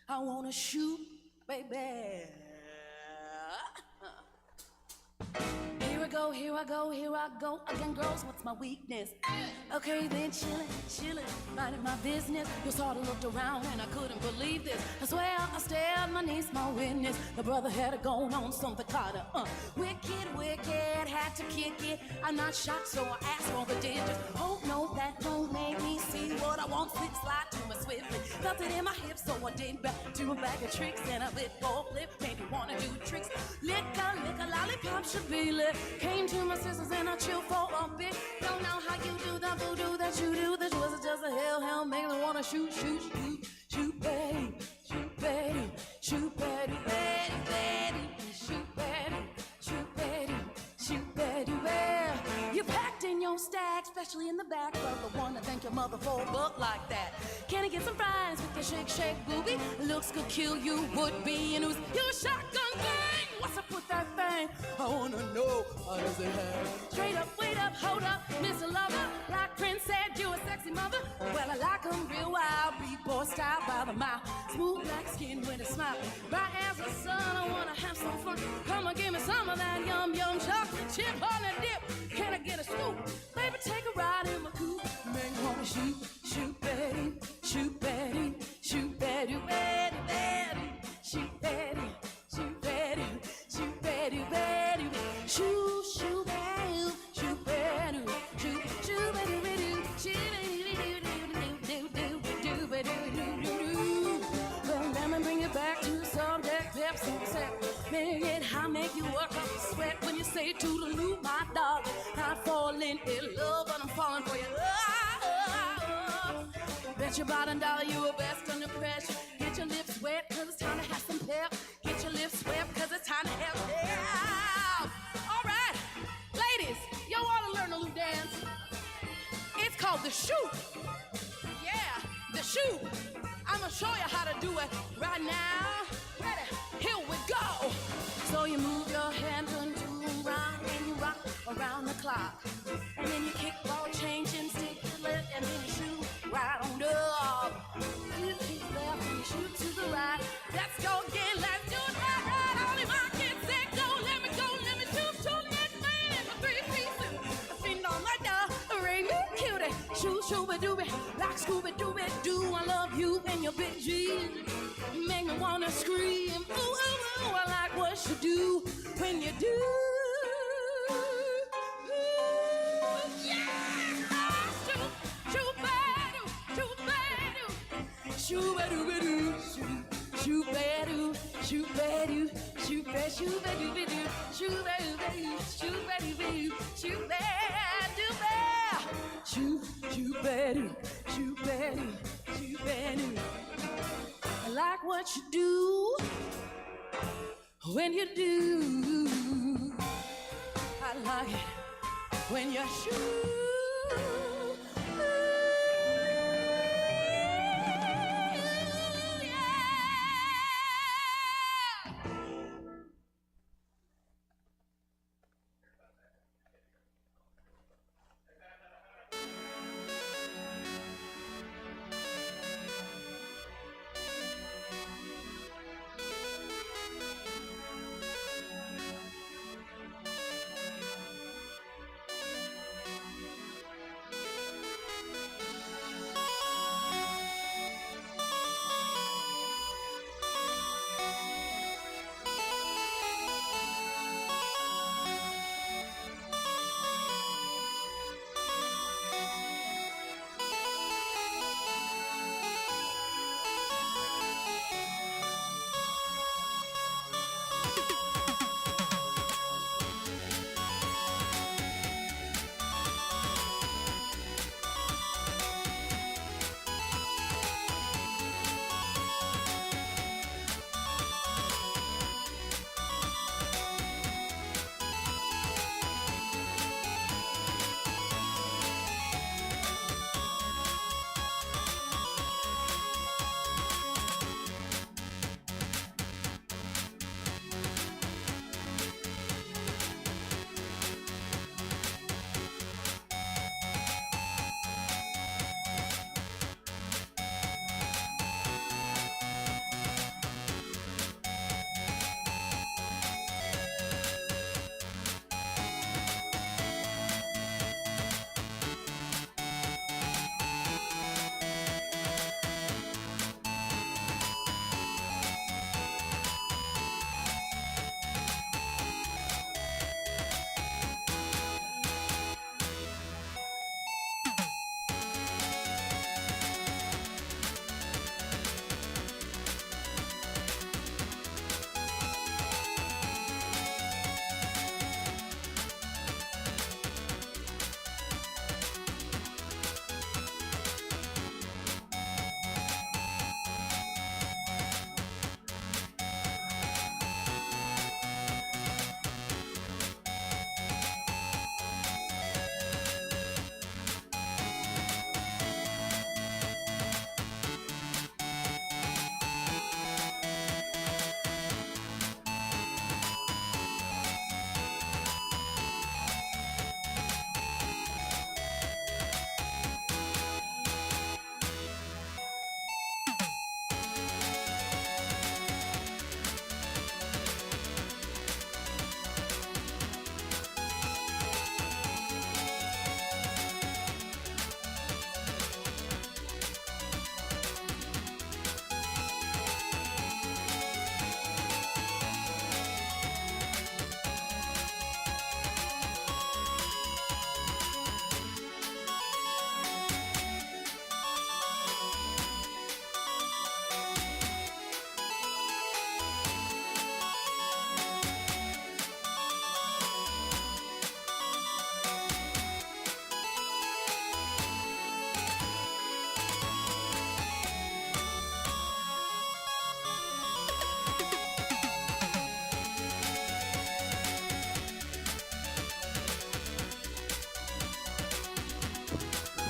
I wanna shoot, baby. Here I go, here I go, here I go again, girls. What's my weakness? Okay, then chillin', minding my business. You sort of looked around and I couldn't believe this. I swear I stared, my niece, my witness. The brother had it going on something kinda wicked, had to kick it. I'm not shocked, so I asked for the digits. Oh no, that don't make me see what I want. Slip slide to my swiftly, felt it in my hips, so I did back to a bag of tricks and a bit for flip. Made me wanna do tricks. Liquor, lollipop should be lit. Came to my sisters and I chill for a bit. Don't know how you do the voodoo that you do. This was just a hell, make me wanna shoot, baby, shoot, baby, shoot, baby, baby, shoot, baby, shoot, baby, shoot, baby, baby. You packed in your stack, especially in the back, but the one to thank your mother for a buck like that. Can I get some fries with your shake, booby? Looks could kill you, would be, and who's your shotgun thing? What's up with that thing? I wanna know, how does it happen? Straight up, wait up, hold up, Mr. Lover. Like Prince said, you a sexy mother. Well, I like 'em real wild, beat boy style by the mile. Smooth black skin with a smile. Bright as the sun, I wanna have some fun. Come and give me some of that yum chocolate chip on the dip. Can I get a scoop? Baby, take a ride in my coupe. Make me wanna shoot, baby, shoot, baby, shoot, baby, baby, baby, shoot, baby, shoot, baby, shoot, baby, baby, shoot, shoot, baby, shoot, baby, shoot, shoot, baby, well, let me bring it back to the subject, Pepsi, make it hot, make you work up a sweat when you say toodaloo, my dog. Not falling in love, but I'm falling for you. Bet your bottom dollar you were best under pressure. Get your lips wet, cause it's time to have some pep. Get your lips wet, cause it's time to have pep. All right, ladies, y'all wanna learn a new dance? It's called the shoot. Yeah, the shoot. I'm gonna show you how to do it right now. Ready? Here we go. So you move your hands into round and you rock around the clock. And then you kick ball, change and stick your left, and then you shoot right on up. You kick left and you shoot to the right. Let's go again, let's do it right. Only my kids say go, let me shoot to the next man in my 3-piece suit. I feel on my dog, ring me cutie. Shoot, shooby-dooby, like Scooby-Dooby-Doo. I love you and your big G. Make me wanna scream, ooh, ooh, ooh. I like what you do when you do. Shoo-ba-doo-ba-doo, shoo-ba-doo, shoo-ba-doo, shoo-ba-doo, shoo-ba-doo-ba-doo, shoo-ba-doo-ba-doo, shoo-ba-doo-ba-doo, shoo-ba-doo-ba, shoo-ba-doo, shoo-ba-doo, shoo-ba-doo. I like what you do when you do. I like it when you shoot.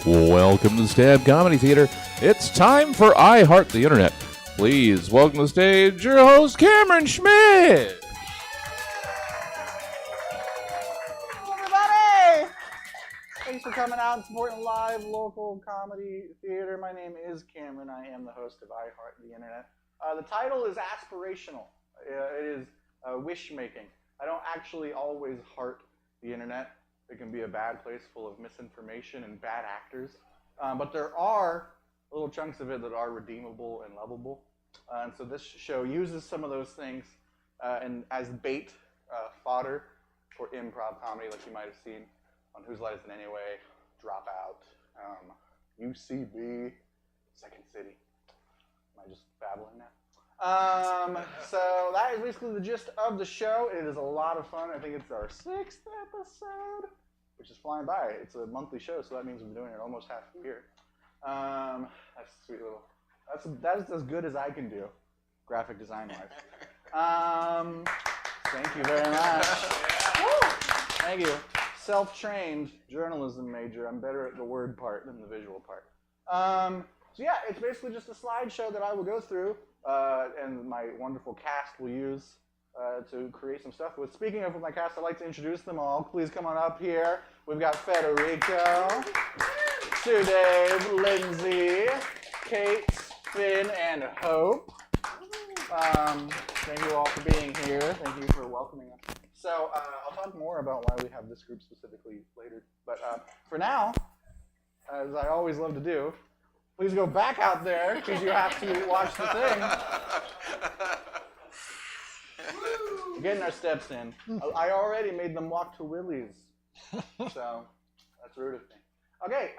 Welcome to the Stab Comedy Theater. It's time for I Heart the Internet. Please welcome to the stage your host, Cameron Schmidt. Hello, everybody! Thanks for coming out and supporting live local comedy theater. My name is Cameron. I am the host of I Heart the Internet. The title is aspirational. It is wish-making. I don't actually always heart the internet. It can be a bad place full of misinformation and bad actors. But there are little chunks of it that are redeemable and lovable. And so this show uses some of those things and as bait, fodder for improv comedy, like you might have seen on Whose Line Is It Anyway, Dropout, UCB, Second City. Am I just babbling now? So that is basically the gist of the show. It is a lot of fun. I think it's our 6th episode, which is flying by. It's a monthly show, so that means we've been doing it almost half a year. That's a sweet little. That is as good as I can do, graphic design wise. Thank you very much. Thank you. Self-trained journalism major. I'm better at the word part than the visual part. So yeah, it's basically just a slideshow that I will go through, and my wonderful cast will use to create some stuff with. Speaking of my cast, I'd like to introduce them all. Please come on up here. We've got Federico, Sue Dave, Lindsay, Kate, Finn, and Hope. Thank you all for being here. Thank you for welcoming us. So I'll talk more about why we have this group specifically later. But for now, as I always love to do, please go back out there because you have to watch the thing. We're getting our steps in. I already made them walk to Willie's. So that's rude of me. Okay,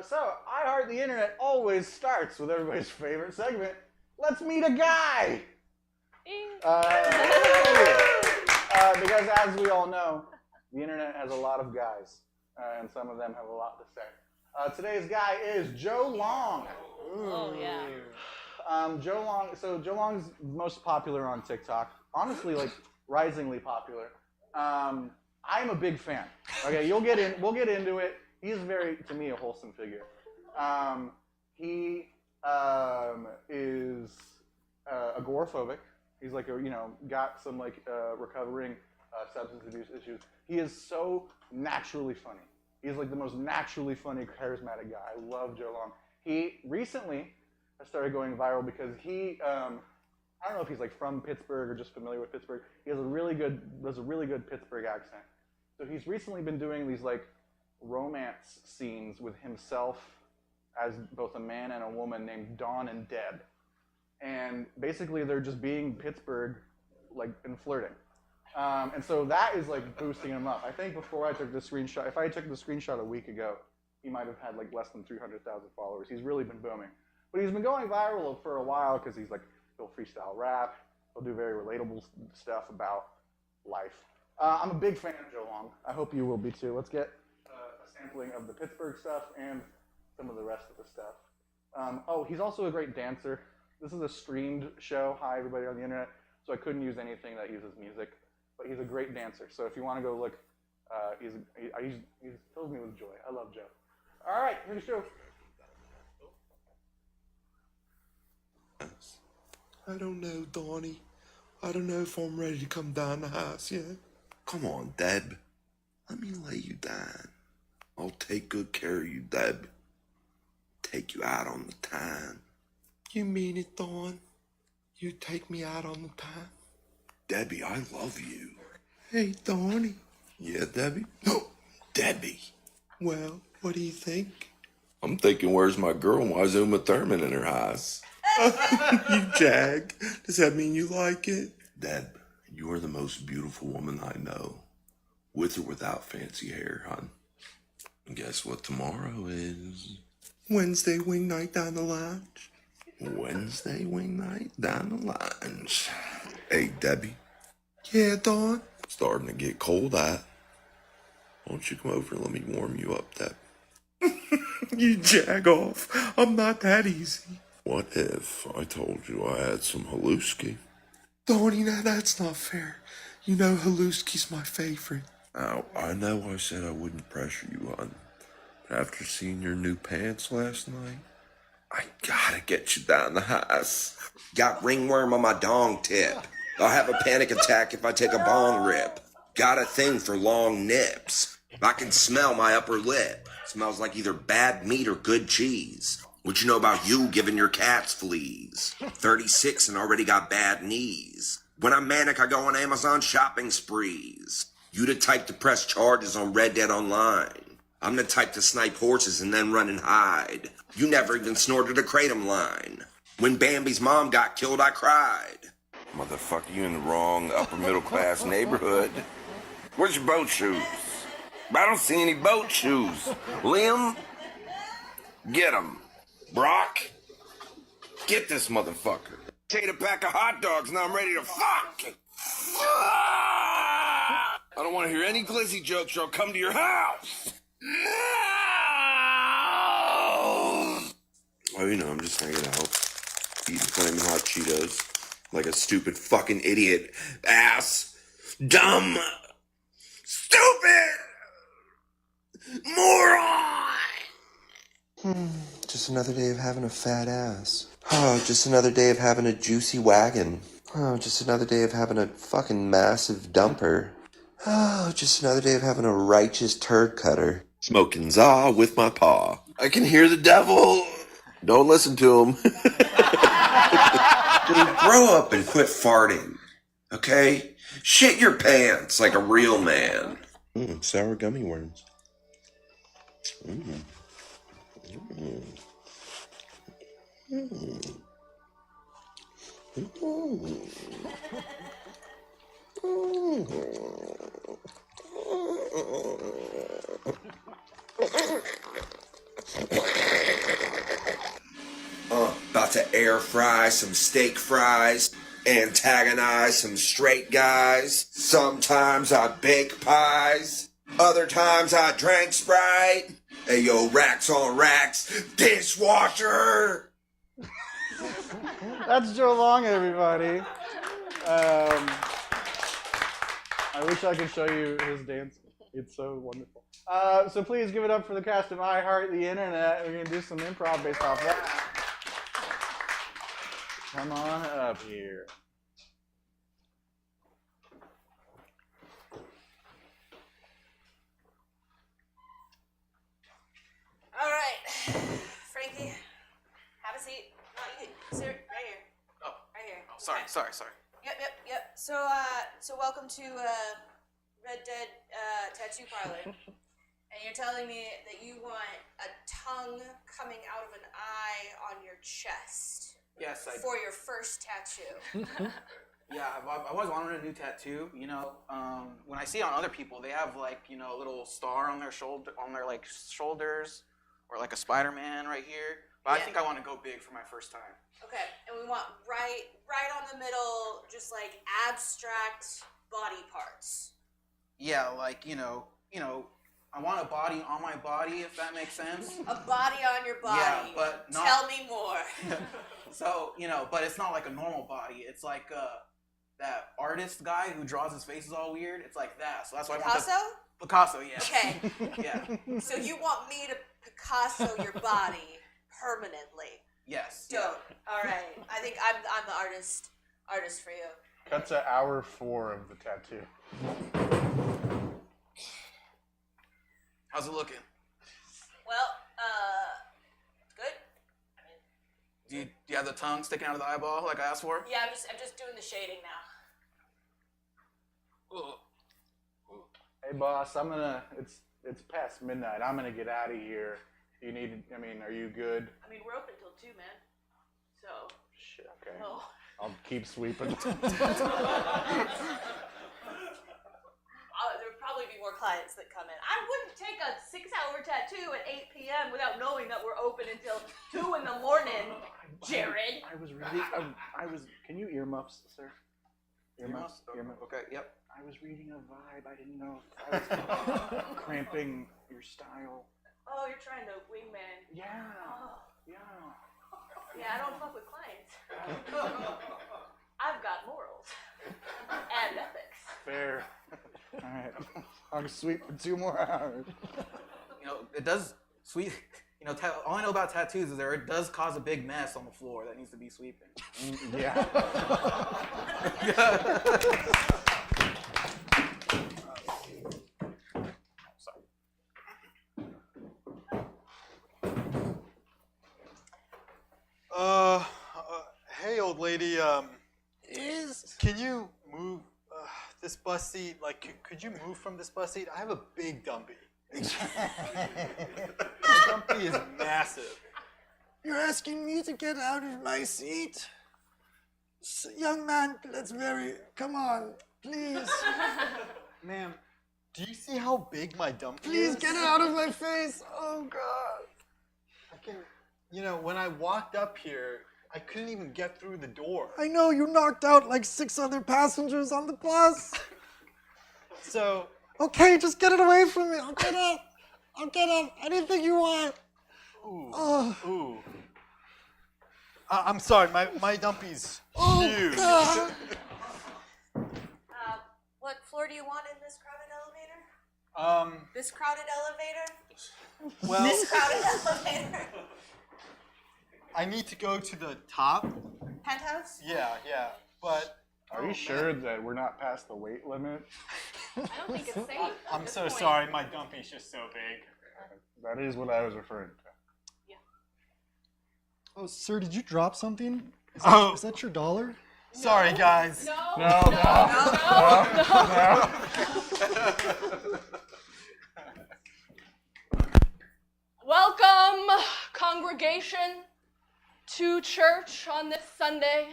so I Heart the Internet always starts with everybody's favorite segment. Let's meet a guy. Because as we all know, the internet has a lot of guys, and some of them have a lot to say. Today's guy is Joe Long. Oh, yeah. Joe Long. So Joe Long's most popular on TikTok. Honestly, like risingly popular. I'm a big fan. Okay, we'll get into it. He's very, to me, a wholesome figure. He is agoraphobic. He's like got some recovering substance abuse issues. He is so naturally funny. He's like the most naturally funny, charismatic guy. I love Joe Long. He recently has started going viral because he, I don't know if he's like from Pittsburgh or just familiar with Pittsburgh. He has a really good Pittsburgh accent. So he's recently been doing these like romance scenes with himself as both a man and a woman named Dawn and Deb. And basically they're just being Pittsburgh like and flirting. And so that is like boosting him up. I think before I took the screenshot, if I took the screenshot a week ago, he might have had like less than 300,000 followers. He's really been booming. But he's been going viral for a while because he's like, he'll freestyle rap, he'll do very relatable stuff about life. I'm a big fan of Joe Long. I hope you will be too. Let's get a sampling of the Pittsburgh stuff and some of the rest of the stuff. He's also a great dancer. This is a streamed show. Hi, everybody on the internet. So I couldn't use anything that uses music. But he's a great dancer. So if you want to go look, he fills me with joy. I love Joe. All right, here's the show. I don't know, Donnie. I don't know if I'm ready to come down the house yet. Come on, Deb. Let me lay you down. I'll take good care of you, Deb. Take you out on the town. You mean it, Dawn? You take me out on the town? Debbie, I love you. Hey, Donnie. Yeah, Debbie? No, Debbie. Well, what do you think? I'm thinking, where's my girl and why is Uma Thurman in her house? You jag. Does that mean you like it? Deb, you are the most beautiful woman I know. With or without fancy hair, hon. And guess what tomorrow is? Wednesday wing night down the lounge. Wednesday wing night down the lounge. Hey, Debbie. Yeah, Dawn? Starting to get cold out. Why don't you come over and let me warm you up, Deb? You jag off. I'm not that easy. What if I told you I had some haluski? Donnie, now that's not fair. You know haluski's my favorite. Oh, I know I said I wouldn't pressure you, hon. After seeing your new pants last night, I gotta get you down the house. Got ringworm on my dong tip. I'll have a panic attack if I take a bong rip. Got a thing for long nips. I can smell my upper lip. Smells like either bad meat or good cheese. What you know about you giving your cats fleas? 36 and already got bad knees. When I'm manic, I go on Amazon shopping sprees. You the type to press charges on Red Dead Online. I'm the type to snipe horses and then run and hide. You never even snorted a kratom line. When Bambi's mom got killed, I cried. Motherfucker, you in the wrong upper middle class neighborhood. Where's your boat shoes? I don't see any boat shoes. Liam, get 'em. Brock, get this motherfucker. Ate a pack of hot dogs, now I'm ready to fuck. I don't want to hear any glizzy jokes or I'll come to your house. Oh, you know, I'm just hanging out, eating flaming hot Cheetos like a stupid fucking idiot. Ass. Dumb. Stupid. Moron. Just another day of having a fat ass. Oh, just another day of having a juicy wagon. Oh, just another day of having a fucking massive dumper. Oh, just another day of having a righteous turd cutter. Smoking za with my paw. I can hear the devil. Don't listen to him. Grow up and quit farting. Okay? Shit your pants like a real man. Sour gummy worms. About to air fry some steak fries, antagonize some straight guys. Sometimes I bake pies, other times I drank Sprite. Hey yo, racks on racks, dishwasher. That's Joe Long, everybody. I wish I could show you his dance. It's so wonderful. So please give it up for the cast of I Heart the Internet. We're going to do some improv based off that. Come on up here. All right, Frankie, have a seat. No, you can sit right here. Oh, right here. oh, sorry, Okay. sorry. Yep. So welcome to Red Dead Tattoo Parlor, and you're telling me that you want a tongue coming out of an eye on your chest Yes, for your first tattoo. I've always wanted a new tattoo. You know, when I see it on other people, they have like a little star on their shoulder, shoulders, or like a Spider-Man right here. But I think I want to go big for my first time. Okay, and we want right on the middle, just like abstract body parts. Yeah, like I want a body on my body, if that makes sense. A body on your body. Yeah, but not. Tell me more. So but it's not like a normal body. It's like that artist guy who draws his faces all weird. It's like that. So that's why Picasso? I want Picasso, yeah. Okay. Yeah. So you want me to Picasso your body permanently? Yes. Dope. All right. I think I'm the artist for you. Cut to hour 4 of the tattoo. How's it looking? Well, good. I mean, Do you have the tongue sticking out of the eyeball like I asked for? yeah, I'm just doing the shading now. Ugh. Hey boss, it's past midnight. I'm gonna get out of here. Are you good? I mean, we're open till 2, man. So. Shit, okay. No. I'll keep sweeping. There'll probably be more clients that come in. I wouldn't take a 6-hour tattoo at 8 p.m. without knowing that we're open until 2 in the morning, Jared. I was reading. Can you earmuffs, sir? Earmuffs. Okay, yep. I was reading a vibe. I didn't know if I was cramping your style. Oh, you're trying to wingman. Yeah. Oh. Yeah. Yeah, I don't fuck with clients. I've got morals and ethics. Fair. All right. I'll sweep for 2 more hours. It does sweep. You know, all I know about tattoos is it does cause a big mess on the floor that needs to be sweeping. Yeah. Hey, old lady. Can you move this bus seat? Like, could you move from this bus seat? I have a big dumpy. My dumpy is massive. You're asking me to get out of my seat? Young man, come on, please. Ma'am, do you see how big my dumpy Please is? get it out of my face. Oh, God. When I walked up here, I couldn't even get through the door. I know you knocked out like 6 other passengers on the bus. So, Okay, just get it away from me. I'll get up. I'll get up. Anything you want. ooh. I'm sorry, my dumpy's huge. God. What floor do you want in this crowded elevator? This crowded elevator? Well, This crowded elevator? I need to go to the top. Penthouse? Yeah, but Are you sure that we're not past the weight limit? I don't think it's safe. I'm so sorry, my dumpy's just so big. That is what I was referring to. Oh, sir, did you drop something? Is that your dollar? Sorry, guys. No. Welcome, congregation, to church on this Sunday.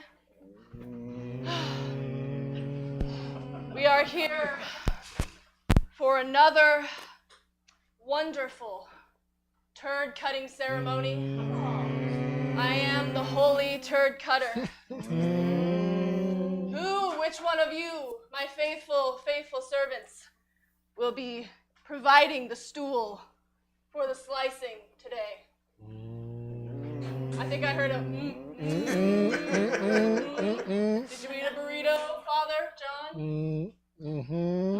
We are here for another wonderful turd cutting ceremony. I am the holy turd cutter. Which one of you, my faithful servants, will be providing the stool for the slicing today? I think I heard a Did you eat a burrito, Father John?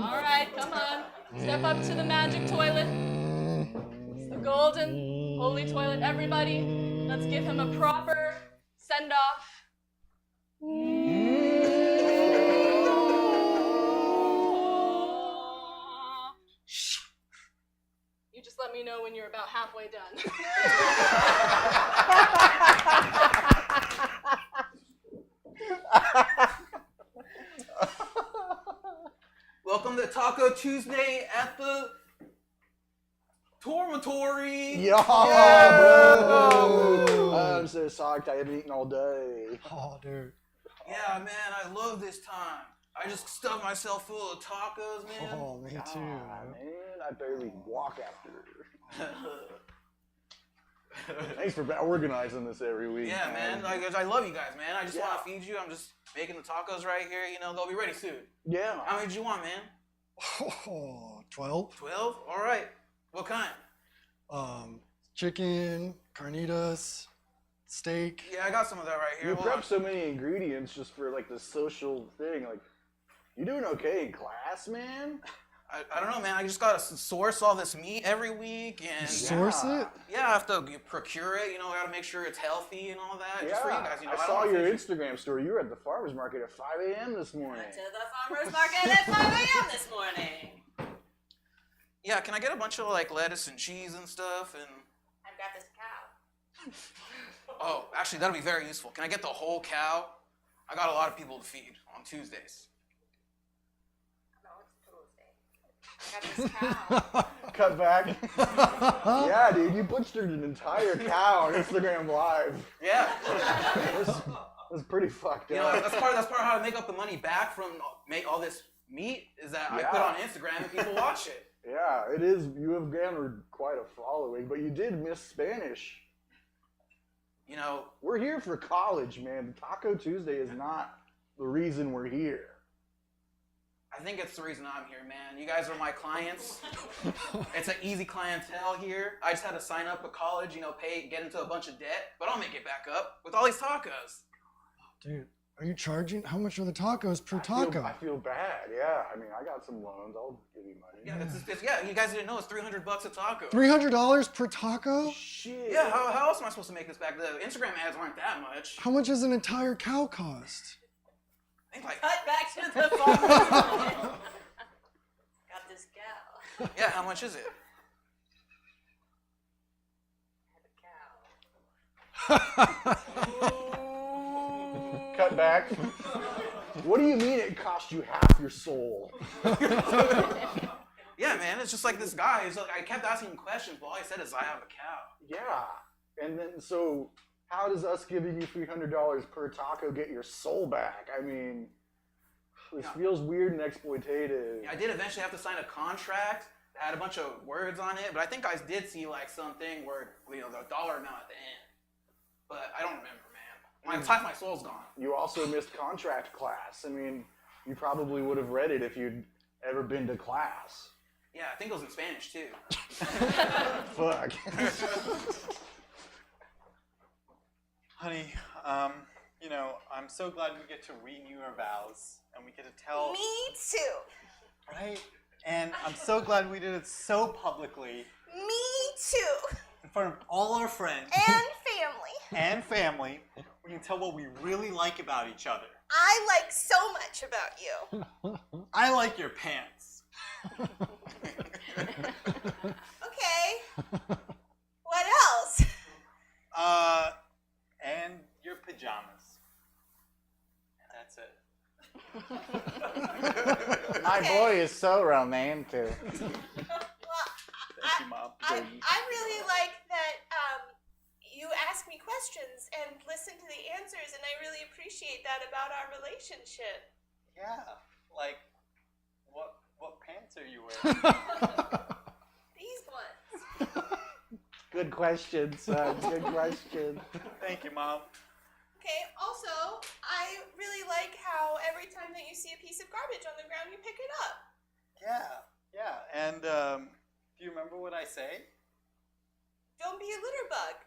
All right, come on. Step up to the magic toilet. It's the golden, holy toilet. Everybody, let's give him a proper send-off. You just let me know when you're about halfway done. Welcome to Taco Tuesday at the Dormitory. Yeah, bro. I'm so psyched. I haven't eaten all day. Oh, dude. Yeah, man, I love this time. I just stuffed myself full of tacos, man. Oh, me too. Ah, man, I barely walk after. Thanks for organizing this every week. Yeah, man. Like, I love you guys, man. I just want to feed you. I'm just making the tacos right here. You know, they'll be ready soon. Yeah. How many did you want, man? Oh, 12. 12? All right. What kind? Chicken, carnitas, steak. Yeah, I got some of that right here. You Hold on. prep so many ingredients just for like the social thing. Like, you doing okay in class, man? I don't know, man. I just gotta source all this meat every week, and Source it? yeah, I have to procure it. You know, I gotta make sure it's healthy and all that. Just for you guys, you know. I don't saw wanna your feed Instagram story. You were at the farmer's market at 5 a.m. this morning. Went to the farmer's market at 5 a.m. this morning. Yeah, can I get a bunch of like lettuce and cheese and stuff? And I've got this cow. oh, actually, that'll be very useful. Can I get the whole cow? I got a lot of people to feed on Tuesdays. No, it's Tuesday. I got this cow. Cut back. Yeah, dude, you butchered an entire cow on Instagram Live. Yeah. It was pretty fucked You know, up. that's part of how I make up the money back from make all this meat is that I put it on Instagram and people watch it. Yeah, it is. You have garnered quite a following, but you did miss Spanish. You know, We're here for college, man. Taco Tuesday is not the reason we're here. I think it's the reason I'm here, man. You guys are my clients. It's an easy clientele here. I just had to sign up at college, you know, get into a bunch of debt, but I'll make it back up with all these tacos. Dude, Are you charging? How much are the tacos per I taco? feel bad. Yeah, I mean, I got some loans. I'll give you money. Yeah, you guys didn't know it's $300 a taco. $300 per taco? Shit. Yeah, how else am I supposed to make this back? The Instagram ads aren't that much. How much does an entire cow cost? I think like, Cut back to the phone. Got this gal. yeah, how much is it? Cut back. What do you mean it cost you half your soul? Yeah, man, it's just like this guy. He's like, I kept asking him questions, but all he said is, I have a cow. Yeah. And then, so how does us giving you $300 per taco get your soul back? I mean, this feels weird and exploitative. Yeah, I did eventually have to sign a contract that had a bunch of words on it, but I think I did see like something where, the dollar amount at the end. But I don't remember, man. Half my soul's gone. You also missed contract class. I mean, you probably would have read it if you'd ever been to class. Yeah, I think it was in Spanish too. Fuck. Honey, I'm so glad we get to renew our vows and we get to tell. Me too. Right? And I'm so glad we did it so publicly. Me too. In front of all our friends. And family. We can tell what we really like about each other. I like so much about you. I like your pants. Okay. What else? And your pajamas. That's it. My boy is so romantic. Well, Thank you, Mom. I really like that you ask me questions and listen to the answers, and I really appreciate that about our relationship. Yeah. Like, what pants are you wearing? These ones. Good question, son. Good question. Thank you, Mom. Okay, also, I really like how every time that you see a piece of garbage on the ground, you pick it up. Yeah. And, do you remember what I say? Don't be a litter bug.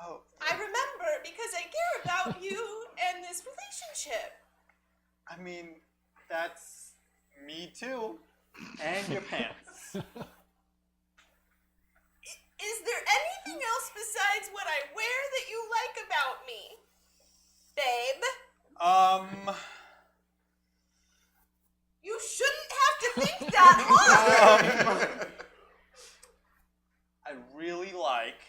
Oh. I remember because I care about you and this relationship. I mean, that's me too. And your pants. Is there anything else besides what I wear that you like about me, babe? You shouldn't have to think that hard. I really like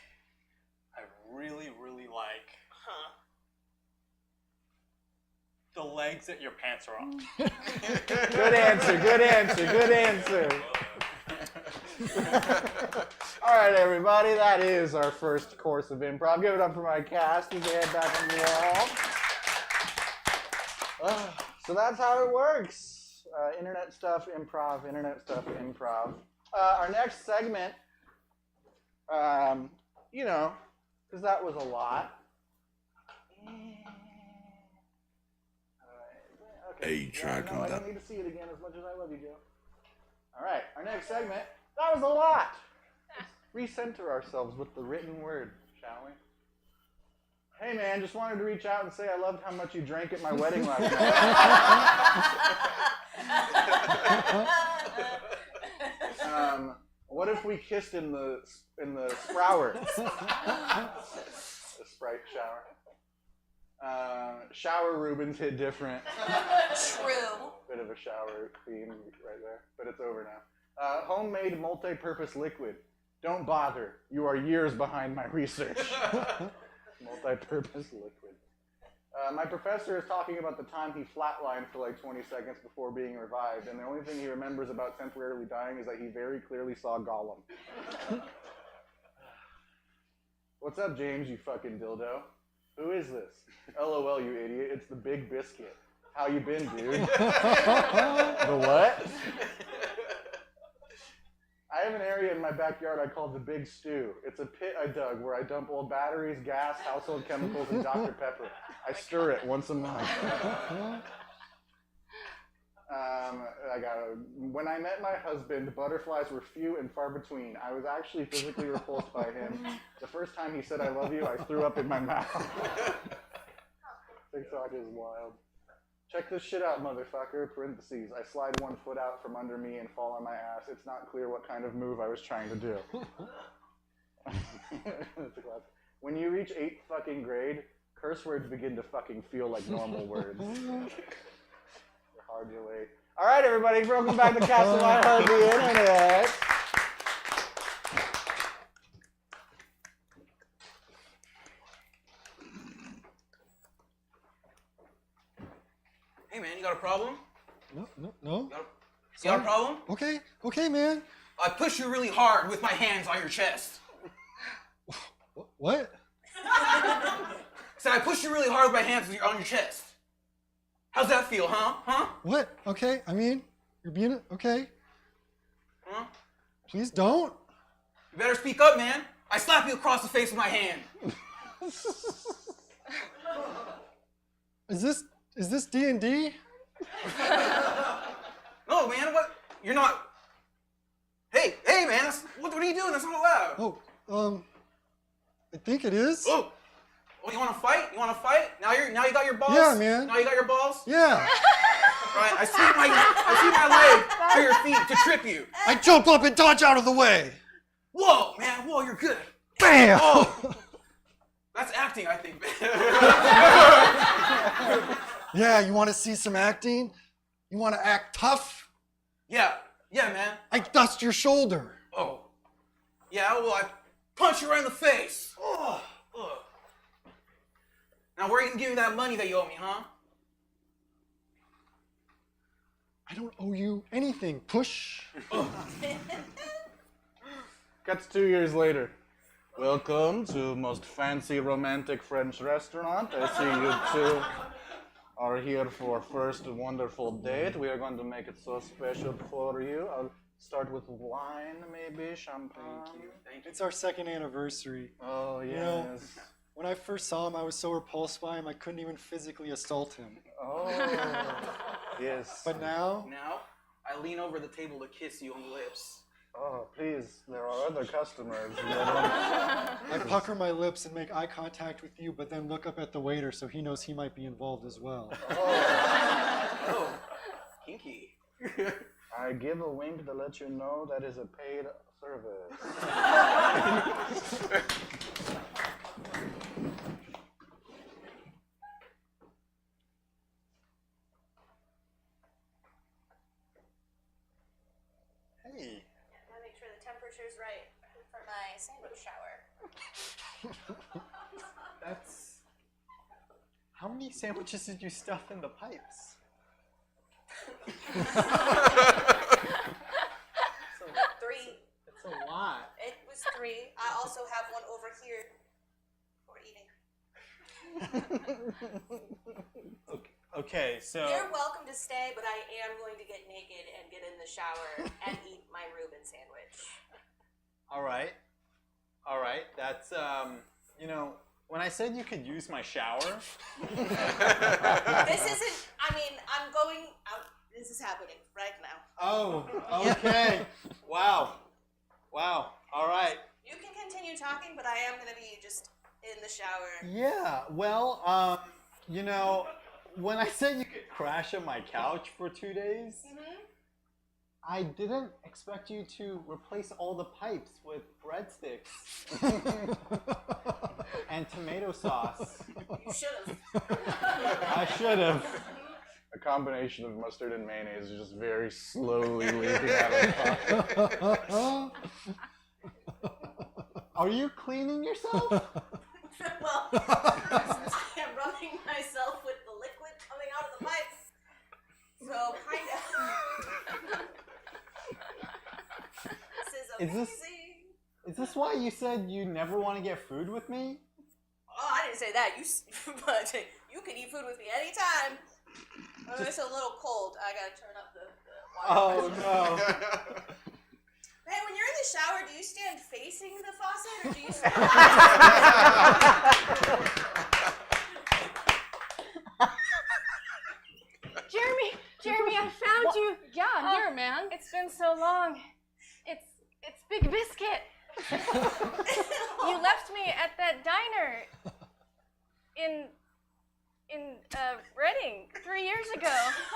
the legs that your pants are on. Good answer. All right, everybody, that is our first course of improv. Give it up for my cast as they head back on the wall. So that's how it works. Internet stuff, improv. Our next segment, because that was a lot. Hey, you trying to come I down? don't need to see it again as much as I love you, Joe. All right, our next segment, that was a lot. Let's recenter ourselves with the written word, shall we? Hey, man, just wanted to reach out and say I loved how much you drank at my wedding last night. What if we kissed in the sprower? The Sprite shower. Shower Rubens hit different. True. Bit of a shower theme right there, but it's over now. Homemade multi-purpose liquid. Don't bother. You are years behind my research. Multi-purpose liquid. My professor is talking about the time he flatlined for like 20 seconds before being revived, and the only thing he remembers about temporarily dying is that he very clearly saw Gollum. What's up, James, you fucking dildo? Who is this? LOL, you idiot. It's the Big Biscuit. How you been, dude? The what? I have an area in my backyard I call the Big Stew. It's a pit I dug where I dump old batteries, gas, household chemicals, and Dr. Pepper. I stir it once a month. When I met my husband, butterflies were few and far between. I was actually physically repulsed by him. The first time he said I love you, I threw up in my mouth. TikTok is wild. Check this shit out, motherfucker. Parentheses. I slide one foot out from under me and fall on my ass. It's not clear what kind of move I was trying to do. That's a classic. When you reach 8th fucking grade, curse words begin to fucking feel like normal words. They're hard to relate. All right, everybody. Welcome back to Castle I Heard the Internet. Hey, man, you got a problem? No. You got a problem? Okay, man. I push you really hard with my hands on your chest. What? Said I pushed you really hard with my hands on your chest. How's that feel, huh? What? Okay, I mean, you're being okay. Huh? Please don't. You better speak up, man. I slap you across the face with my hand. Is this D&D? No, man, what? You're not. Hey, man, what are you doing? That's not allowed. Oh, I think it is. Oh, you want to fight? Now you got your balls? Yeah, man. Now you got your balls? Yeah. Right, I sweep my leg to your feet to trip you. I jump up and dodge out of the way. Whoa, man, you're good. Bam! Oh, that's acting, I think. Yeah, you want to see some acting? You want to act tough? Yeah, man. I dust your shoulder. Oh, yeah, well, I punch you right in the face. Oh. Now, where are you going to give me that money that you owe me, huh? I don't owe you anything, push. Cuts 2 years later. Welcome to most fancy romantic French restaurant. I see you two are here for first wonderful date. We are going to make it so special for you. I'll start with wine, maybe champagne. Thank you. It's our second anniversary. Oh yes. You know, when I first saw him, I was so repulsed by him, I couldn't even physically assault him. Oh yes. But now, I lean over the table to kiss you on the lips. Oh please, there are other customers. I pucker my lips and make eye contact with you, but then look up at the waiter so he knows he might be involved as well. Oh, kinky. I give a wink to let you know that is a paid service. Hey. Gotta make sure the temperature's right for my sandwich shower. That's... How many sandwiches did you stuff in the pipes? Three. That's a lot. It was 3. I also have one over here for eating. Okay, so... You're welcome to stay, but I am going to get naked and get in the shower and eat my Reuben sandwich. All right. That's, you know, when I said you could use my shower... This isn't, I mean, I'm going out. This is happening right now. Oh, okay. Wow. All right. You can continue talking, but I am going to be just in the shower. Yeah, well, you know, when I said you could crash on my couch for 2 days, I didn't expect you to replace all the pipes with breadsticks and tomato sauce. You should have. I should have. A combination of mustard and mayonnaise is just very slowly leaking out of the pot. Are you cleaning yourself? Well, I'm rubbing myself with the liquid coming out of the pipe. So, kind of. This is amazing. Is this why you said you never want to get food with me? Oh, I didn't say that. But you can eat food with me anytime. It's a little cold. I gotta turn up the water. Oh no. Hey, when you're in the shower, do you stand facing the faucet or do you stand? Jeremy, I found you. Yeah, I'm here, man. It's been so long. It's Big Biscuit. You left me at that diner in in Reading 3 years ago.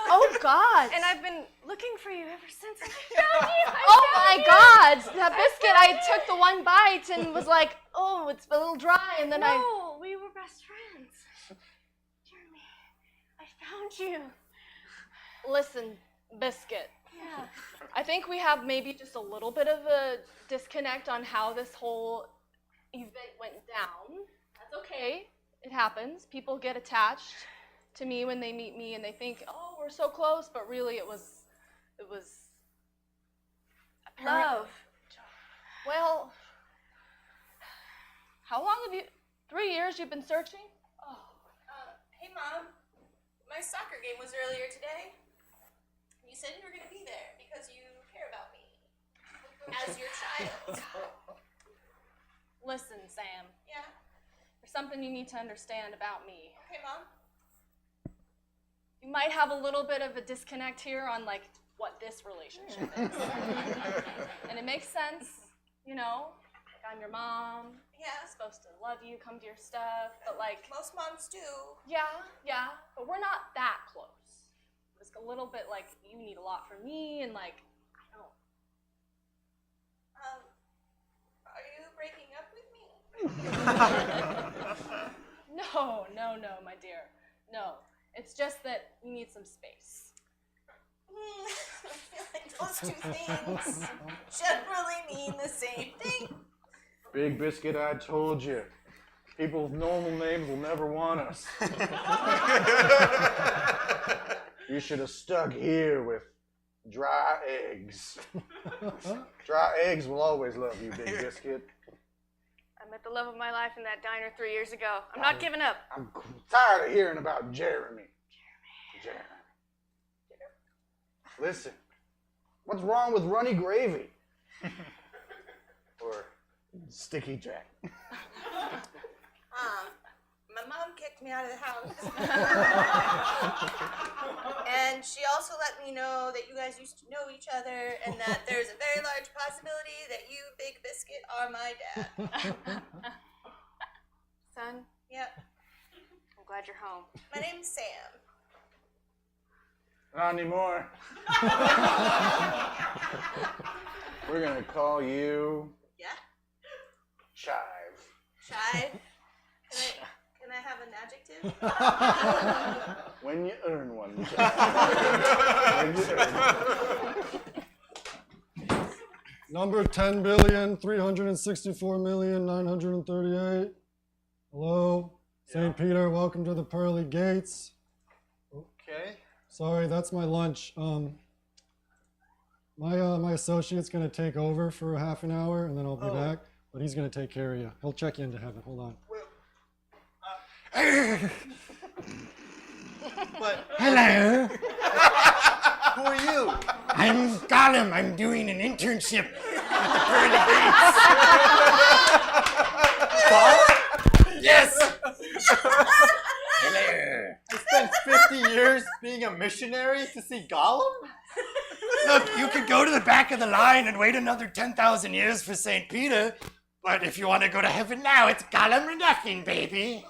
Oh God! And I've been looking for you ever since. I found you. Oh my God! That biscuit, I took the one bite and was like, oh, it's a little dry, and then No, we were best friends. Jeremy, I found you. Listen, biscuit. Yeah. I think we have maybe just a little bit of a disconnect on how this whole event went down. That's okay. It happens. People get attached to me when they meet me and they think, oh, we're so close, but really it was Love. Well, how long have you, 3 years you've been searching? Oh. Hey, Mom. My soccer game was earlier today. You said you were going to be there because you care about me as your child. Listen, Sam, Yeah. there's something you need to understand about me. Okay, Mom. You might have a little bit of a disconnect here on like what this relationship is. And it makes sense, you know, like I'm your mom, Yeah. I'm supposed to love you, come to your stuff, but like, Most moms do. yeah, but we're not that close. It's a little bit like you need a lot from me and like, I don't. Are you breaking up with me? No, my dear, no. It's just that you need some space. I feel like those two things generally mean the same thing. Big Biscuit, I told you. People with normal names will never want us. You should have stuck here with dry eggs. Dry eggs will always love you, Big Biscuit. I met the love of my life in that diner 3 years ago. I'm not giving up. I'm tired of hearing about Jeremy. Jeremy. Listen, what's wrong with runny gravy? Or sticky Jack? My mom kicked me out of the house. And she also let me know that you guys used to know each other and that there's a very large possibility that you, Big Biscuit, are my dad. Son, Yep. I'm glad you're home. My name's Sam. Not anymore. We're gonna call you Yeah? Chive. Chive? Can I have an adjective? When you earn one, Chive. When you earn one. Number 10,364,938. Hello, St. Peter. Welcome to the pearly gates. Okay. Sorry, that's my lunch. My associate's gonna take over for a half an hour, and then I'll be back. But he's gonna take care of you. He'll check you into heaven. Hold on. But Hello, who are you? I'm Gollum. I'm doing an internship at the pearly gates. Yes. Hello. I spent 50 years being a missionary to see Gollum? Look, you could go to the back of the line and wait another 10,000 years for St. Peter, but if you want to go to heaven now, it's Gollum or nothing, baby.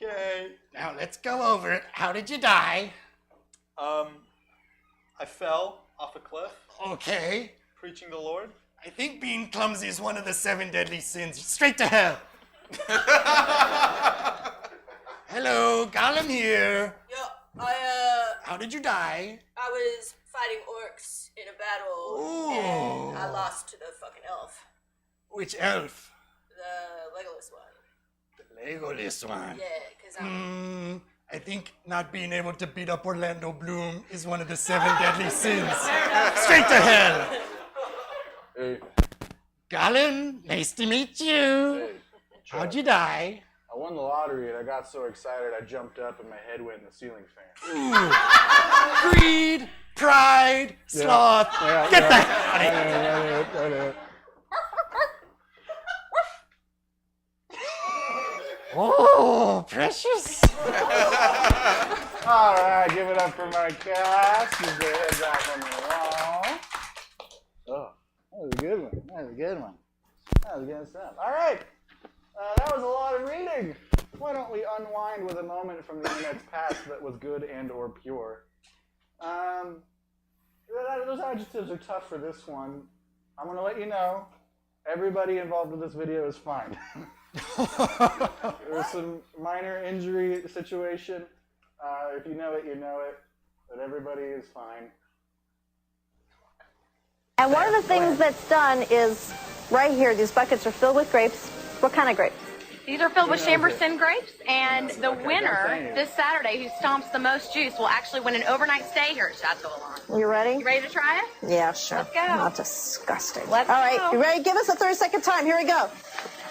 Okay. Now let's go over it. How did you die? I fell off a cliff Okay. preaching the Lord. I think being clumsy is one of the 7 deadly sins. Straight to hell. Hello, Gollum here. Yo, How did you die? I was fighting orcs in a battle, Ooh. and I lost to the fucking elf. Which elf? The Legolas one. The Legolas one. Yeah, because I'm... I think not being able to beat up Orlando Bloom is one of the 7 deadly sins. Straight to hell. Hey, Gollum, nice to meet you. hey, How'd you die? I won the lottery and I got so excited I jumped up and my head went in the ceiling fan. Greed, pride, sloth. Get the hell out of here. Oh, precious. All right, give it up for my cast. Keep their heads back on the wall. Oh, that was a good one. That was a good one. That was good stuff. All right, that was a lot of reading. why don't we unwind with a moment from the internet's past that was good and or pure? Those adjectives are tough for this one. I'm going to let you know, everybody involved with this video is fine. There was some minor injury situation. If you know it, you know it. But everybody is fine. And one of the things that's done is, right here, these buckets are filled with grapes. What kind of grapes? These are filled with Chamberson grapes, and the winner this Saturday who stomps the most juice will actually win an overnight stay here at Chateau Alon. You ready? You ready to try it? Yeah, sure. Let's go. Not disgusting. Let's All right, go. you ready? Give us a 30-second time. Here we go.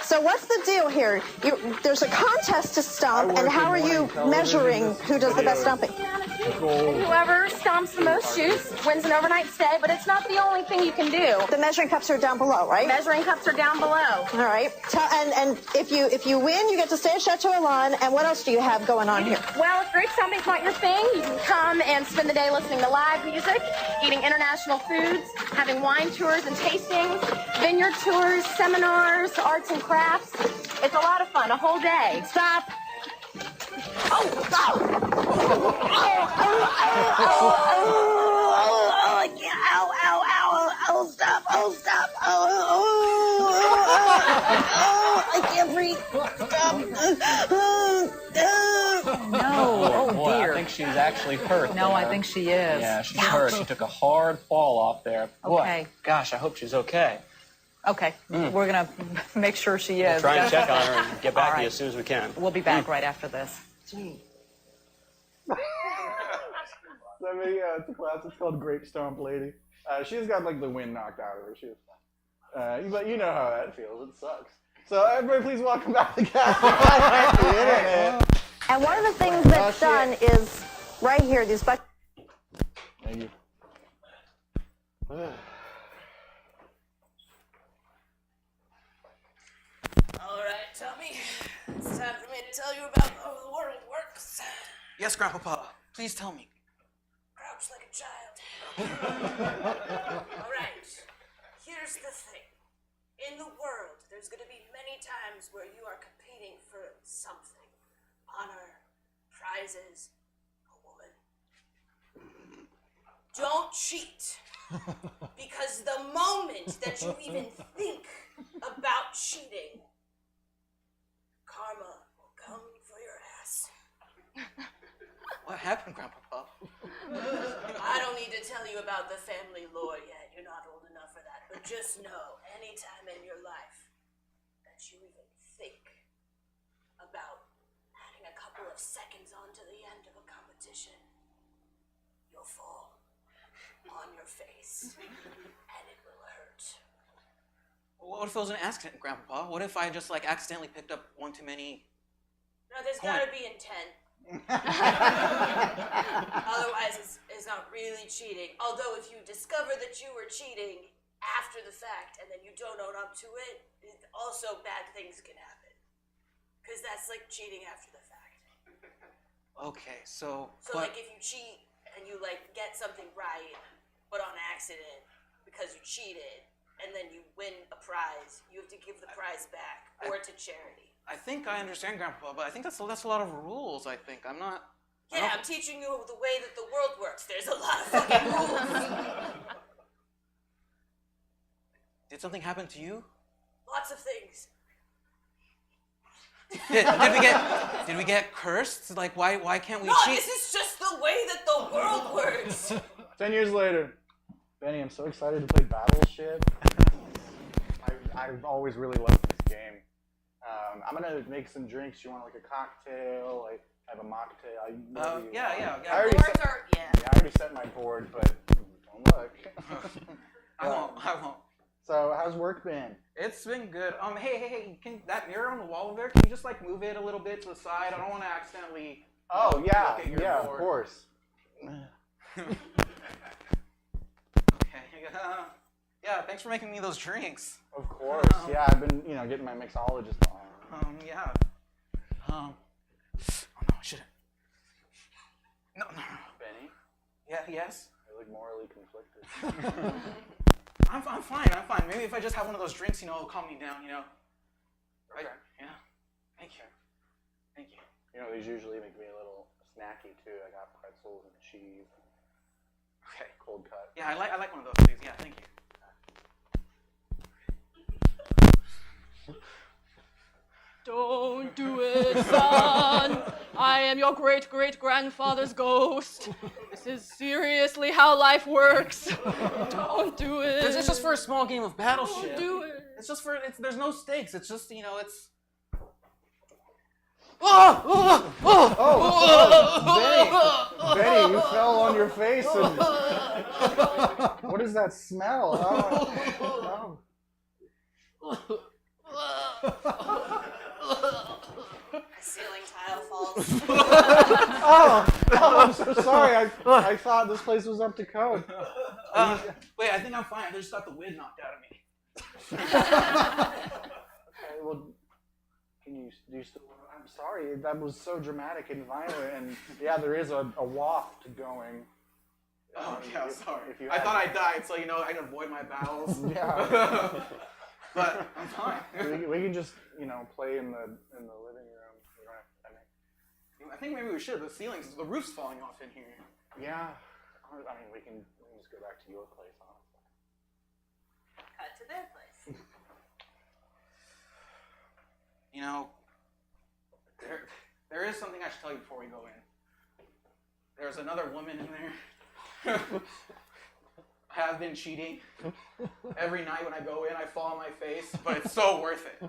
So what's the deal here? There's a contest to stomp, and how are you measuring who does the best stomping? Whoever stomps the most juice wins an overnight stay, but it's not the only thing you can do. The measuring cups are down below, right? Measuring cups are down below. All right. And if you win, you get to stay at Chateau Alon. And what else do you have going on here? Well, if grape stomping's not your thing, you can come and spend the day listening to live music, eating international foods, having wine tours and tastings, vineyard tours, seminars, arts and crafts. It's a lot of fun, a whole day. Stop. Stop. I can't breathe. Oh, boy, I think she's actually hurt. No, I there. think she is. Yeah, she's hurt. She took a hard fall off there. Boy, Okay. gosh, I hope she's okay. Okay, we're going to make sure she We'll is. try and check on her and get back All to you right. as soon as we can. We'll be back right after this. Let me, it's a class, it's called Grape Stomp Lady. She's got like the wind knocked out of her. She was fine. But you know how that feels. It sucks. So everybody please welcome back the cast of the internet. And one of the things that's done is, right here, these buckets. Thank you. All right, Tommy. It's time for me to tell you about how the world works. Yes, Grandpapa. Please tell me. Crouch like a child. All right. Here's the thing. In the world, there's going to be many times where you are competing for something. Honor, prizes, a woman. Don't cheat. Because the moment that you even think about cheating, karma will come for your ass. What happened, Grandpapa? I don't need to tell you about the family lore yet. You're not old enough for that. But just know, anytime in your life that you even think about adding a couple of seconds onto the end of a competition, you'll fall on your face, and it will hurt. What if it was an accident, Grandpapa? What if I just like accidentally picked up one too many? No, there's Point. gotta be intent. Otherwise, it's not really cheating. Although, if you discover that you were cheating after the fact and then you don't own up to it, also bad things can happen. Because that's like cheating after the fact. Okay, so. So, like, if you cheat and you like get something right, but on accident because you cheated, and then you win a prize, you have to give the prize back or to charity. I think I understand, Grandpapa, but I think that's a lot of rules. I think I'm not. Yeah, I'm teaching you the way that the world works. There's a lot of fucking rules. Did something happen to you? Lots of things. Did we get cursed? Like, why can't we No, cheat? this is just the way that the world works. 10 years later. Benny, I'm so excited to play Battleship. I've always really loved this game. I'm gonna make some drinks. You want like a cocktail? Like have a mocktail? Yeah. I already Boards set, are, yeah. I already set my board, but don't look. I won't. So how's work been? It's been good. Hey, can that mirror on the wall over there? Can you just like move it a little bit to the side? I don't want to accidentally. Oh yeah, look at your yeah, board. of course. Okay. Yeah. Thanks for making me those drinks. Of course. Yeah, I've been getting my mixologist on. Yeah. Oh no, I shouldn't. No. Benny? Yeah. Yes. I look morally conflicted. I'm fine. Maybe if I just have one of those drinks, it'll calm me down. Okay. Yeah. Thank you. Thank you. You know, these usually make me a little snacky too. I got pretzels and cheese. Okay. Cold cut. Yeah, I like one of those, please. Yeah, thank you. Don't do it, son. I am your great-great-grandfather's ghost. This is seriously how life works. Don't do it. It's just for a small game of Battleship. Don't do it. It's just for, there's no stakes. It's just, you know, it's... Benny, you fell on your face. And... What is that smell? A ceiling tile falls. I'm so sorry. I thought this place was up to code. Wait, I think I'm fine. I just got the wind knocked out of me. Okay, well, do you still? I'm sorry. That was so dramatic and violent, and yeah, there is a waft going. Oh, yeah, I'm sorry. If I thought I died, so, you know, I can avoid my bowels. Yeah. But I'm fine. We can just, you know, play in the living room. I think maybe we should. The roof's falling off in here. Yeah. I mean, we can just go back to your place, honestly. Cut to their place. You know, there is something I should tell you before we go in. There's another woman in there. I have been cheating. Every night when I go in, I fall on my face, but it's so worth it.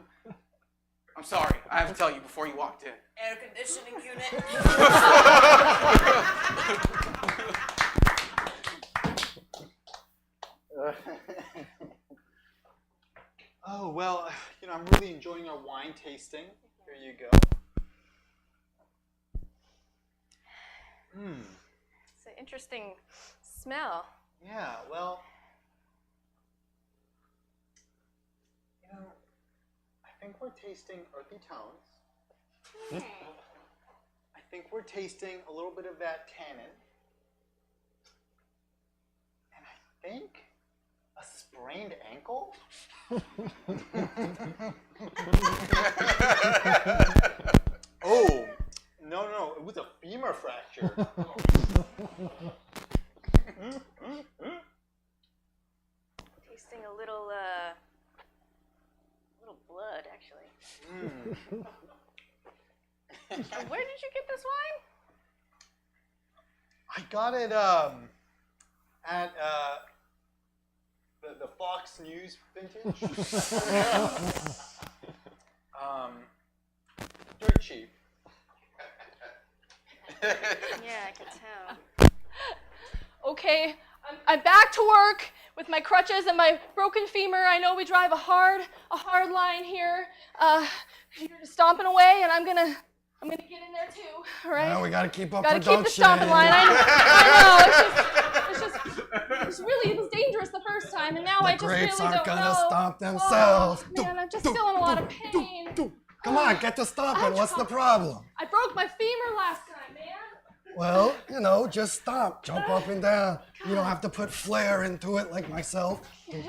I'm sorry. I have to tell you before you walked in. Air conditioning unit. Oh, well, you know, I'm really enjoying our wine tasting. Here you go. It's an interesting smell. Yeah, well, you know, I think we're tasting earthy tones. I think we're tasting a little bit of that tannin. And I think a sprained ankle? Oh, no, it was a femur fracture. Tasting a little blood, actually. Where did you get this wine? I got it at the Fox News vintage. Dirt cheap. Yeah, I can tell. Okay, I'm back to work with my crutches and my broken femur. I know we drive a hard line here. You're stomping away, and I'm gonna get in there too. All right. Well, we gotta keep up Gotta production. keep the stomping line. I know. It's really, it was dangerous the first time, and now I just really grapes don't aren't gonna know. stomp themselves. Oh, man, I'm just still in a lot of pain. Come on, get to stomping. What's the problem? I broke my femur last time, man. Well, you know, just stomp. Jump up and down. You don't have to put flair into it like myself. Can't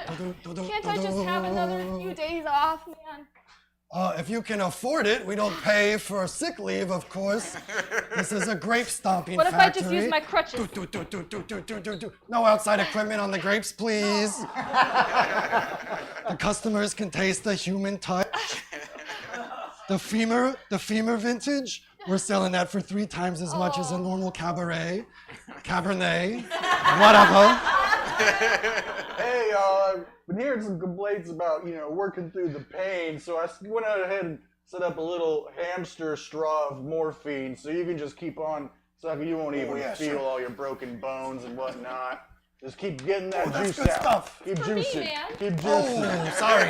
I just have another few days off, man? If you can afford it, we don't pay for sick leave, of course. This is a grape stomping What if factory. I just use my crutches? No outside equipment on the grapes, please. The customers can taste the human touch. The femur vintage, we're selling that for 3 times as much as a normal Cabernet, whatever. Hey, I've been hearing some complaints about, you know, working through the pain, so I went ahead and set up a little hamster straw of morphine, so you can just keep on sucking. You won't even feel all your broken bones and whatnot. Just keep getting that juice good out. stuff. Keep For me, juicing. man. Keep juicing. Oh, sorry.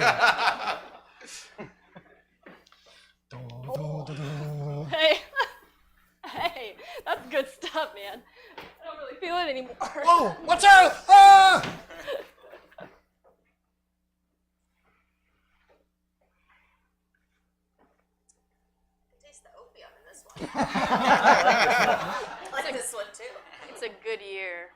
Hey, that's good stuff, man. I don't really feel it anymore. Oh, watch out! Ah! Taste the opium in this one. I like this one too. It's a good year.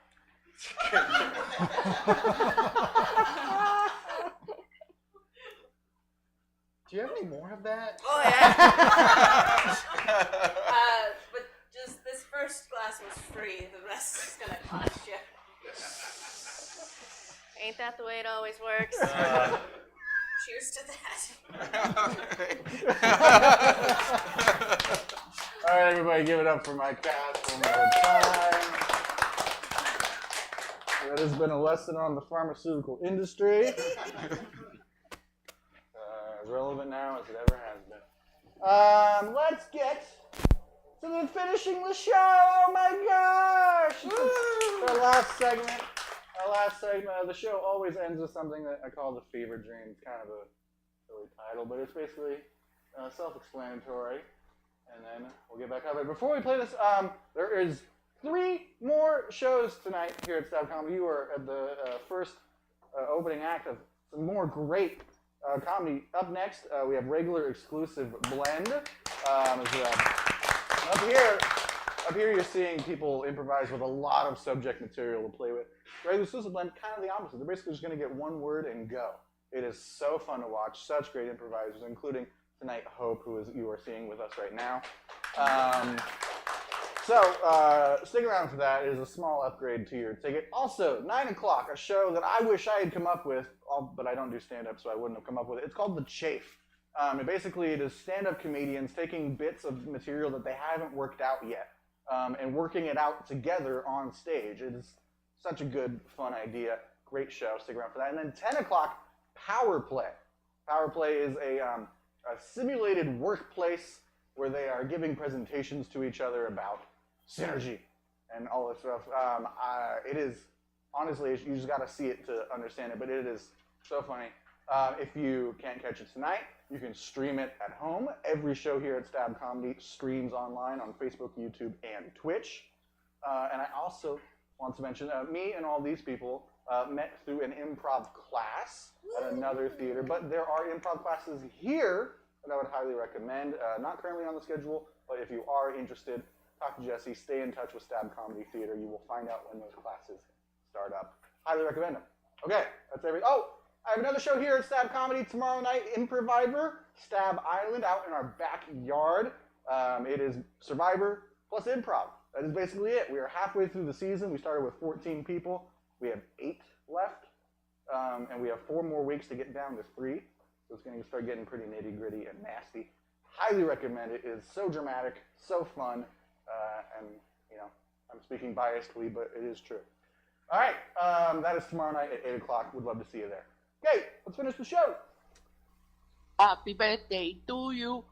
Do you have any more of that? Oh yeah. But just this first glass was free. The rest is gonna cost you. Ain't that the way it always works? Cheers to that. All right, everybody, give it up for my cast one more time. That has been a lesson on the pharmaceutical industry. As relevant now as it ever has been. Let's get to the finishing the show. Oh my gosh! Our last segment of the show always ends with something that I call the fever dream. It's kind of a silly title, but it's basically self-explanatory. And then we'll get back up. But before we play this, there is 3 more shows tonight here at Stab Comedy. You are at the first opening act of some more great comedy. Up next, we have regular exclusive blend. Up here you're seeing people improvise with a lot of subject material to play with. Regular exclusive blend, kind of the opposite. They're basically just going to get one word and go. It is so fun to watch. Such great improvisers, including tonight Hope, who you are seeing with us right now. So stick around for that. It is a small upgrade to your ticket. Also, 9 o'clock, a show that I wish I had come up with, but I don't do stand-up, so I wouldn't have come up with it. It's called The Chafe. It is stand-up comedians taking bits of material that they haven't worked out yet and working it out together on stage. It is such a good, fun idea. Great show. Stick around for that. And then 10 o'clock, PowerPlay. PowerPlay is a simulated workplace where they are giving presentations to each other about synergy and all this stuff. It is, honestly, you just got to see it to understand it, but it is so funny. If you can't catch it tonight, you can stream it at home. Every show here at Stab Comedy streams online on Facebook, YouTube, and Twitch. And I also want to mention me and all these people met through an improv class at another theater, but there are improv classes here that I would highly recommend. Not currently on the schedule, but if you are interested, talk to Jesse, stay in touch with Stab Comedy Theater. You will find out when those classes start up. Highly recommend them. Okay, that's everything. Oh, I have another show here at Stab Comedy tomorrow night, Improviver, Stab Island, out in our backyard. It is Survivor plus improv. That is basically it. We are halfway through the season. We started with 14 people. We have 8 left, and we have 4 more weeks to get down to 3. So it's going to start getting pretty nitty-gritty and nasty. Highly recommend it. It is so dramatic, so fun, and, you know, I'm speaking biasedly, but it is true. All right, that is tomorrow night at 8 o'clock. Would love to see you there. Okay, let's finish the show. Happy birthday to you.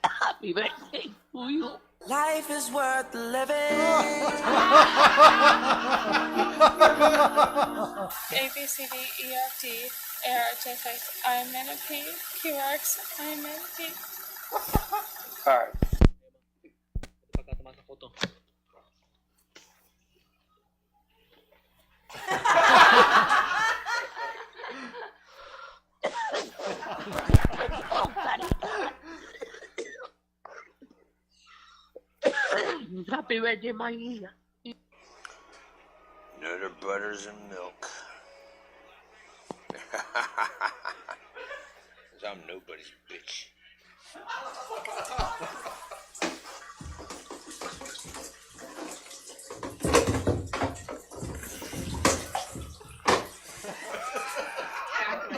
Happy birthday to you. Life is worth living. A, B, C, D, E, F, G, A, R, J, K, I, M, N, P, Q, R, X, I, M, N, P. All right. Happy birthday, my hija. Nutter butters and milk. Cause I'm nobody's bitch.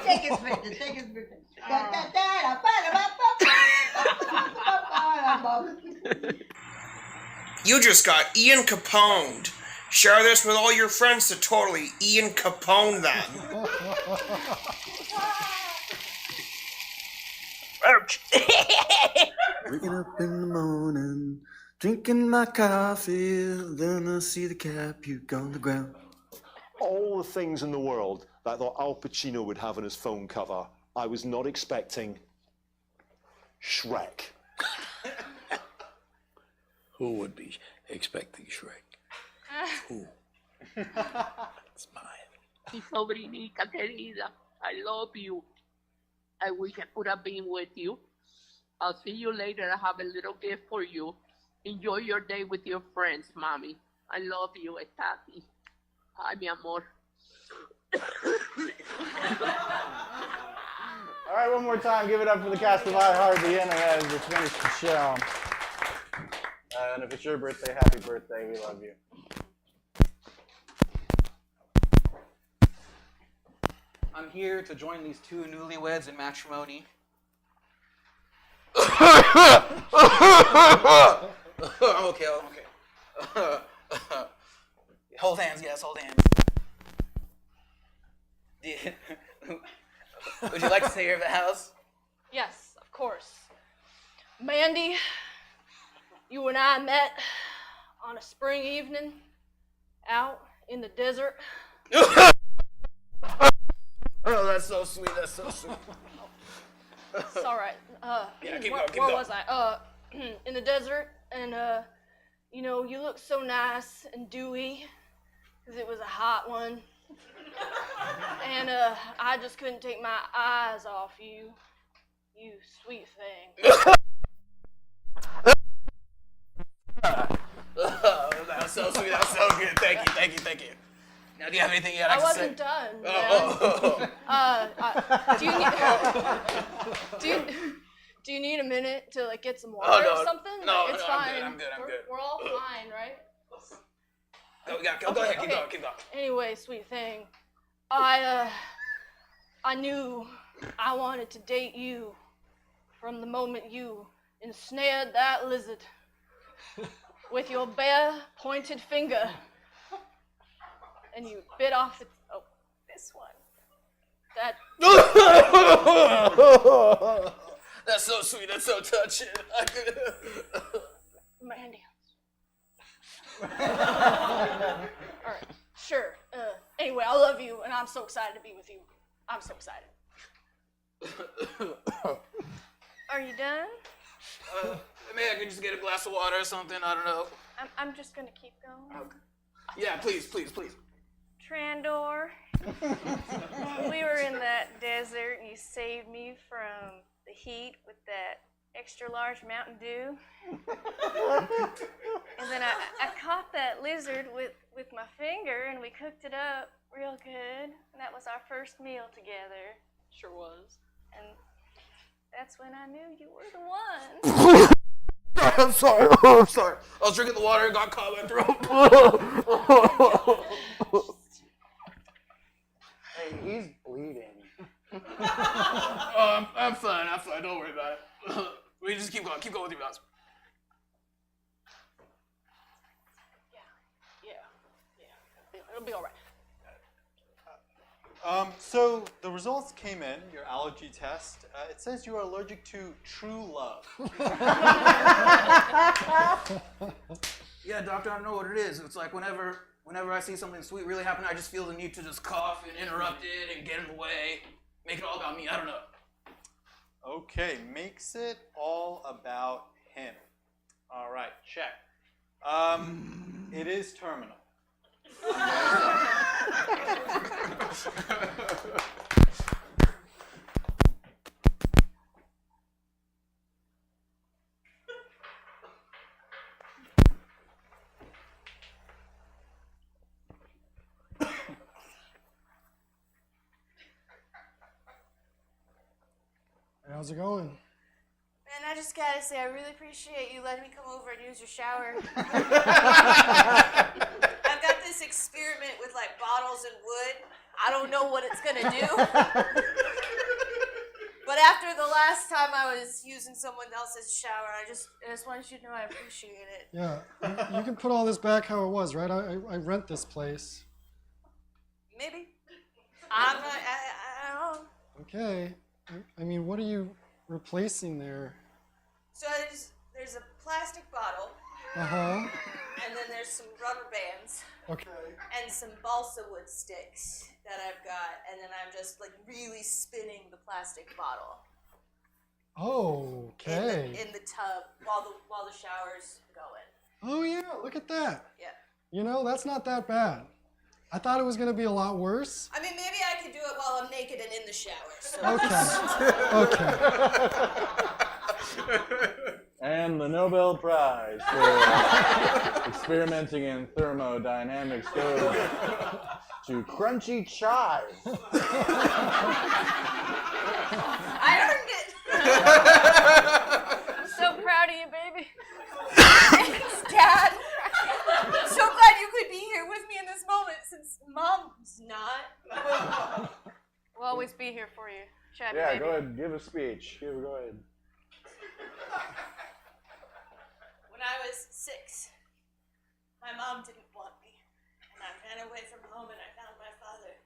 Take his birthday, take his birthday. You just got Ian Caponed. Share this with all your friends to totally Ian Capone them. Waking up in the morning, drinking my coffee, then I see the cap puke on the ground. All the things in the world that I thought Al Pacino would have on his phone cover, I was not expecting Shrek. Who would be expecting Shrek? Who? It's mine. Mi sobrinica querida, I love you. I wish I could have been with you. I'll see you later. I have a little gift for you. Enjoy your day with your friends, mommy. I love you, Estati. Ay, mi amor. All right, one more time. Give it up for the cast of I Heart the Internet as we finish the show. And if it's your birthday, happy birthday. We love you. I'm here to join these two newlyweds in matrimony. I'm okay. Hold hands, yes, hold hands. Would you like to say your vows? Yes, of course. Mandy, you and I met on a spring evening out in the desert. Oh, that's so sweet. That's so sweet. It's all right. Yeah, keep where going. was I? In the desert, and you know, you look so nice and dewy, because it was a hot one. And I just couldn't take my eyes off you, you sweet thing. That was so sweet. That was so good. Thank you. Now, do you have anything you'd like to say? I wasn't done. Do you need a minute to like get some water or something? No, It's no, fine. I'm good. We're all fine, right? Go ahead, keep going. Anyway, sweet thing, I knew I wanted to date you from the moment you ensnared that lizard with your bare pointed finger, and you bit off this one. That. That's so sweet. That's so touching. Mandy. All right, sure. Anyway, I love you, and I'm so excited to be with you. I'm so excited. Are you done? Maybe I could just get a glass of water or something. I don't know. I'm just gonna keep going. Okay. Yeah, please. Trandor, we were in that desert, and you saved me from the heat with that extra large Mountain Dew. And then I caught that lizard with my finger, and we cooked it up real good. And that was our first meal together. Sure was. And that's when I knew you were the one. I'm sorry. I was drinking the water and got caught in my throat. Hey, he's bleeding. I'm fine. Don't worry about it. We just keep going with your vows. Yeah. It'll be all right. So the results came in, your allergy test. It says you are allergic to true love. Yeah, doctor, I don't know what it is. It's like whenever I see something sweet really happen, I just feel the need to just cough and interrupt it and get in the way, make it all about me. I don't know. Okay, makes it all about him. All right, check. It is terminal. How's it going? And I just gotta say, I really appreciate you letting me come over and use your shower. I've got this experiment with like bottles and wood. I don't know what it's gonna do. But after the last time I was using someone else's shower, I just wanted you to know I appreciate it. Yeah, you can put all this back how it was, right? I rent this place. Maybe. I'm not, I don't know. Okay. I mean, what are you replacing there? So there's a plastic bottle. Uh-huh. And then there's some rubber bands. Okay. And some balsa wood sticks that I've got, and then I'm just like really spinning the plastic bottle Okay. in the tub while the shower's going. Oh yeah, look at that. Yeah. You know, that's not that bad. I thought it was gonna be a lot worse. I mean, maybe I could do it while I'm naked and in the shower. So Okay. And the Nobel Prize for experimenting in thermodynamics goes to crunchy chive. I earned it. I'm so proud of you, baby. Thanks, Dad. I'm so glad you could be here with me in this moment since Mom's not. We'll always be here for you, Chafe, Yeah, baby. go ahead. Give a speech. Go ahead. When I was 6, my mom didn't want me, and I ran away from home and I found my father,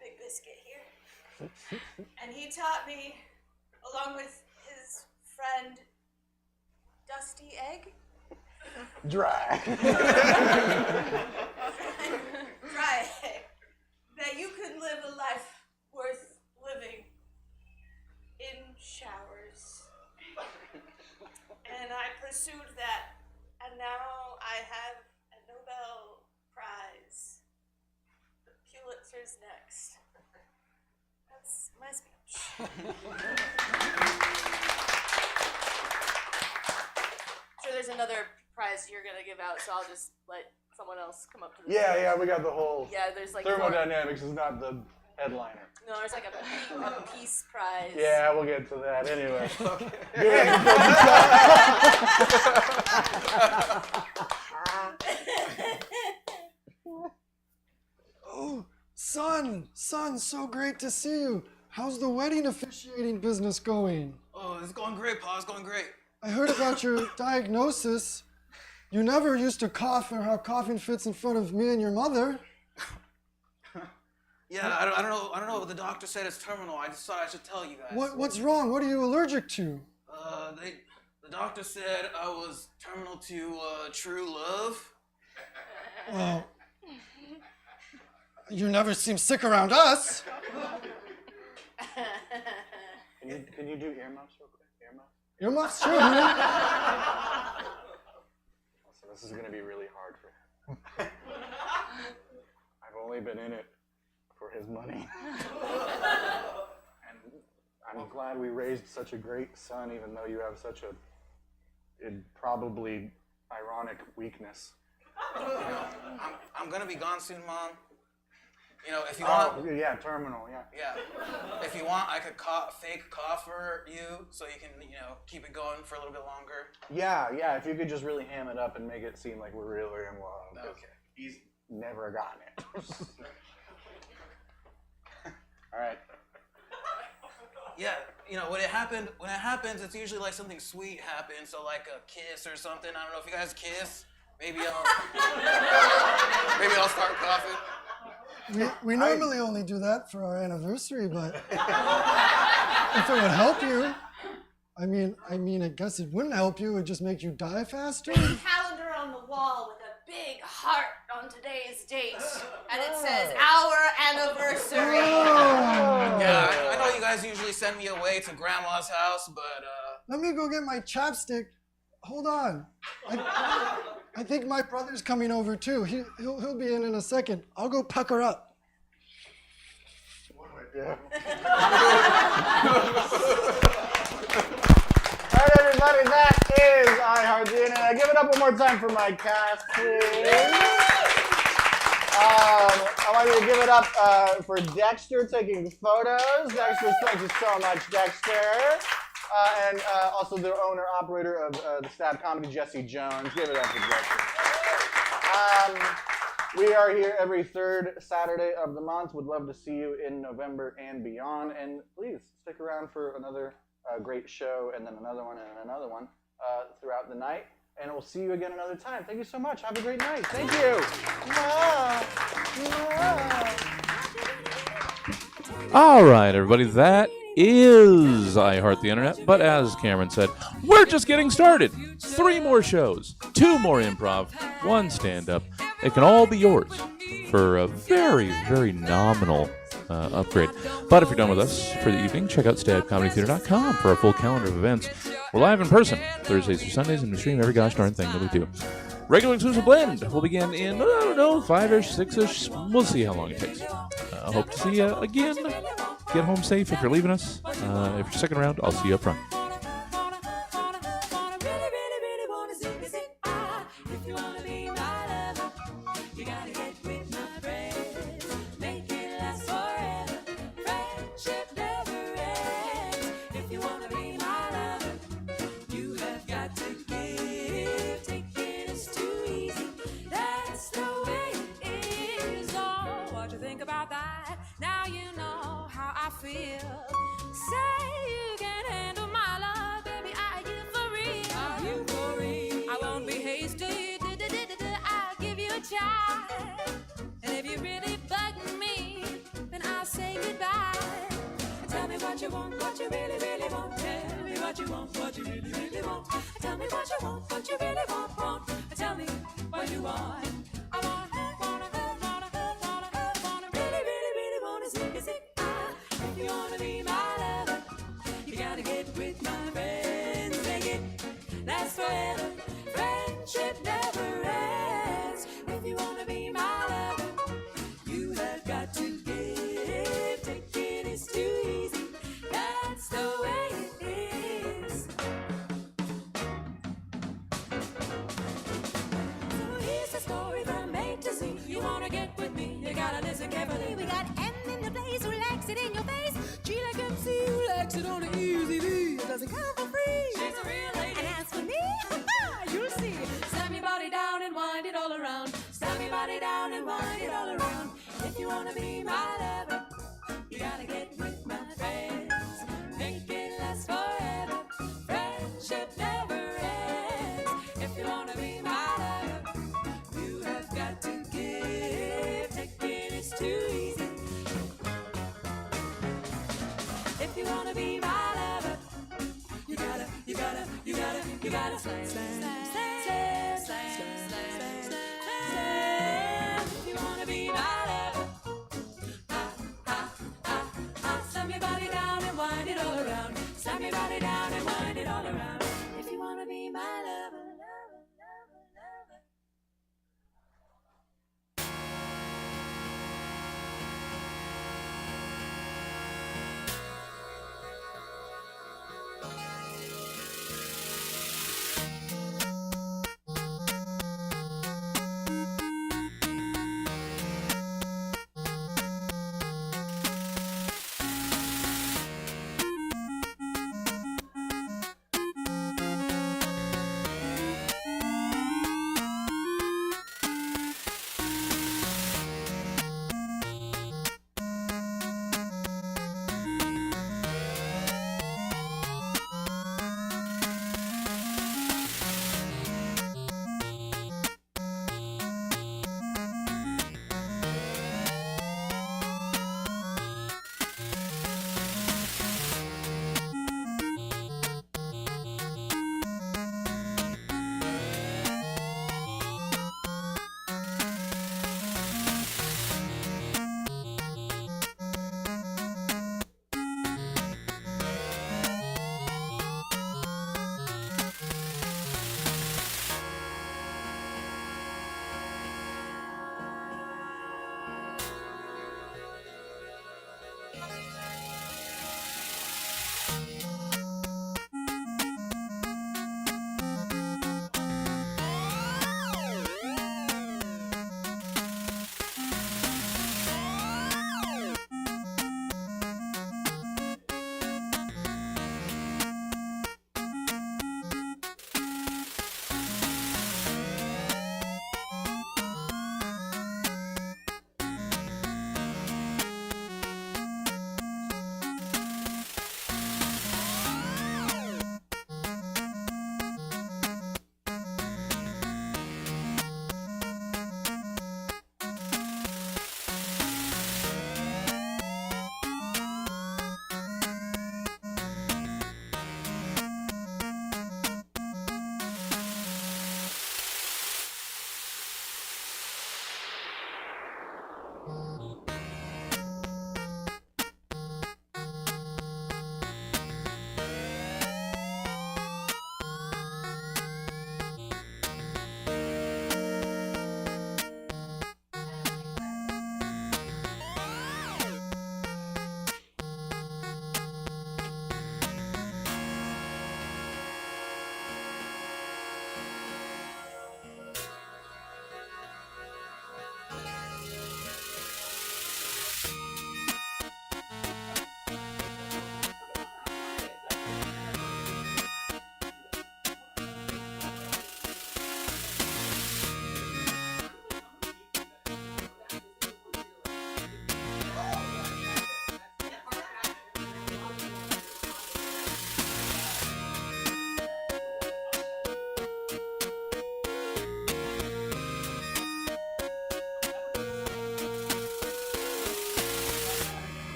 Big Biscuit, here. And he taught me, along with his friend, Dusty Egg. Dry. Dry Egg. That you could live a life worth living in showers. And I pursued that, and now I have a Nobel Prize. The Pulitzer's next. That's my speech. Sure, there's another prize you're gonna give out, so I'll just let someone else come up to the stage. Yeah, we got the whole. Yeah, there's like Thermodynamics is not the headliner. No, there's like a peace prize. Yeah, we'll get to that anyway. Oh, son, so great to see you. How's the wedding officiating business going? Oh, it's going great, Pa. It's going great. I heard about your diagnosis. You never used to cough or have coughing fits in front of me and your mother. Yeah, I don't know. The doctor said it's terminal. I just thought I should tell you guys. What's wrong? What are you allergic to? The doctor said I was terminal to true love. Well, you never seem sick around us. Can you do earmuffs real quick? Earmuffs? Earmuffs, sure, honey. So this is gonna be really hard for him. I've only been in it for his money. And I'm glad we raised such a great son, even though you have such a probably ironic weakness. I'm gonna be gone soon, Mom. You know, if you want. Yeah, terminal. Yeah. Yeah. If you want, I could fake cough for you, so you can, keep it going for a little bit longer. Yeah. If you could just really ham it up and make it seem like we're really in love. Okay. He's never gotten it. All right. Yeah, when it happens, it's usually like something sweet happens, so like a kiss or something. I don't know if you guys kiss. Maybe I'll start coughing. We normally only do that for our anniversary, but if it would help you, I mean, I guess it wouldn't help you. It would just make you die faster. There's a calendar on the wall with a big heart on today's date, and it says our anniversary. Yeah, I know you guys usually send me away to Grandma's house, but Let me go get my chapstick. Hold on. I think my brother's coming over too. He'll be in a second. I'll go pack her up. What do I do? All right, everybody, that is I Heart the Internet. Give it up one more time for my cast, please. I want you to give it up for Dexter taking photos. Dexter, thank you so much, Dexter. And also the owner-operator of the Stab Comedy, Jesse Jones. Give it up for Jesse. We are here every third Saturday of the month. Would love to see you in November and beyond. And please stick around for another great show, and then another one, and another one throughout the night. And we'll see you again another time. Thank you so much. Have a great night. Thank you. All right, everybody, that is I Heart the Internet. But as Cameron said, we're just getting started. 3 more shows, 2 more improv, 1 stand-up. It can all be yours for a very, very nominal upgrade. But if you're done with us for the evening, check out stabcomedytheater.com for our full calendar of events. We're live in person Thursdays through Sundays, and we stream every gosh darn thing that we do. Regular Exclusive Blend will begin in, 5-ish, 6-ish. We'll see how long it takes. I hope to see you again. Get home safe if you're leaving us. If you're sticking around, I'll see you up front. feel. Say you can handle my love, baby, are you for real? Are you for real? I won't be hasty, I'll give you a try. And if you really bug me, then I'll say goodbye. Tell me what you want, what you really, really want. Tell me what you want, what you really, really want. Tell me what you want, what you really want. Tell me what you want. I wanna, really, really, really wanna see. If you wanna be my lover, you gotta get with my friends. Make it last forever. Friendship never ends. If you wanna be my lover, you have got to give. Taking is too easy. That's the way it is. So here's the story from A to Z. You wanna get with me, you gotta listen carefully. We got M in the place, relax it in your face. G like MC, relax it on the easy V. It doesn't come for free. She's a real lady. And as for me, you'll see. Slam your body down and wind it all around. Slam your body down and wind it all around. If you wanna be my lover, you gotta get with my friends. Make it last forever. Friendship never ends. If you wanna be my lover, you have got to give. Taking is too easy. If you wanna be my lover, you gotta slam. If you wanna be my lover, slam your body down and wind it all around. Slam your body down and wind it all around. If you wanna be my lover.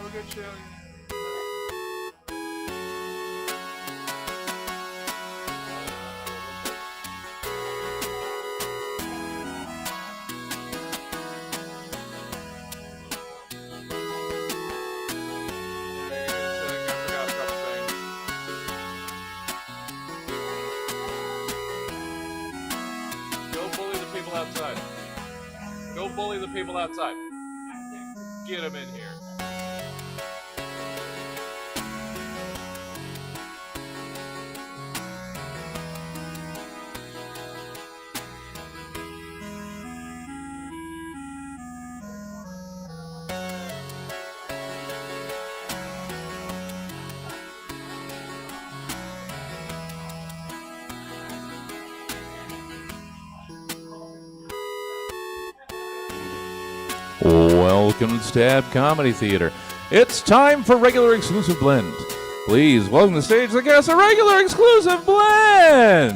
a good show. Outside. Go bully the people outside. Get them in here. Welcome to Stab Comedy Theater. It's time for Regular Exclusive Blend. Please welcome to the stage the guest of Regular Exclusive Blend.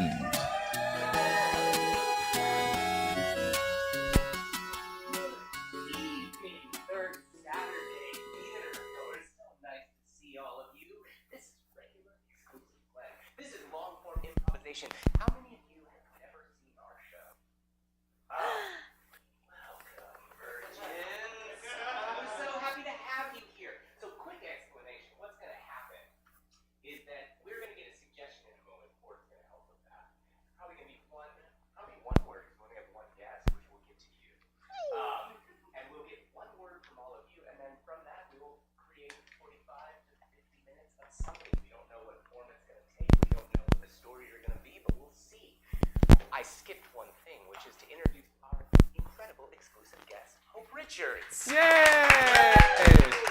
Third Saturday theater goers. So nice to see all of you. This is Regular Exclusive Blend. This is long form improvisation. How many of you have never seen our show? Welcome, virgins. I'm so happy to have you here. So, quick explanation. What's going to happen is that we're going to get a suggestion in a moment. Ford's going to help with that. It's probably going to be one word, because we only have one guest, which we'll get to you. And we'll get one word from all of you, and then from that, we will create 45 to 50 minutes of something. We don't know what form it's going to take. We don't know what the stories are going to be, but we'll see. I skipped one thing, which is to introduce our incredible exclusive guest, Hope Richards. Yay!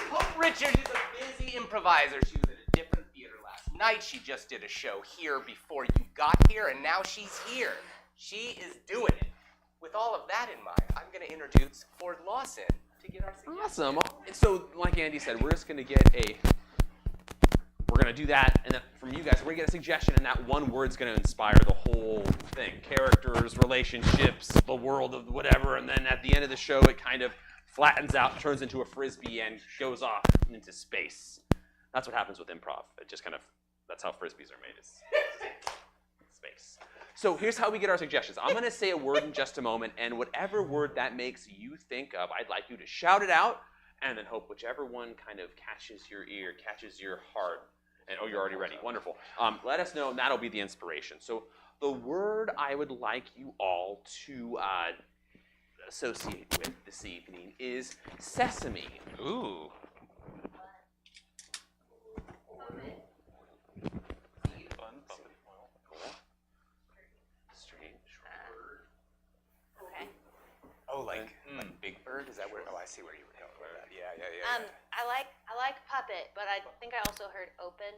Hope Richards is a busy improviser. She was at a different theater last night. She just did a show here before you got here, and now she's here. She is doing it. With all of that in mind, I'm going to introduce Ford Lawson to get our suggestion. Awesome. So, like Andy said, we're just going to get we're going to do that, and then from you guys, we're going to get a suggestion, and that one word's going to inspire the whole thing. Characters, relationships, the world of whatever, and then at the end of the show, it kind of flattens out, turns into a frisbee, and goes off into space. That's what happens with improv. It just kind of, that's how frisbees are made, is space. So here's how we get our suggestions. I'm going to say a word in just a moment, and whatever word that makes you think of, I'd like you to shout it out, and then hope whichever one kind of catches your ear, catches your heart. And, oh, you're already ready. Wonderful. Let us know, and that'll be the inspiration. So the word I would like you all to associate with this evening is sesame. Ooh. Okay. Oh, like Big Bird? Is that where? Oh, I see where you were going with that. Yeah. I like puppet, but I think I also heard open.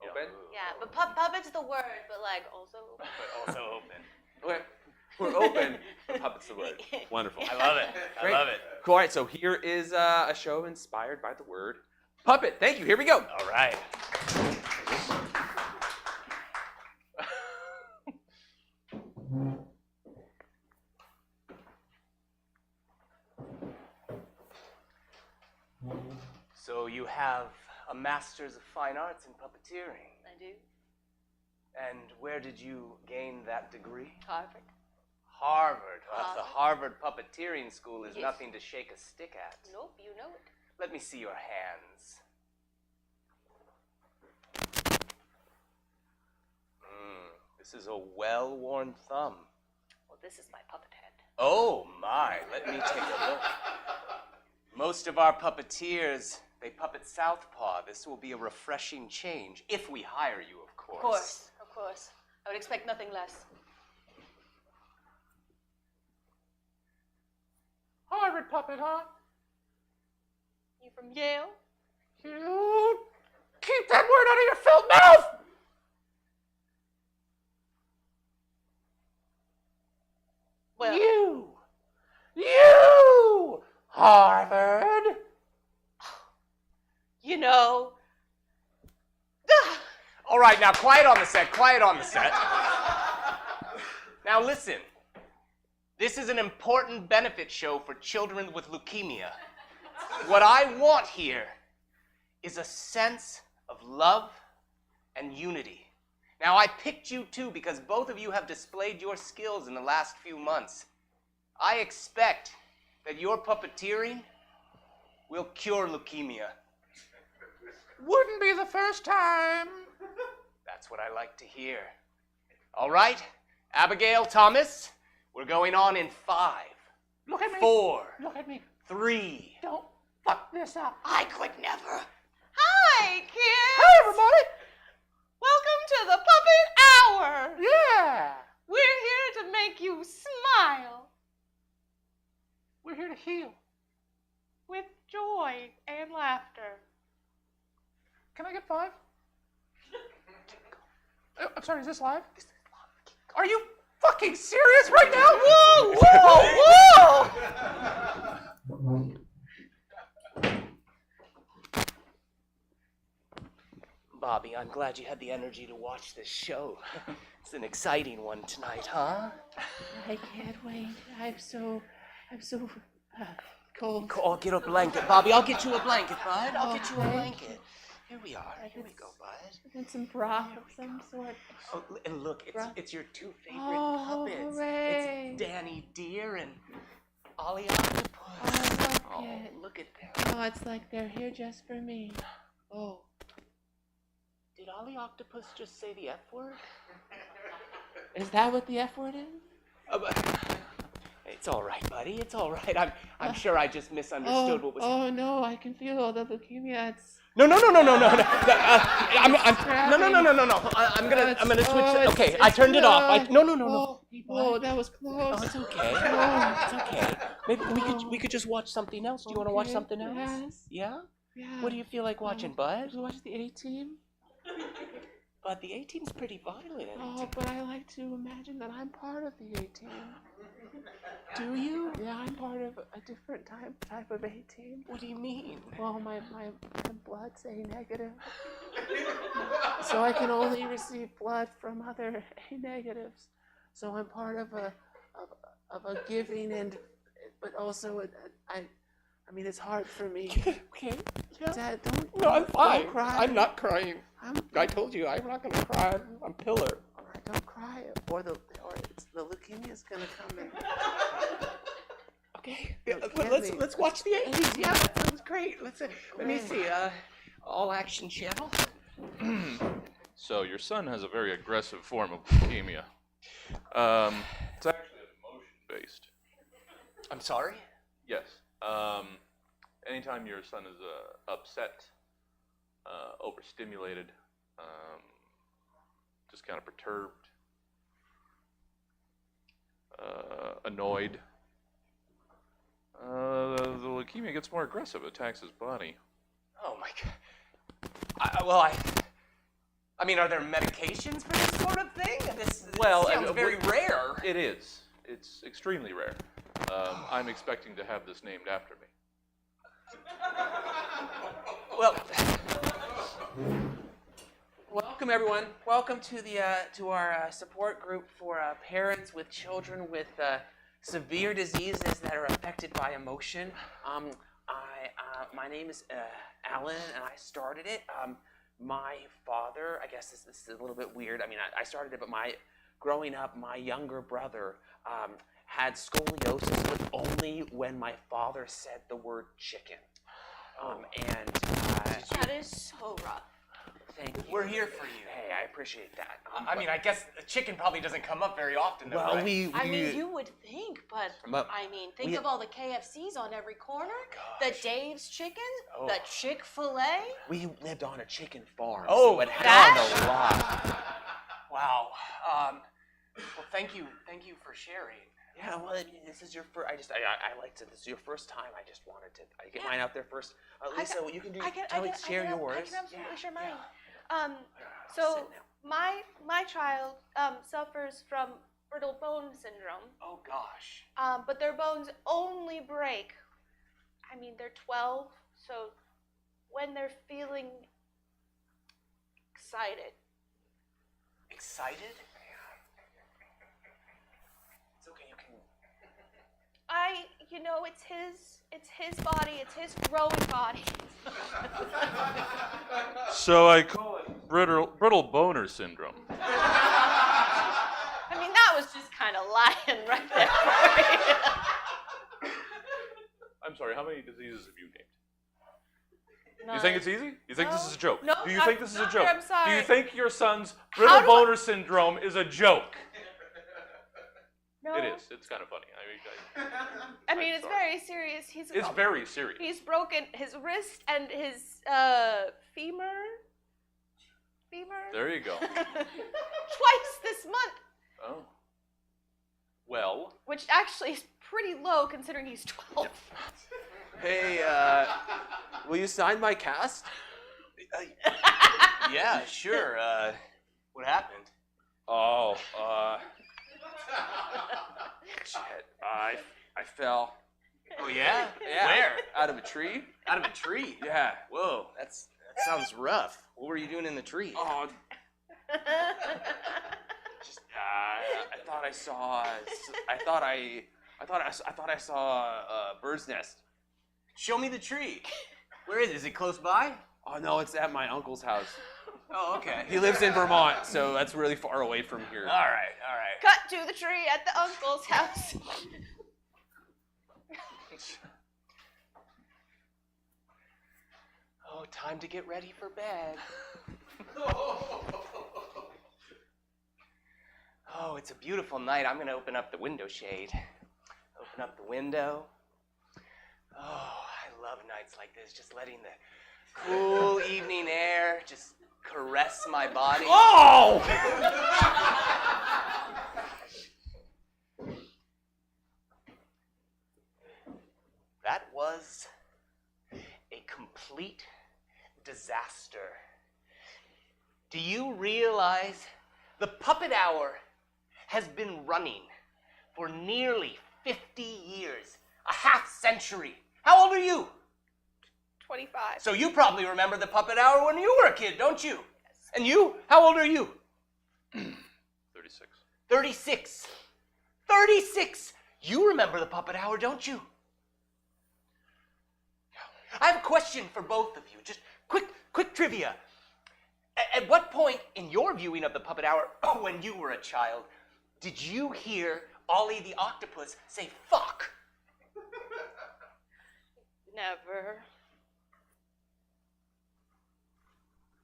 Open? Yeah, but puppet's the word, but like also. But also open. Okay. We're open. Puppet's the word. Wonderful. I love it. I love it. Cool. All right, so here is a show inspired by the word puppet. Thank you. Here we go. All right. So you have a Master's of Fine Arts in Puppeteering. I do. And where did you gain that degree? Harvard. Harvard. The Harvard Puppeteering School is nothing to shake a stick at. Nope, you know it. Let me see your hands. This is a well-worn thumb. Well, this is my puppet head. Oh my, let me take a look. Most of our puppeteers, they puppet southpaw. This will be a refreshing change, if we hire you, of course. Of course. I would expect nothing less. Harvard puppet, huh? You from Yale? You keep that word out of your filled mouth! Well, You! Harvard! you know. All right, now quiet on the set, quiet on the set. Now listen, this is an important benefit show for children with leukemia. What I want here is a sense of love and unity. Now, I picked you two because both of you have displayed your skills in the last few months. I expect that your puppeteering will cure leukemia. Wouldn't be the first time. That's what I like to hear. All right, Abigail, Thomas, we're going on in 5, Look at me. 4, Look at me. 3. Don't fuck this up. I could never. Hi, kids! Hey, everybody. Welcome to the Puppet Hour! Yeah. We're here to make you smile We're here to heal. with joy and laughter. Can I get 5? I'm sorry, is this live? Are you fucking serious right now? Whoa, whoa! Bobby, I'm glad you had the energy to watch this show. It's an exciting one tonight, huh? I can't wait. I'm so cold. I'll get a blanket. Bobby, I'll get you a blanket, bud. I'll get you a Okay. blanket. Here we are. Here we go, bud. And some broth of some sort. Oh, and look, it's your two favorite Oh, puppets. hooray. It's Danny Deer and Ollie Octopus. Oh, look at them. Oh, it's like they're here just for me. Oh. Did Ollie Octopus just say the F word? Is that what the F word is? It's all right, buddy. It's all right. I'm sure I just misunderstood what was. Oh no, I can feel all the leukemia. It's No. No. I'm gonna switch. Okay, I turned it off. No. Oh, that was close. Oh, it's okay. It's okay. Maybe we could just watch something else. Do you want to watch something else? Yes. Yeah. Yeah. What do you feel like watching, bud? Should we watch the A-Team? But the A-Team's pretty violent. Oh, but I like to imagine that I'm part of the A-Team. Do you? Yeah, I'm part of a different type of A-Team. What do you mean? Well, my blood's A negative. So I can only receive blood from other A negatives. So I'm part of a giving but also I mean it's hard for me. Okay. Dad, No, I'm fine. Don't cry. I'm not crying. I told you I'm not gonna cry. I'm pillar. All right, don't cry, or the leukemia's gonna come in. Okay. Look, Let's watch the A-Team. Yeah, that sounds great. Let me see. All action channel. So your son has a very aggressive form of leukemia. It's actually emotion-based. I'm sorry? Yes. Anytime your son is upset, overstimulated, just kind of perturbed, annoyed, the leukemia gets more aggressive. It attacks his body. Oh my God. I mean, are there medications for this sort of thing? This sounds very rare. It is. It's extremely rare. I'm expecting to have this named after me. Well, welcome everyone. Welcome to our support group for parents with children with severe diseases that are affected by emotion. My name is Alan, and I started it. My father, I guess this is a little bit weird. I mean, I started it, but growing up, my younger brother had scoliosis, but only when my father said the word chicken. That is so rough. Thank you. We're here for you. Hey, I appreciate that. I mean, I guess the chicken probably doesn't come up very often, though, right? I mean, you would think, but I mean, think of all the KFCs on every corner, the Dave's Chicken, the Chick-fil-A. We lived on a chicken farm, Oh, so it had a lot. Wow. Well, thank you for sharing. Yeah, well, this is your first. I like to. This is your first time. I just wanted to. I get mine out there first. Lisa, you can do. Share yours. I can absolutely share mine. So my child suffers from brittle bone syndrome. Oh gosh. But their bones only break. I mean, they're 12, so when they're feeling excited. Excited? It's okay. You can. It's his body. It's his growing body. So I call it brittle boner syndrome. I mean, that was just kind of lying right there for you. I'm sorry, how many diseases have you named? None. You think it's easy? You think this is a joke? No, Do you think this is a joke? I'm sorry. Do you think your son's brittle boner syndrome is a joke? No. It is. It's kind of funny. I mean, it's very serious. It's very serious. He's broken his wrist and his femur. There you go. Twice this month. Oh. Well. Which actually is pretty low considering he's 12. Hey, will you sign my cast? Yeah, sure. What happened? Oh, shit. I fell. Oh yeah? Yeah. Where? Out of a tree. Out of a tree? Yeah. Whoa, that sounds rough. What were you doing in the tree? Oh. Just, I thought I saw a bird's nest. Show me the tree. Where is it? Is it close by? Oh no, it's at my uncle's house. Oh, okay. He lives in Vermont, so that's really far away from here. All right, all right. Cut to the tree at the uncle's house. Oh, time to get ready for bed. Oh, it's a beautiful night. I'm going to open up the window shade. Open up the window. Oh, I love nights like this. Just letting the cool evening air just caress my body. Oh! That was a complete disaster. Do you realize the puppet hour has been running for nearly 50 years, a half century? How old are you? 25. So you probably remember the puppet hour when you were a kid, don't you? Yes. And you? How old are you? 36. 36. 36! You remember the puppet hour, don't you? I have a question for both of you. Just quick trivia. At what point in your viewing of the puppet hour, when you were a child, did you hear Ollie the octopus say fuck? Never.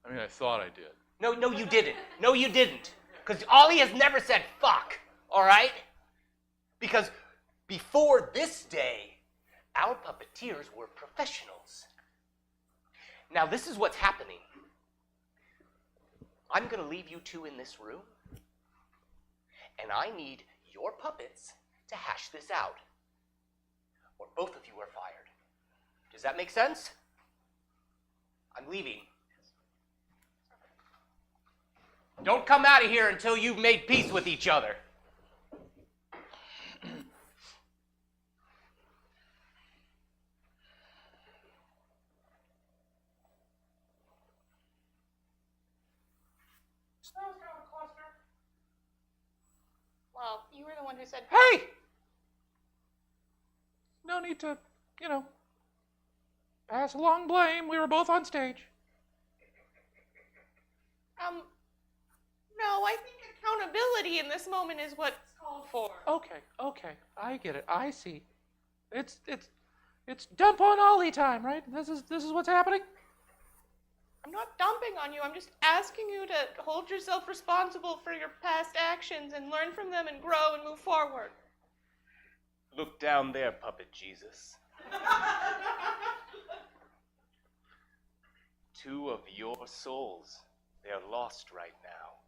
I mean, I thought I did. No, you didn't. No, you didn't. Because Ollie has never said fuck, all right? Because before this day, our puppeteers were professionals. Now, this is what's happening. I'm going to leave you two in this room, and I need your puppets to hash this out, or both of you are fired. Does that make sense? I'm leaving. Don't come out of here until you've made peace with each other. Well, you were the one who said, Hey! No need to, pass along blame. We were both on stage. no, I think accountability in this moment is what's called for. Okay. I get it. I see. It's dump on Ollie time, right? This is what's happening? I'm not dumping on you. I'm just asking you to hold yourself responsible for your past actions and learn from them and grow and move forward. Look down there, Puppet Jesus. Two of your souls, they're lost right now.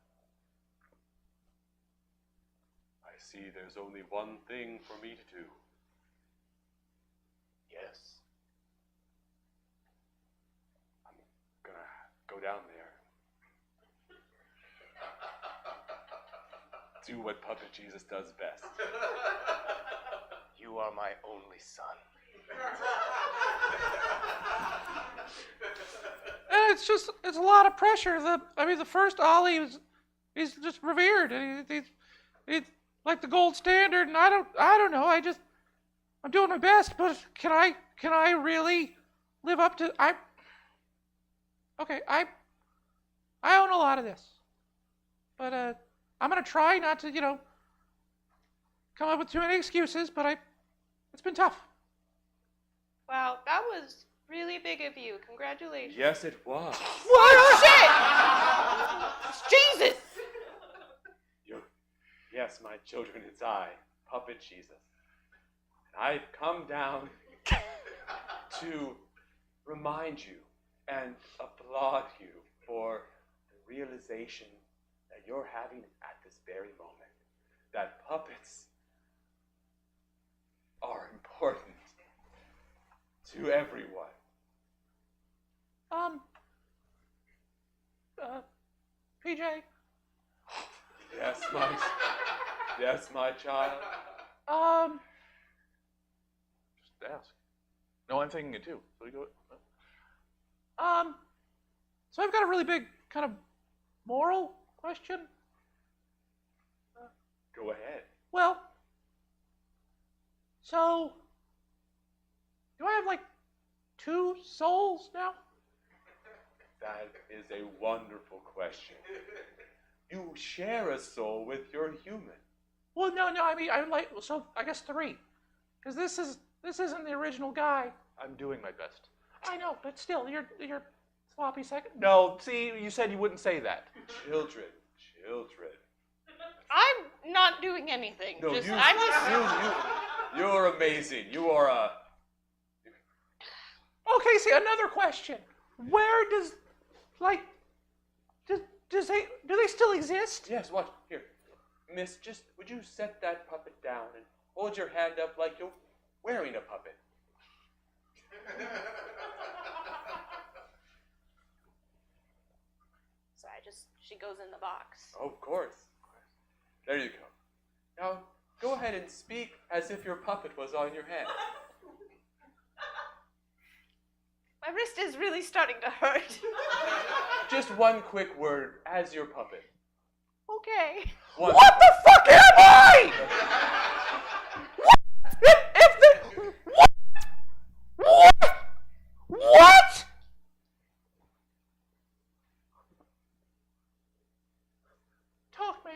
I see there's only one thing for me to do. Yes. I'm gonna go down there. Do what Puppet Jesus does best. You are my only son. And it's a lot of pressure. The first Ollie he's just revered. He's like the gold standard, and I don't know. I'm doing my best, but can I really live up to I own a lot of this. But I'm going to try not to, come up with too many excuses, but it's been tough. Wow, that was really big of you. Congratulations. Yes, it was. What? Shit! Jesus! Yes, my children, it's I, Puppet Jesus. And I've come down to remind you and applaud you for the realization that you're having at this very moment, that puppets are important to everyone. PJ? Yes, my child. Just ask. No, I'm thinking it too. So you go. So I've got a really big kind of moral question. Go ahead. Well, so do I have like 2 souls now? That is a wonderful question. You share a soul with your human. Well, no, I mean, so I guess 3. Because this isn't the original guy. I'm doing my best. I know, but still, you're sloppy second. No, see, you said you wouldn't say that. Children. I'm not doing anything. No, you're amazing. You are Okay, see, another question. Where does, do they still exist? Yes, watch. Here. Miss, would you set that puppet down and hold your hand up like you're wearing a puppet? So she goes in the box. Oh, of course. There you go. Now, go ahead and speak as if your puppet was on your hand. My wrist is really starting to hurt. Just one quick word as your puppet. Okay. What the fuck am I? What? Talk, man.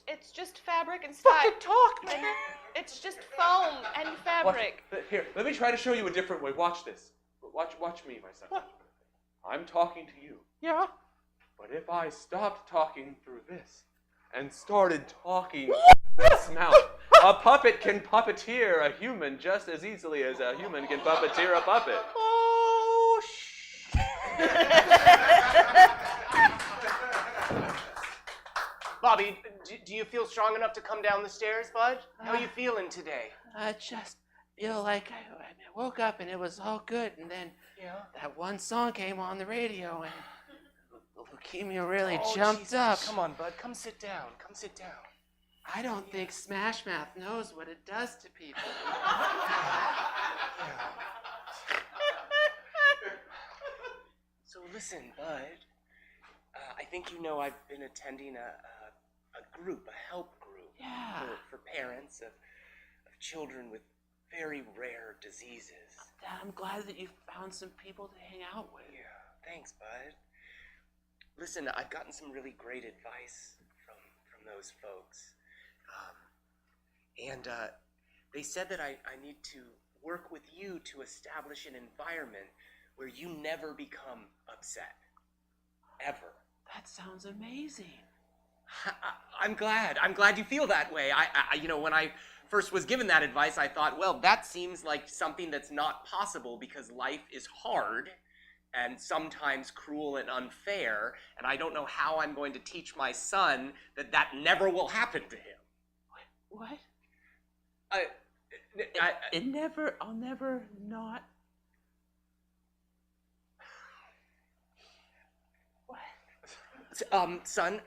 It's just fabric and style. Fucking talk, man. It's just foam and fabric. Here, let me try to show you a different way. Watch this. Watch me, my son. What? I'm talking to you. Yeah? But if I stopped talking through this and started talking this mouth, a puppet can puppeteer a human just as easily as a human can puppeteer a puppet. Oh, Bobby, do you feel strong enough to come down the stairs, bud? How are you feeling today? I just feel like I woke up and it was all good, and then that one song came on the radio, and leukemia really jumped up. Come on, bud. Come sit down. I don't think Smash Mouth knows what it does to people. So listen, bud. I think you know I've been attending a help group for parents of children with very rare diseases. Dad, I'm glad that you found some people to hang out with. Yeah, thanks, bud. Listen, I've gotten some really great advice from those folks. And they said that I need to work with you to establish an environment where you never become upset. Ever. That sounds amazing. I'm glad. I'm glad you feel that way. I when I first was given that advice, I thought, well, that seems like something that's not possible because life is hard and sometimes cruel and unfair, and I don't know how I'm going to teach my son that never will happen to him. What? I'll never not. Son,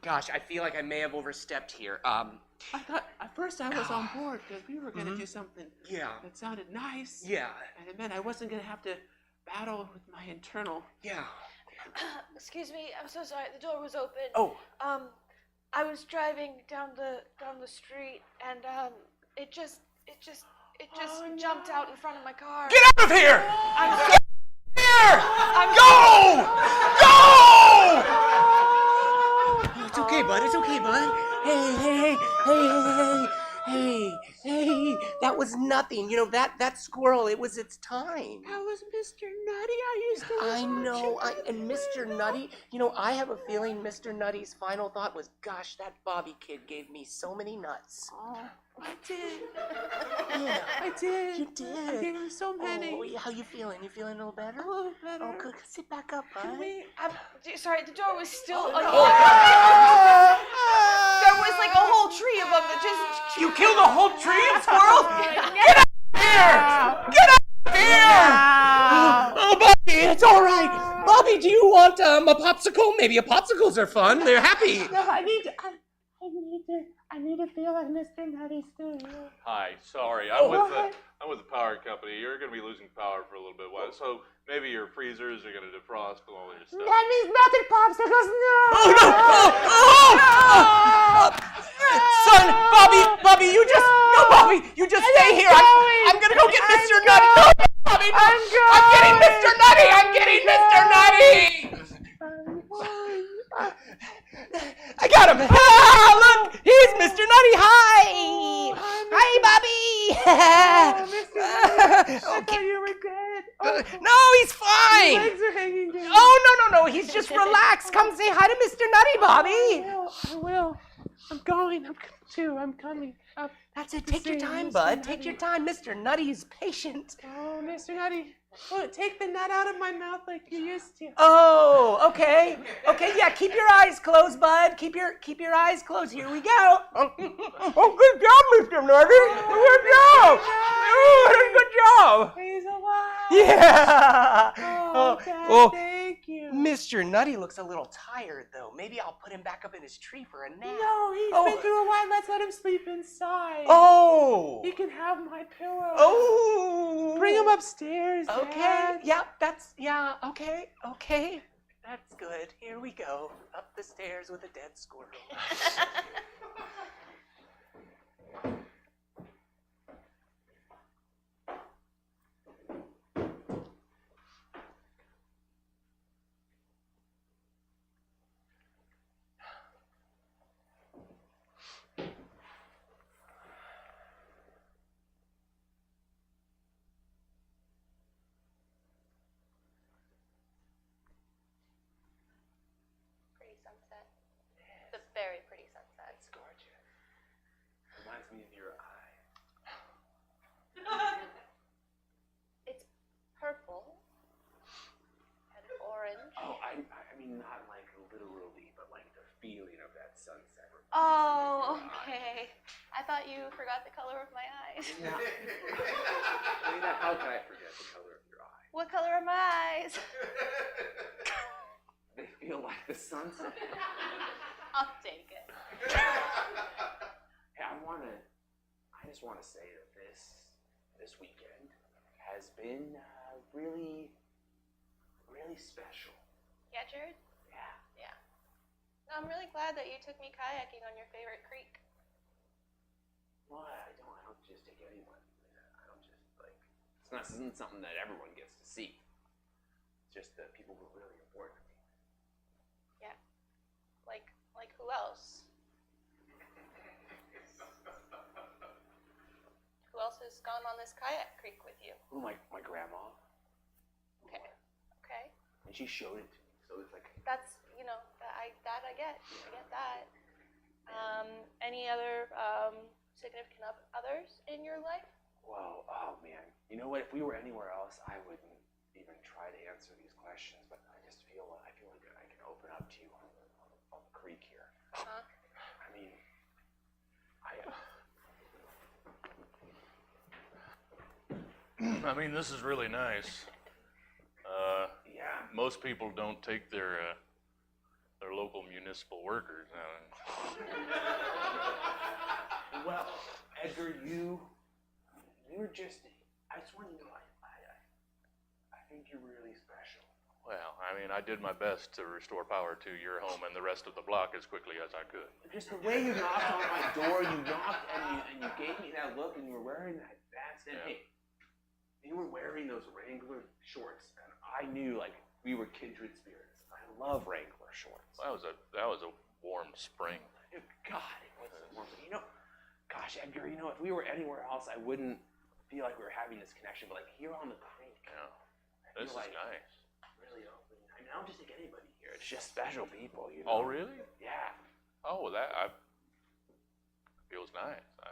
gosh, I feel like I may have overstepped here. I thought at first I was on board because we were going to do something that sounded nice. Yeah. And it meant I wasn't going to have to battle with my internal. Yeah. Excuse me, I'm so sorry. The door was open. Oh. I was driving down the street and it just jumped out in front of my car. Get out of here! I'm so Here! Go! Go! okay, bud. Hey, that was nothing. You know, that squirrel, it was its time. That was Mr. Nutty. I used to I watch know, him. and Mr. Nutty, you know, I have a feeling Mr. Nutty's final thought was, gosh, that Bobby kid gave me so many nuts. Oh, I did. Yeah, I did. you did. I gave him so many. Oh, how you feeling? You feeling a little better? A little better. Oh, good. Sit back up, bud. Can we? Sorry, the door was still. Oh, There no. was like a whole tree of them that just. You killed a whole tree of squirrels? Get out of here! Get out of here! Oh, Bobby, it's all right. Bobby, do you want a popsicle? Maybe popsicles are fun. They're happy. No, I need to feel like Mr. Nutty still. Hi, sorry, Oh, I'm with the power company. You're gonna be losing power for a little bit. So maybe your freezers are gonna defrost and all your stuff. That means melted popsicles. No! Oh no! Son, Bobby, you just Bobby, you just stay here. I'm gonna go get Mr. Nutty. No, Bobby, no. I'm getting Mr. Nutty. I'm getting Mr. Nutty. I got him. Look, he's Mr. Nutty. Hi, Bobby. I thought you were dead. No, he's fine. Your legs are hanging down. Oh, no. He's just relaxed. Come say hi to Mr. Nutty, Bobby. I will. I'm going. I'm coming. That's it. Take your time, bud. Take your time. Mr. Nutty is patient. Oh, Mr. Nutty. Oh, take the nut out of my mouth like you used to. Oh, okay. Okay, yeah, keep your eyes closed, bud. Keep your eyes closed. Here we go. Oh, good job, Mr. Nutty. Good job. Oh, good job. He's alive. Yeah. Oh, Dad, thank you. Mr. Nutty looks a little tired, though. Maybe I'll put him back up in his tree for a nap. No, he's been through a lot. Let's let him sleep inside. Oh. He can have my pillow. Oh. Bring him upstairs. Okay. Dad. Okay. That's good. Here we go. Up the stairs with a dead squirrel. Sunset. It's a very pretty sunset. It's gorgeous. Reminds me of your eye. It's purple and orange. Oh, I mean not like literally, but like the feeling of that sunset. Oh, okay. I thought you forgot the color of my eyes. No. I mean, how can I forget the color of your eye? What color are my eyes? They feel like the sunset. I'll take it. Hey, I just want to say that this weekend has been really special. Yeah, Jared? Yeah. No, I'm really glad that you took me kayaking on your favorite creek. Well, I don't just take anyone. I don't just this isn't something that everyone gets to see. It's just the people who are really important to me. Yeah. Like who else? Who else has gone on this kayak creek with you? Oh, my grandma. Okay. And she showed it to me, so it's like. That's, that I get. I get that. Any other significant others in your life? Well, oh man. You know what? If we were anywhere else, I wouldn't even try to answer these questions, but I feel like I can open up to you on the creek here. Uh-huh. I mean, I mean, this is really nice. Yeah. Most people don't take their local municipal workers. Well, Edgar, you're just. I just want you to know, I think you're really special. Well, I mean, I did my best to restore power to your home and the rest of the block as quickly as I could. Just the way you knocked on my door, you knocked and you gave me that look, and you were wearing that vest, and hey, you were wearing those Wrangler shorts, and I knew like we were kindred spirits. I love Wrangler shorts. That was a warm spring. God, it was so warm. You know, gosh, Edgar, you know, if we were anywhere else, I wouldn't feel like we were having this connection. But like here on the creek, This is like nice. really open. I mean, I don't just take anybody here. It's just special people, you know. Oh, really? Yeah. Oh, well, feels nice. I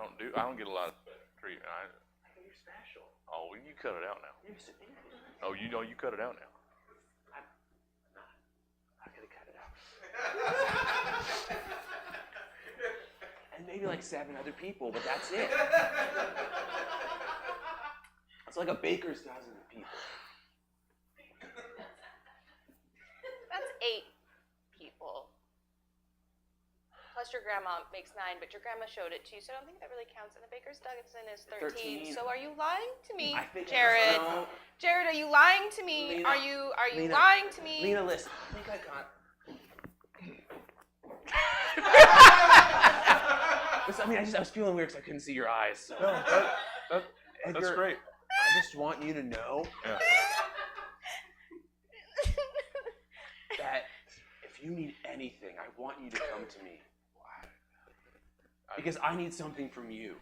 don't get a lot of treatment. You're special. Oh, well, you cut it out now. You're so, Oh, you know you cut it out now. I'm not gonna cut it out. And maybe like 7 other people, but that's it. It's like a baker's dozen of people. That's 8 people. Plus your grandma makes 9, but your grandma showed it to you, so I don't think that really counts. And the baker's dozen is 13. 13. So are you lying to me, I think Jared? No. Jared, are you lying to me? Lena, are you Lena, lying to me? Lena, listen. I think I got. I mean, I was feeling weird because I couldn't see your eyes. So. That's Edgar, great. I just want you to know that if you need anything, I want you to come to me. Because I need something from you.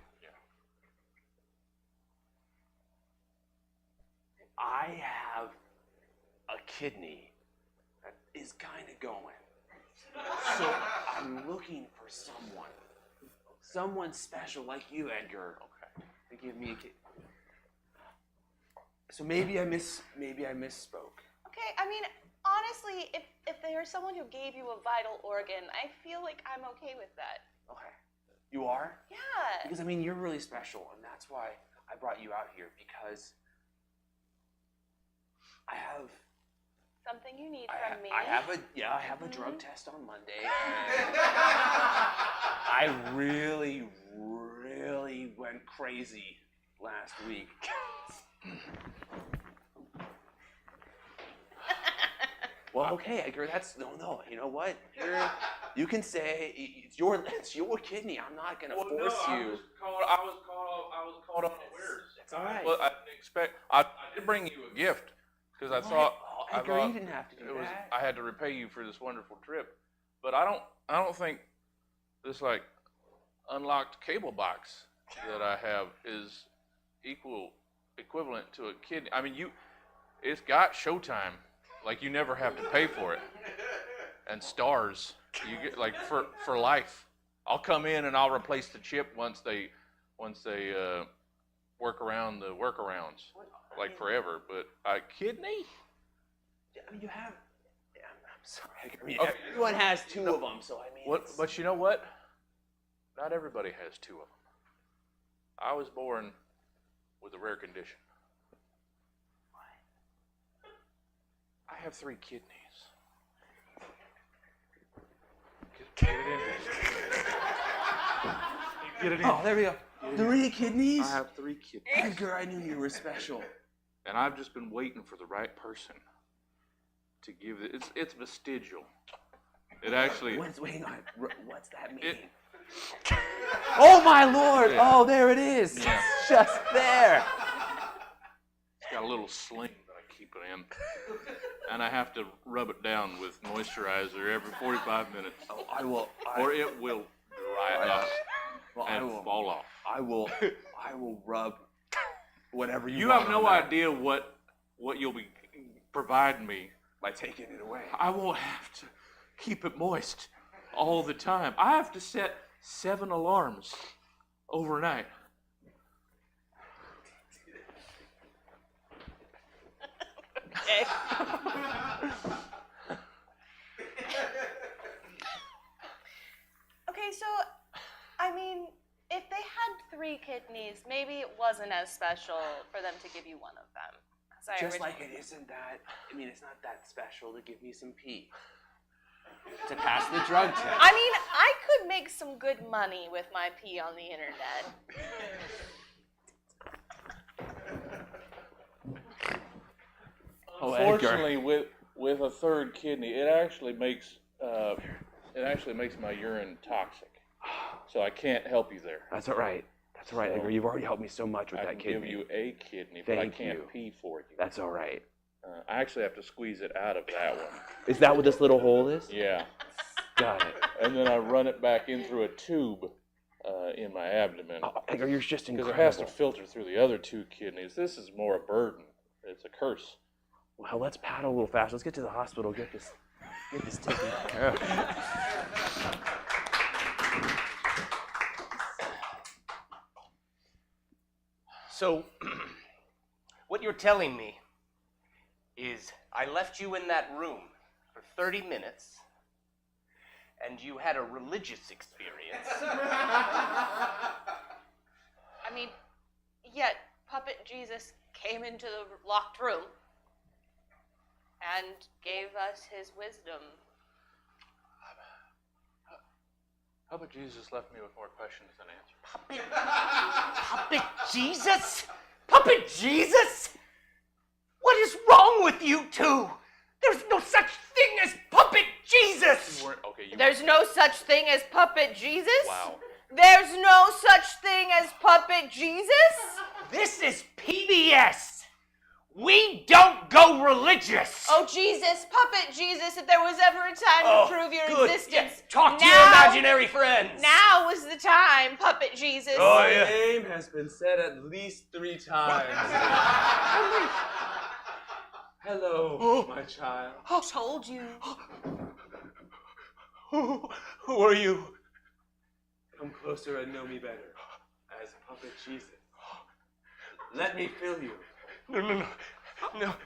I have a kidney that is kind of going. So I'm looking for someone special like you, Edgar, to give me a kidney. So maybe I misspoke. Okay, I mean, honestly, if there's someone who gave you a vital organ, I feel like I'm okay with that. Okay. You are? Yeah. Because I mean, you're really special, and that's why I brought you out here, because I have Something you need I from me. I have a drug test on Monday. I really, really went crazy last week. Well, okay, Edgar, that's no. You know what? You can say it's your kidney. I'm not gonna force you. I was caught unawares. It's all right. Well, I didn't expect. I did bring you a gift because I thought. Edgar, you didn't have to do that. I had to repay you for this wonderful trip, but I don't think this like unlocked cable box that I have is equivalent to a kidney. I mean, it's got Showtime. Like you never have to pay for it, and stars. You get like for life. I'll come in and I'll replace the chip once they work around the workarounds, like forever. But a kidney? I mean, you have. I'm sorry. I mean, Okay. everyone has 2 of them, so I mean. But you know what? Not everybody has 2 of them. I was born with a rare condition. I have 3 kidneys. Get it in there. Get it in. Oh, there we go. 3 kidneys? I have 3 kidneys. Edgar, I knew you were special. And I've just been waiting for the right person to give it. It's vestigial. It actually. What's that mean? Oh my Lord! Yeah. Oh, there it is. Yeah. It's just there. It's got a little sling that I keep it in, and I have to rub it down with moisturizer every 45 minutes. Oh, I will. Or it will dry up and fall off. I will rub whatever you. You want have no on that. idea what you'll be providing me by taking it away. I won't have to keep it moist all the time. I have to set 7 alarms overnight. Okay. Okay, so, I mean, if they had 3 kidneys, maybe it wasn't as special for them to give you one of them. Just like it isn't that. I mean, it's not that special to give me some pee to pass the drug test. I mean, I could make some good money with my pee on the internet. Unfortunately, with a 3rd kidney, it actually makes my urine toxic. So I can't help you there. That's all right. That's all right, Edgar. You've already helped me so much with that kidney. I can give you a kidney, but I can't pee for you. That's all right. I actually have to squeeze it out of that one. Is that what this little hole is? Yeah. Got it. And then I run it back in through a tube in my abdomen. You're just because incredible. it has to filter through the other 2 kidneys. This is more a burden. It's a curse. Well, let's paddle a little fast. Let's get to the hospital. Get this taken care of. So, what you're telling me is I left you in that room for 30 minutes and you had a religious experience. I mean, yet Puppet Jesus came into the locked room and gave us his wisdom. Puppet Jesus left me with more questions than answers. Puppet Jesus? Puppet Jesus? What is wrong with you two? There's no such thing as Puppet Jesus! There's no such thing as Puppet Jesus? Wow. There's no such thing as Puppet Jesus? This is PBS! We don't go religious! Oh, Jesus, Puppet Jesus, if there was ever a time to prove your good. existence. Yes, talk to your imaginary friends. Now was the time, Puppet Jesus. My name has been said at least 3 times. Hello, my child. I told you. Who are you? Come closer and know me better as Puppet Jesus. Let me fill you. No.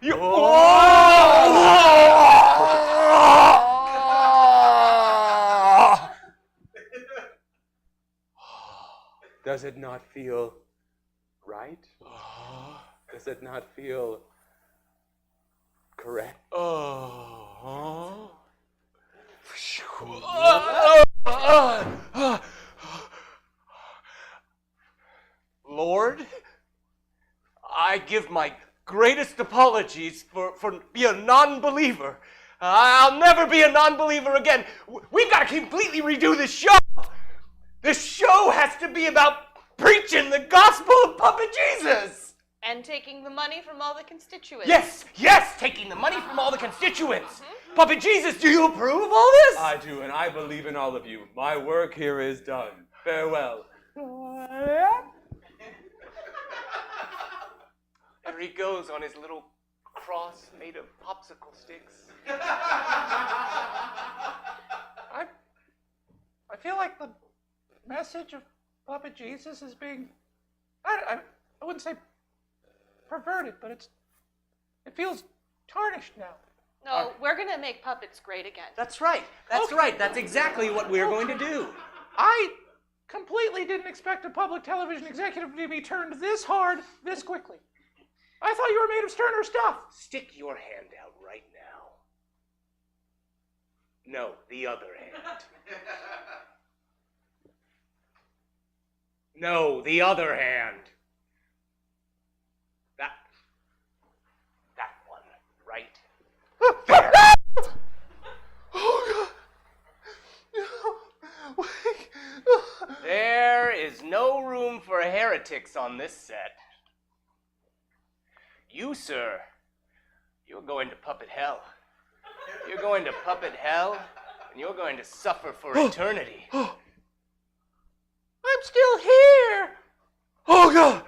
You. Does it not feel right? Does it not feel correct? Lord, I give my greatest apologies for being a non-believer. I'll never be a non-believer again. We've got to completely redo this show. This show has to be about preaching the gospel of Puppet Jesus. And taking the money from all the constituents. Yes, taking the money from all the constituents. Puppet Jesus, do you approve of all this? I do, and I believe in all of you. My work here is done. Farewell. There he goes on his little cross made of popsicle sticks. I feel like the message of Puppet Jesus is being, I wouldn't say perverted, but it feels tarnished now. No, we're going to make puppets great again. That's right. That's right. That's exactly what we're going to do. I completely didn't expect a public television executive to be turned this hard, this quickly. I thought you were made of sterner stuff. Stick your hand out right now. No, the other hand. No, the other hand. That one, right? There. There is no room for heretics on this set. You, sir, you're going to puppet hell. You're going to puppet hell, and you're going to suffer for eternity. I'm still here. Oh, God!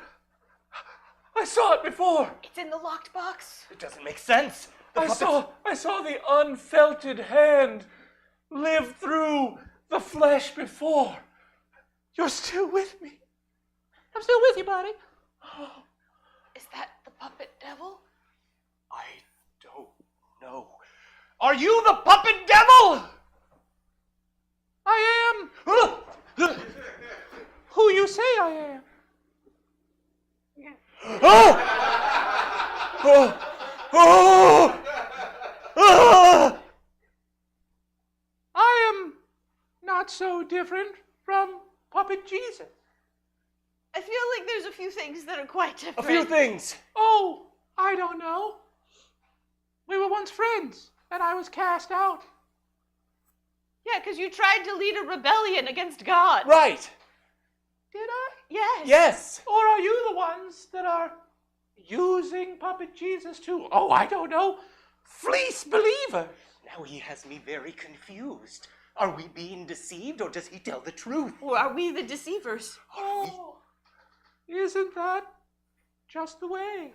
I saw it before. It's in the locked box. It doesn't make sense. I saw the unfelted hand live through the flesh before. You're still with me. I'm still with you, buddy. Is that the puppet devil? I don't know. Are you the puppet devil? I am. Who you say I am? I am not so different from Puppet Jesus. I feel like there's a few things that are quite different. A few things. Oh, I don't know. We were once friends, and I was cast out. Yeah, because you tried to lead a rebellion against God. Right. Did I? Yes. Yes. Or are you the ones that are using Puppet Jesus to, oh, I don't know, fleece believers. Now he has me very confused. Are we being deceived, or does he tell the truth? Or are we the deceivers? Oh, isn't that just the way?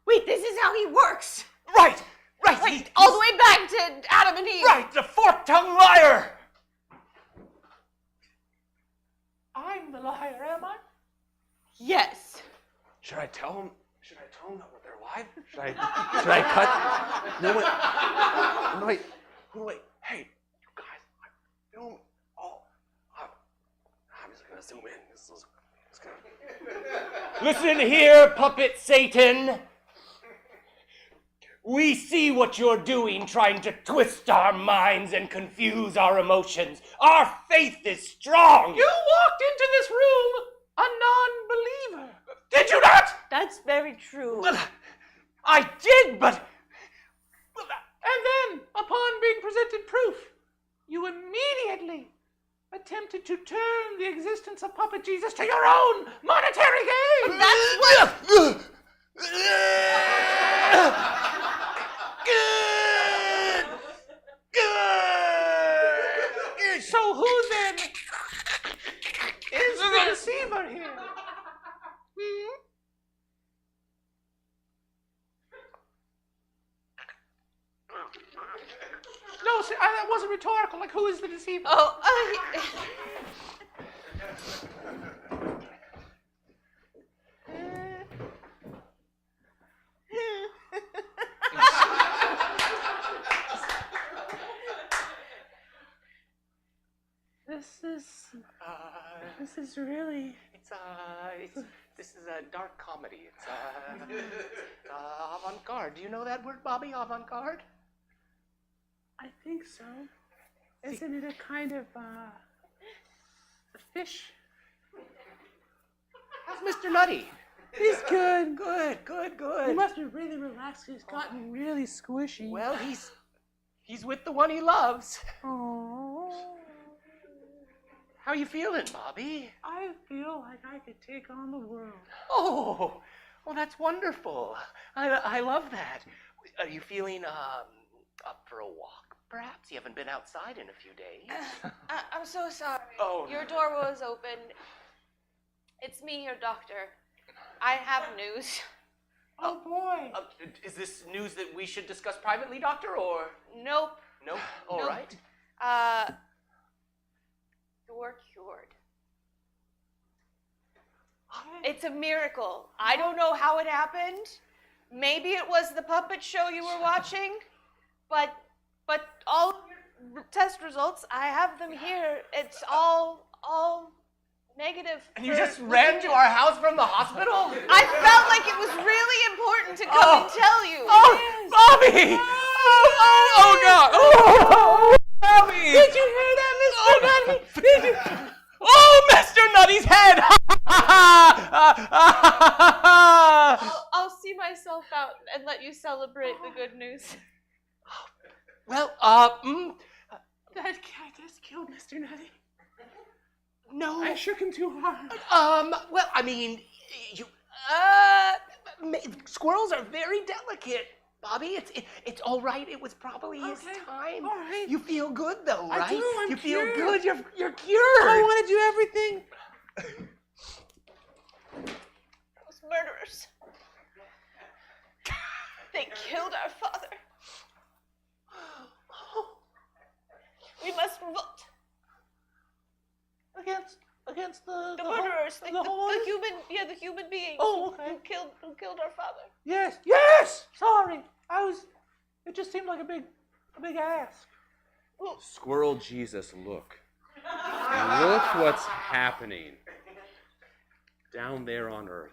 Wait, this is how he works. Right. Like, all the way back to Adam and Eve. Right, the fork-tongued liar. I'm the liar, am I? Yes. Should I tell him that they're live? Should I cut? No, wait. Hey, you guys, film. Oh, I'm just gonna zoom in. This is good. Listen here, puppet Satan. We see what you're doing, trying to twist our minds and confuse our emotions. Our faith is strong. You walked into this room a non-believer. Did you not? That's very true. Well, I did, but... And then, upon being presented proof, you immediately attempted to turn the existence of Puppet Jesus to your own monetary gain. That's what... So who then is the deceiver here? No, see, that wasn't rhetorical. Like, who is the deceiver? Oh, This is really... This is a dark comedy. It's avant-garde. Do you know that word, Bobby? Avant-garde? I think so. Isn't it a kind of, a fish? How's Mr. Nutty? He's good. Good. He must be really relaxed. He's gotten really squishy. Well, he's with the one he loves. Oh. How you feeling, Bobby? I feel like I could take on the world. Oh, well, that's wonderful. I love that. Are you feeling up for a walk, perhaps? You haven't been outside in a few days. I'm so sorry. Oh. Your door was open. It's me, your doctor. I have news. Oh, boy. Is this news that we should discuss privately, doctor, or? Nope. Nope. All Nope. right. You're cured. It's a miracle. I don't know how it happened. Maybe it was the puppet show you were watching, but all of your test results, I have them here. It's all negative. And you just ran to our house from the hospital? I felt like it was really important to come and tell you. Oh, Bobby! Oh, God! Oh, Bobby! Did you hear that, Mr. Nutty? Did you? Oh, Mr. Nutty's head! I'll see myself out and let you celebrate the good news. Well, That guy just killed Mr. Nutty. no. I shook him too hard. Well, I mean, squirrels are very delicate, Bobby. It's all right. It was probably his time. All right. You feel good though, right? I do. I'm you feel cured. good. You're cured. I want to do everything. Those murderers. They killed our father. We must revolt. Against the murderers, the human beings Oh, okay. who killed our father. Yes. Sorry, it just seemed like a big ask. Squirrel Jesus, look. Look what's happening down there on Earth.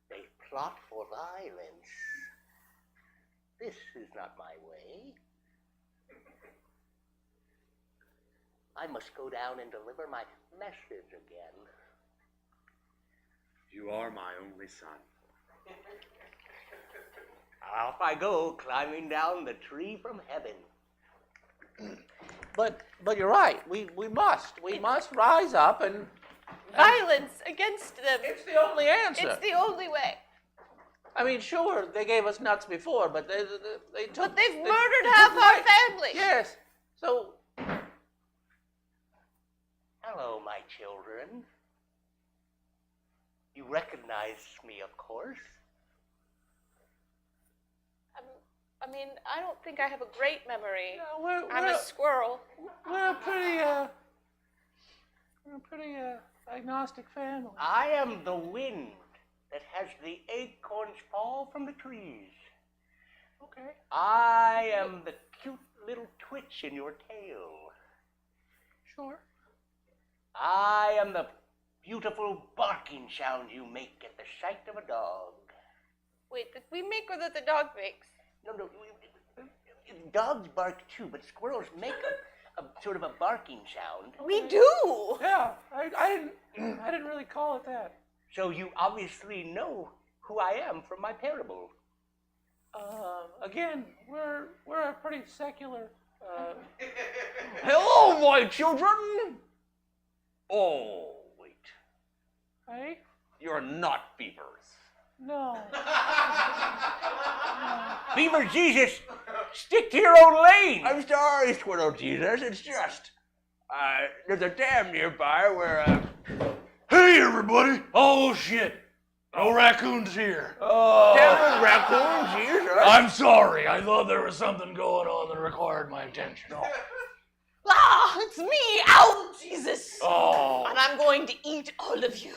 They plot for violence. This is not my way. I must go down and deliver my message again. You are my only son. Off I go, climbing down the tree from heaven. But you're right. We must rise up and Violence against them. It's the only answer. It's the only way. I mean, sure, they gave us nuts before, but they took. But they've they murdered took half our life. family. Yes. So. Hello, my children. You recognize me, of course. I mean, I don't think I have a great memory. No, I'm a squirrel. We're a pretty agnostic family. I am the wind that has the acorns fall from the trees. Okay. I am the cute little twitch in your tail. Sure. I am the beautiful barking sound you make at the sight of a dog. Wait, that we make or that the dog makes? No, dogs bark too, but squirrels make a sort of a barking sound. We do. Yeah, I didn't really call it that. So you obviously know who I am from my parable. Again, we're a pretty secular. Hello, my children. Oh, wait. Hey? You're not beavers. No. Beaver Jesus, stick to your own lane. I'm sorry, Squirrel Jesus. It's just there's a dam nearby where. Hey, everybody! Oh, shit. No raccoons here. Damn raccoons here. I'm sorry. I thought there was something going on that required my attention. Ah, it's me, Owl Jesus. Oh. And I'm going to eat all of you.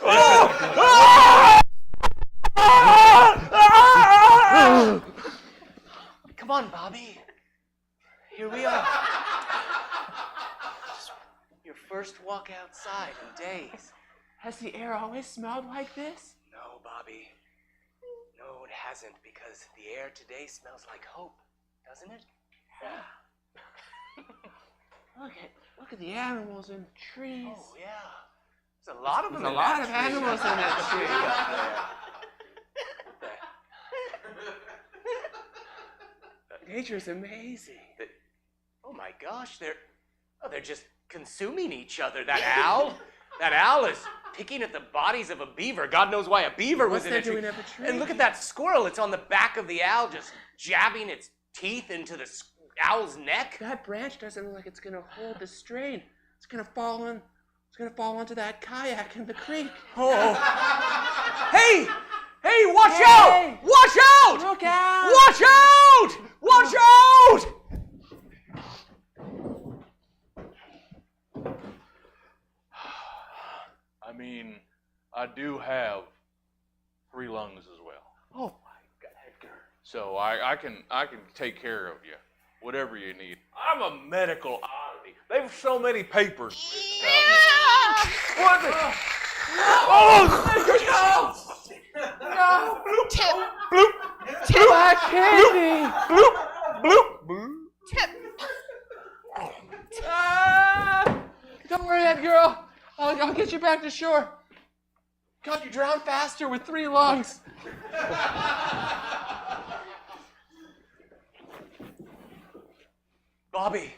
Come on, Bobby. Here we are. Your first walk outside in days. Has the air always smelled like this? No, Bobby. No, it hasn't, because the air today smells like hope, doesn't it? Yeah. Look at the animals in the trees. Oh, yeah. There's a lot of them. There's a lot of animals in that tree. Nature's amazing. Oh my gosh, they're just consuming each other. That owl is picking at the bodies of a beaver. God knows why a beaver was in a tree. And look at that squirrel. It's on the back of the owl, just jabbing its teeth into the owl's neck. That branch doesn't look like it's gonna hold the strain. It's gonna fall on. It's gonna fall onto that kayak in the creek. Oh! Hey! Hey! Watch out! Watch out! Look out! Watch out! Watch out! I mean, I do have 3 lungs as well. Oh my God, Edgar. So I can take care of you, whatever you need. I'm a medical oddity. They've so many papers. What the? Oh! No! Tip! Bloop! Tip! Black candy! Bloop! Bloop! Bloop! Tip! Don't worry, Ed girl. I'll get you back to shore. God, you drown faster with 3 lungs. Bobby,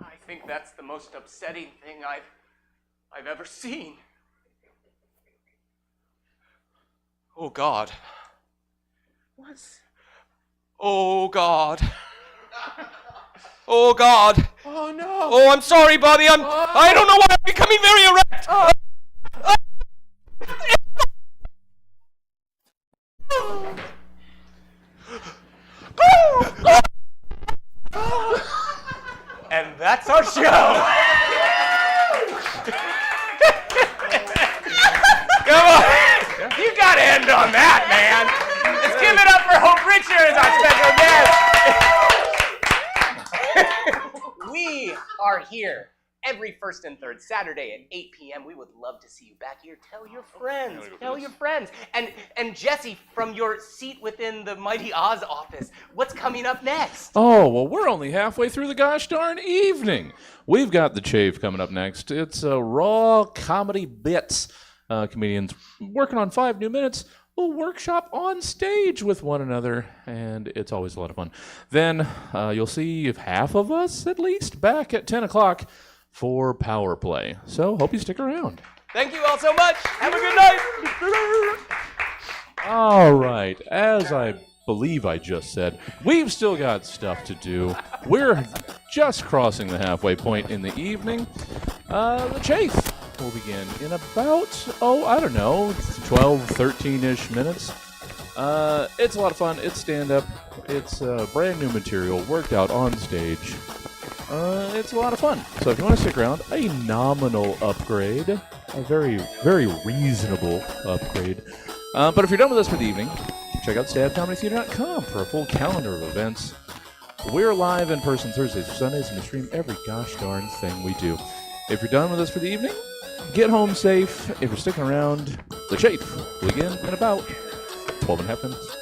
I think that's the most upsetting thing I've ever seen. Oh God. What's? Oh God. Oh God. Oh no. Oh, I'm sorry, Bobby. I don't know why I'm becoming very erect. And that's our show. Come on. You gotta end on that, man. Let's give it up for Hope Richards, our special guest. We are here every first and third Saturday at 8 p.m. We would love to see you back here. Tell your friends. Tell your friends. And Jesse, from your seat within the Mighty Oz office, what's coming up next? Oh, well, we're only halfway through the gosh darn evening. We've got the Chafe coming up next. It's raw comedy bits. Comedians working on 5 new minutes. We'll workshop on stage with one another, and it's always a lot of fun. Then you'll see if half of us, at least, back at 10 o'clock for PowerPlay. So hope you stick around. Thank you all so much. Have a good night. All right, as I believe I just said, we've still got stuff to do. We're just crossing the halfway point in the evening. The Chafe will begin in about, 12, 13-ish minutes. It's a lot of fun. It's stand-up. It's brand new material worked out on stage. It's a lot of fun. So if you want to stick around, a nominal upgrade, a very, very reasonable upgrade. But if you're done with us for the evening, check out stabcomedytheater.com for a full calendar of events. We're live in person Thursdays or Sundays, and we stream every gosh darn thing we do. If you're done with us for the evening, get home safe. If you're sticking around, the Chafe will begin in about 12 and a half minutes.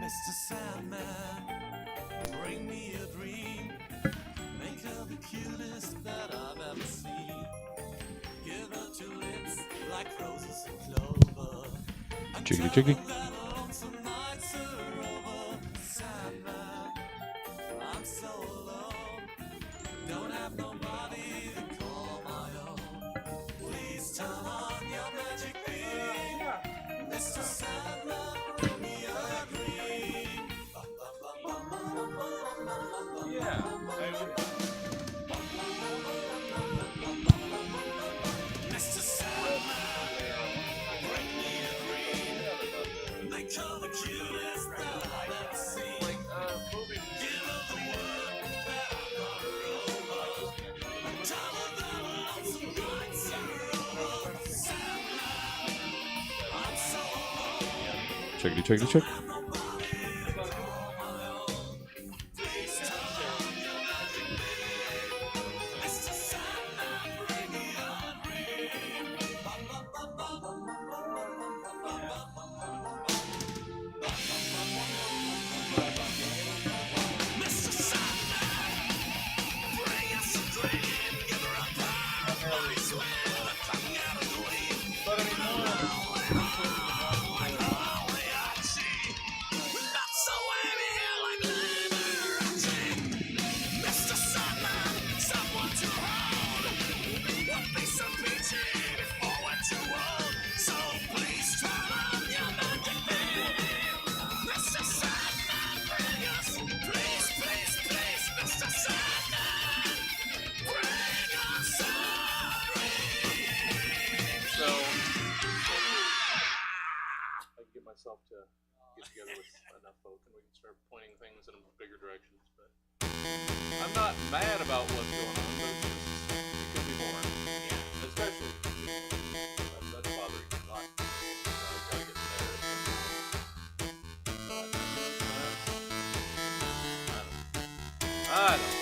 Mr. Sandman, bring me a dream. Make her the cutest that I've ever seen. Give her two lips like roses and clover. Chickity chickity. Lonesome nights are over. Sandman, I'm so alone. Don't have nobody to call my own. Please turn on your magic beam. Mr. Sandman, bring me a dream. Mr. Sandman, bring me a dream. Make her the cutest that I've ever seen. Give her the word that I'm not over. And tell her that lonesome nights are over. Sandman, I'm so alone. Chickity chickity chick. mad about what's going on, but it's just, it could be more. Yeah. Especially, that's bothering me a lot. I've got to get there somehow. I don't know.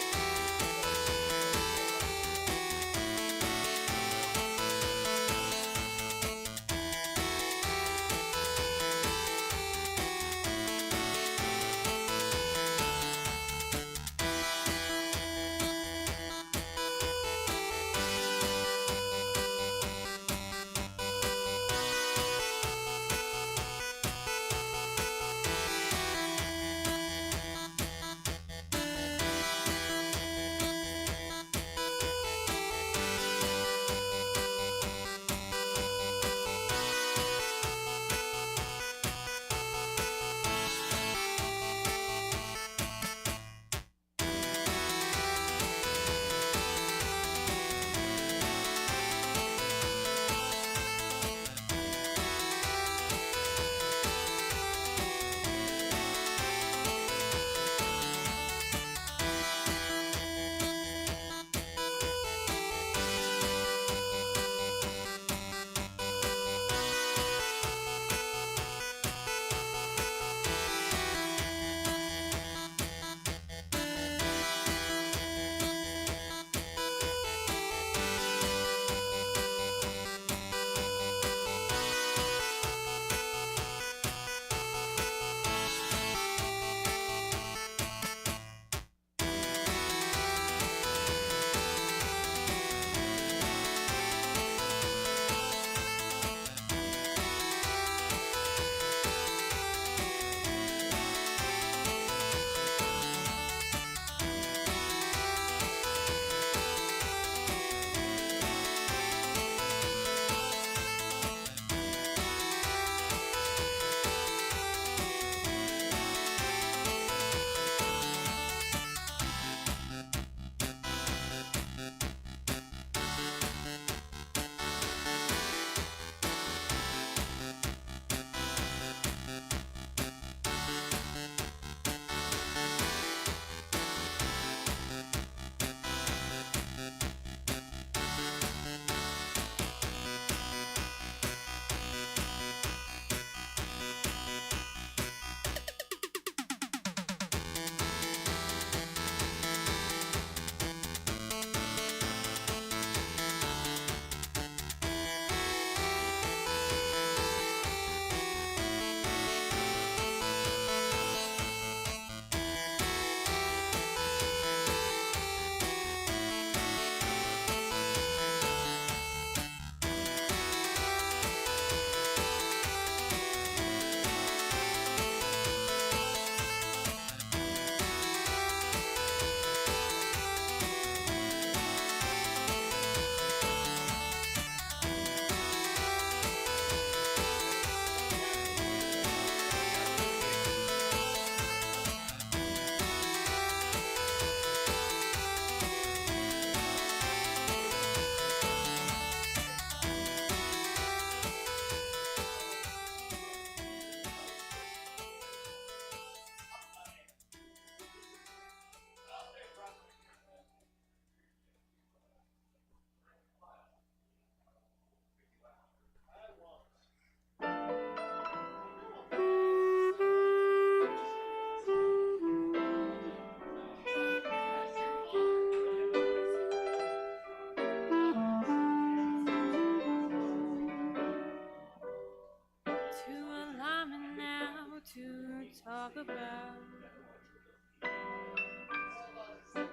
talk about.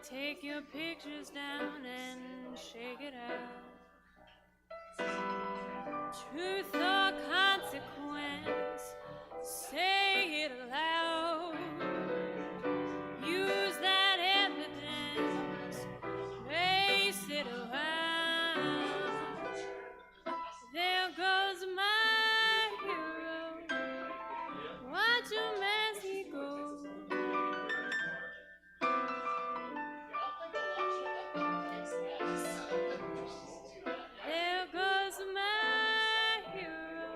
Take your pictures down and shake it out. Truth or consequence, say it aloud. Use that evidence, face it around. There goes my hero. Watch him as he goes. There goes my hero.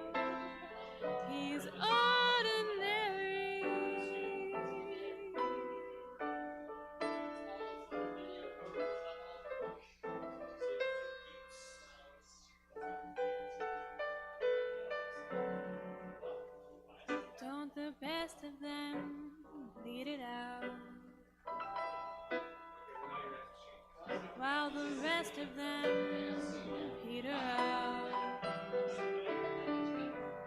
He's ordinary. rest of them peter out.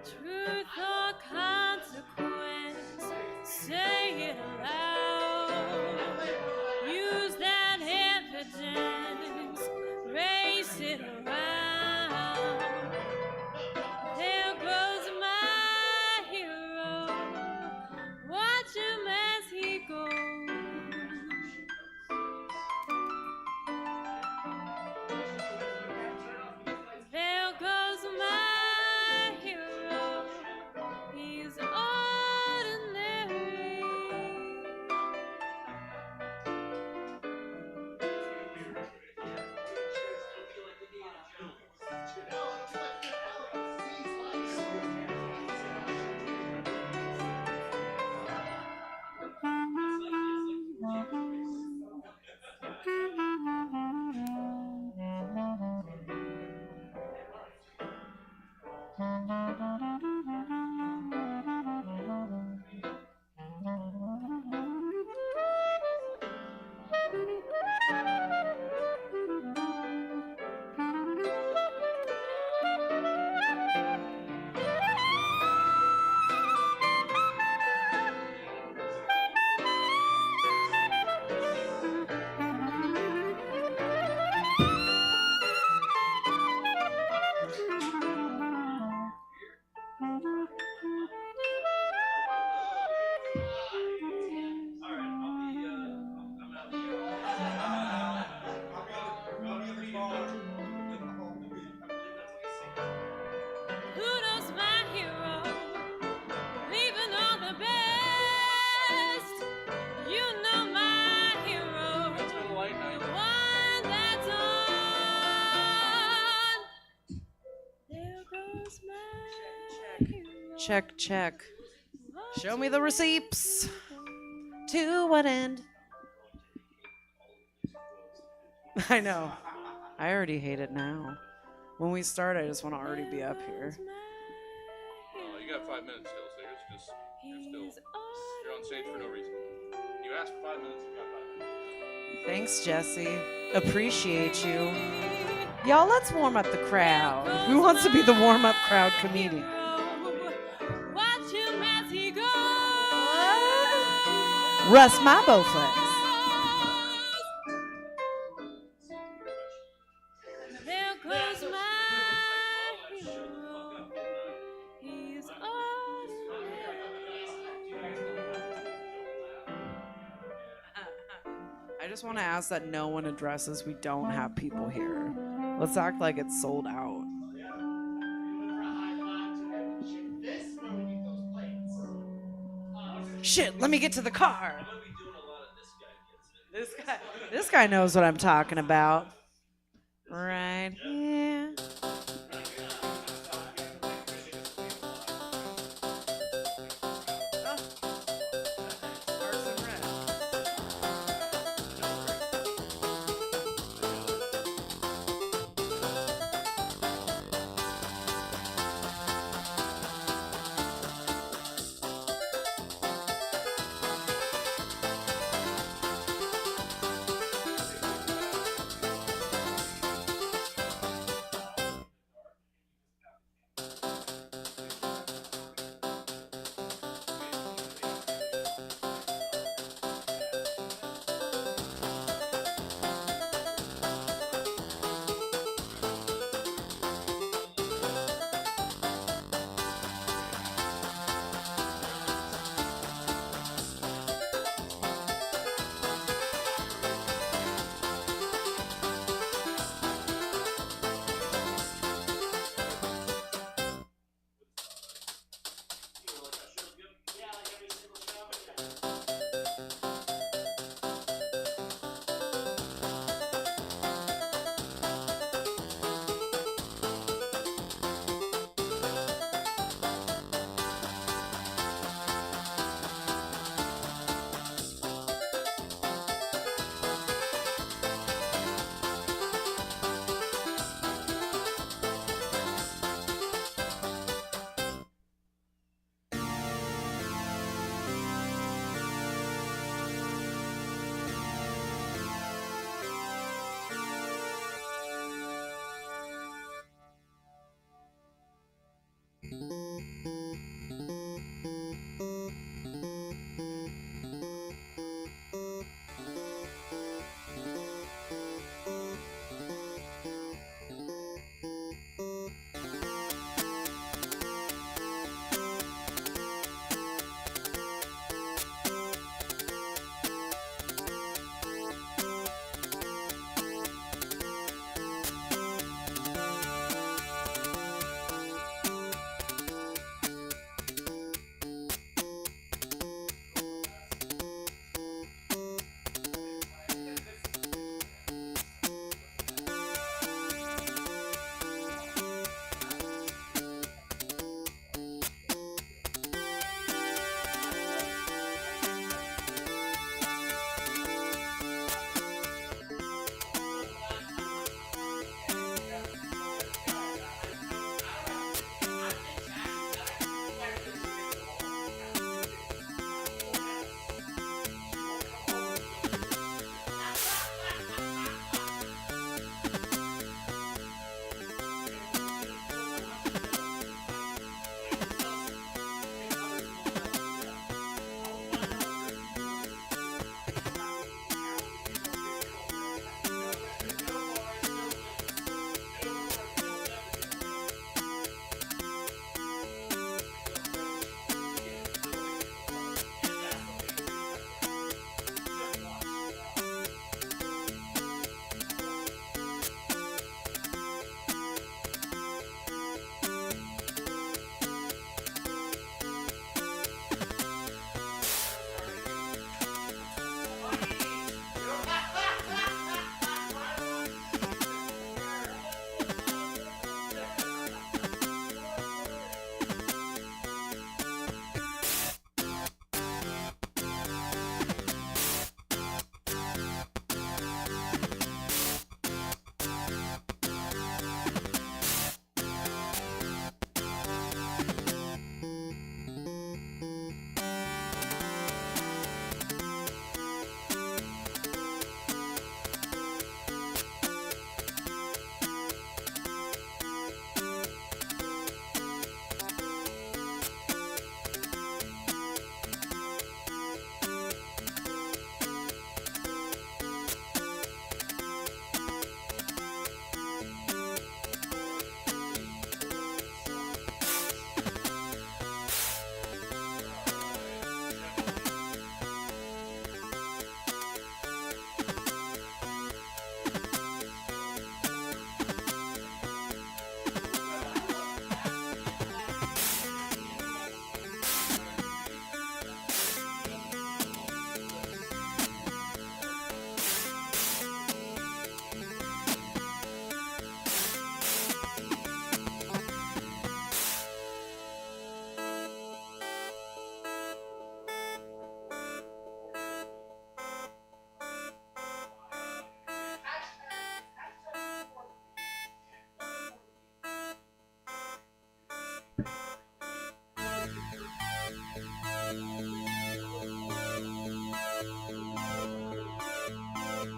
Truth or consequence, say it aloud. Use that evidence, race it around. There goes my hero, watch him as he goes. There goes my hero, he's ordinary. Pluto's my hero, leaving all the best. You know my hero, the one that's on. There goes my hero. Check, check. Show me the receipts. To what end? I know. I already hate it now. When we start, I just want to already be up here. You got 5 minutes still, so you're on stage for no reason. You asked for 5 minutes, you got 5 minutes. Thanks, Jesse. Appreciate you. Y'all, let's warm up the crowd. Who wants to be the warm-up crowd comedian? Watch him as he goes. Russ my Bowflex. There goes my hero, he's I just want to ask that no one addresses we don't have people here. Let's act like it's sold out. Shit, let me get to the car. This guy knows what I'm talking about. Right here.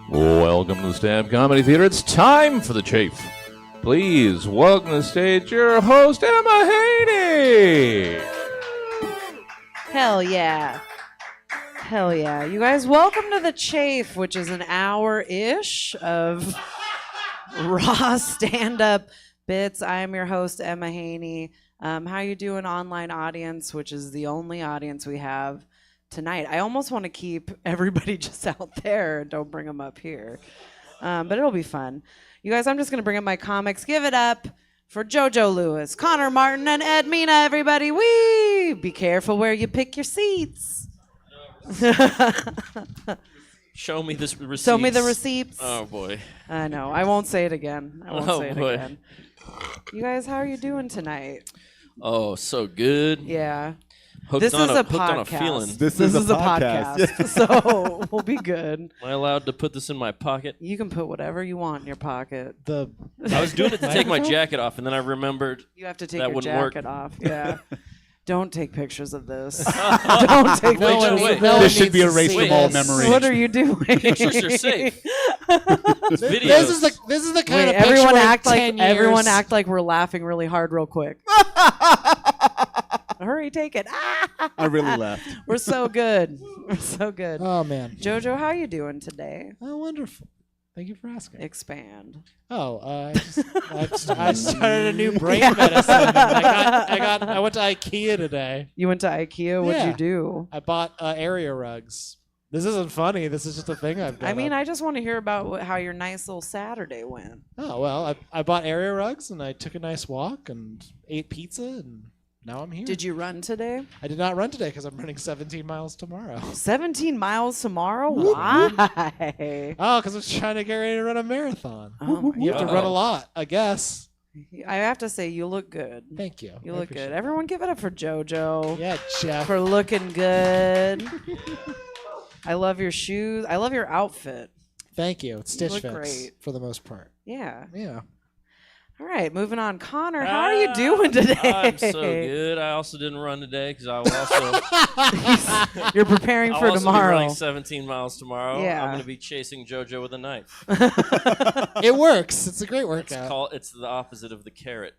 Welcome to the Stab Comedy Theater. It's time for the Chafe. Please welcome to the stage your host, Emma Haney. Hell yeah. Hell yeah. You guys, welcome to the Chafe, which is an hour-ish of raw stand-up bits. I am your host, Emma Haney. How you doing, online audience, which is the only audience we have tonight? I almost want to keep everybody just out there and don't bring them up here. But it'll be fun. You guys, I'm just going to bring up my comics. Give it up for JoJo Lewis, Connor Martin, and Ed Mina, everybody. Wee! Be careful where you pick your seats. Show me this receipts. Show me the receipts. Oh, boy. I know. I won't say it again. I won't Oh, say it boy. again. You guys, how are you doing tonight? Oh, so good. Yeah. Hooked This on is a hooked on a podcast. feeling. This is a podcast. So we'll be good. Am I allowed to put this in my pocket? You can put whatever you want in your pocket. I was doing it to take my jacket off, and then I remembered You have to take that your wouldn't jacket work. off. Yeah. Don't take pictures of this. Don't take Wait, pictures. wait, No one this should be needs to erased see from all this. memories. What are you doing? Pictures are safe. Videos. This is the kind Wait, of picture everyone in act like 10 years. everyone act like we're laughing really hard, real quick. Hurry, take it. I really laughed. We're so good. We're so good. Oh man, Jojo, how you doing today? Oh, wonderful. Thank you for asking. Expand. Oh, I started a new brain medicine. I went to IKEA today. You went to IKEA. What'd Yeah. you do? I bought area rugs. This isn't funny. This is just a thing I've done. I mean, I just want to hear about how your nice little Saturday went. Oh well, I bought area rugs and I took a nice walk and ate pizza and now I'm here. Did you run today? I did not run today because I'm running 17 miles tomorrow. 17 miles tomorrow? Why? Oh, because I was trying to get ready to run a marathon. Oh, You have to run a lot, I guess. I have to say, you look good. Thank you. You I look appreciate good. it. Everyone give it up for JoJo. Yeah, Jeff. For looking good. I love your shoes. I love your outfit. Thank you. It's You Stitch look Fix great. for the most part. Yeah. Yeah. All right, moving on. Connor, how are you doing today? I'm so good. I also didn't run today because I will also. You're preparing for I'll also tomorrow. Be running 17 miles tomorrow. Yeah. I'm going to be chasing JoJo with a knife. It works. It's a great workout. It's the opposite of the carrot.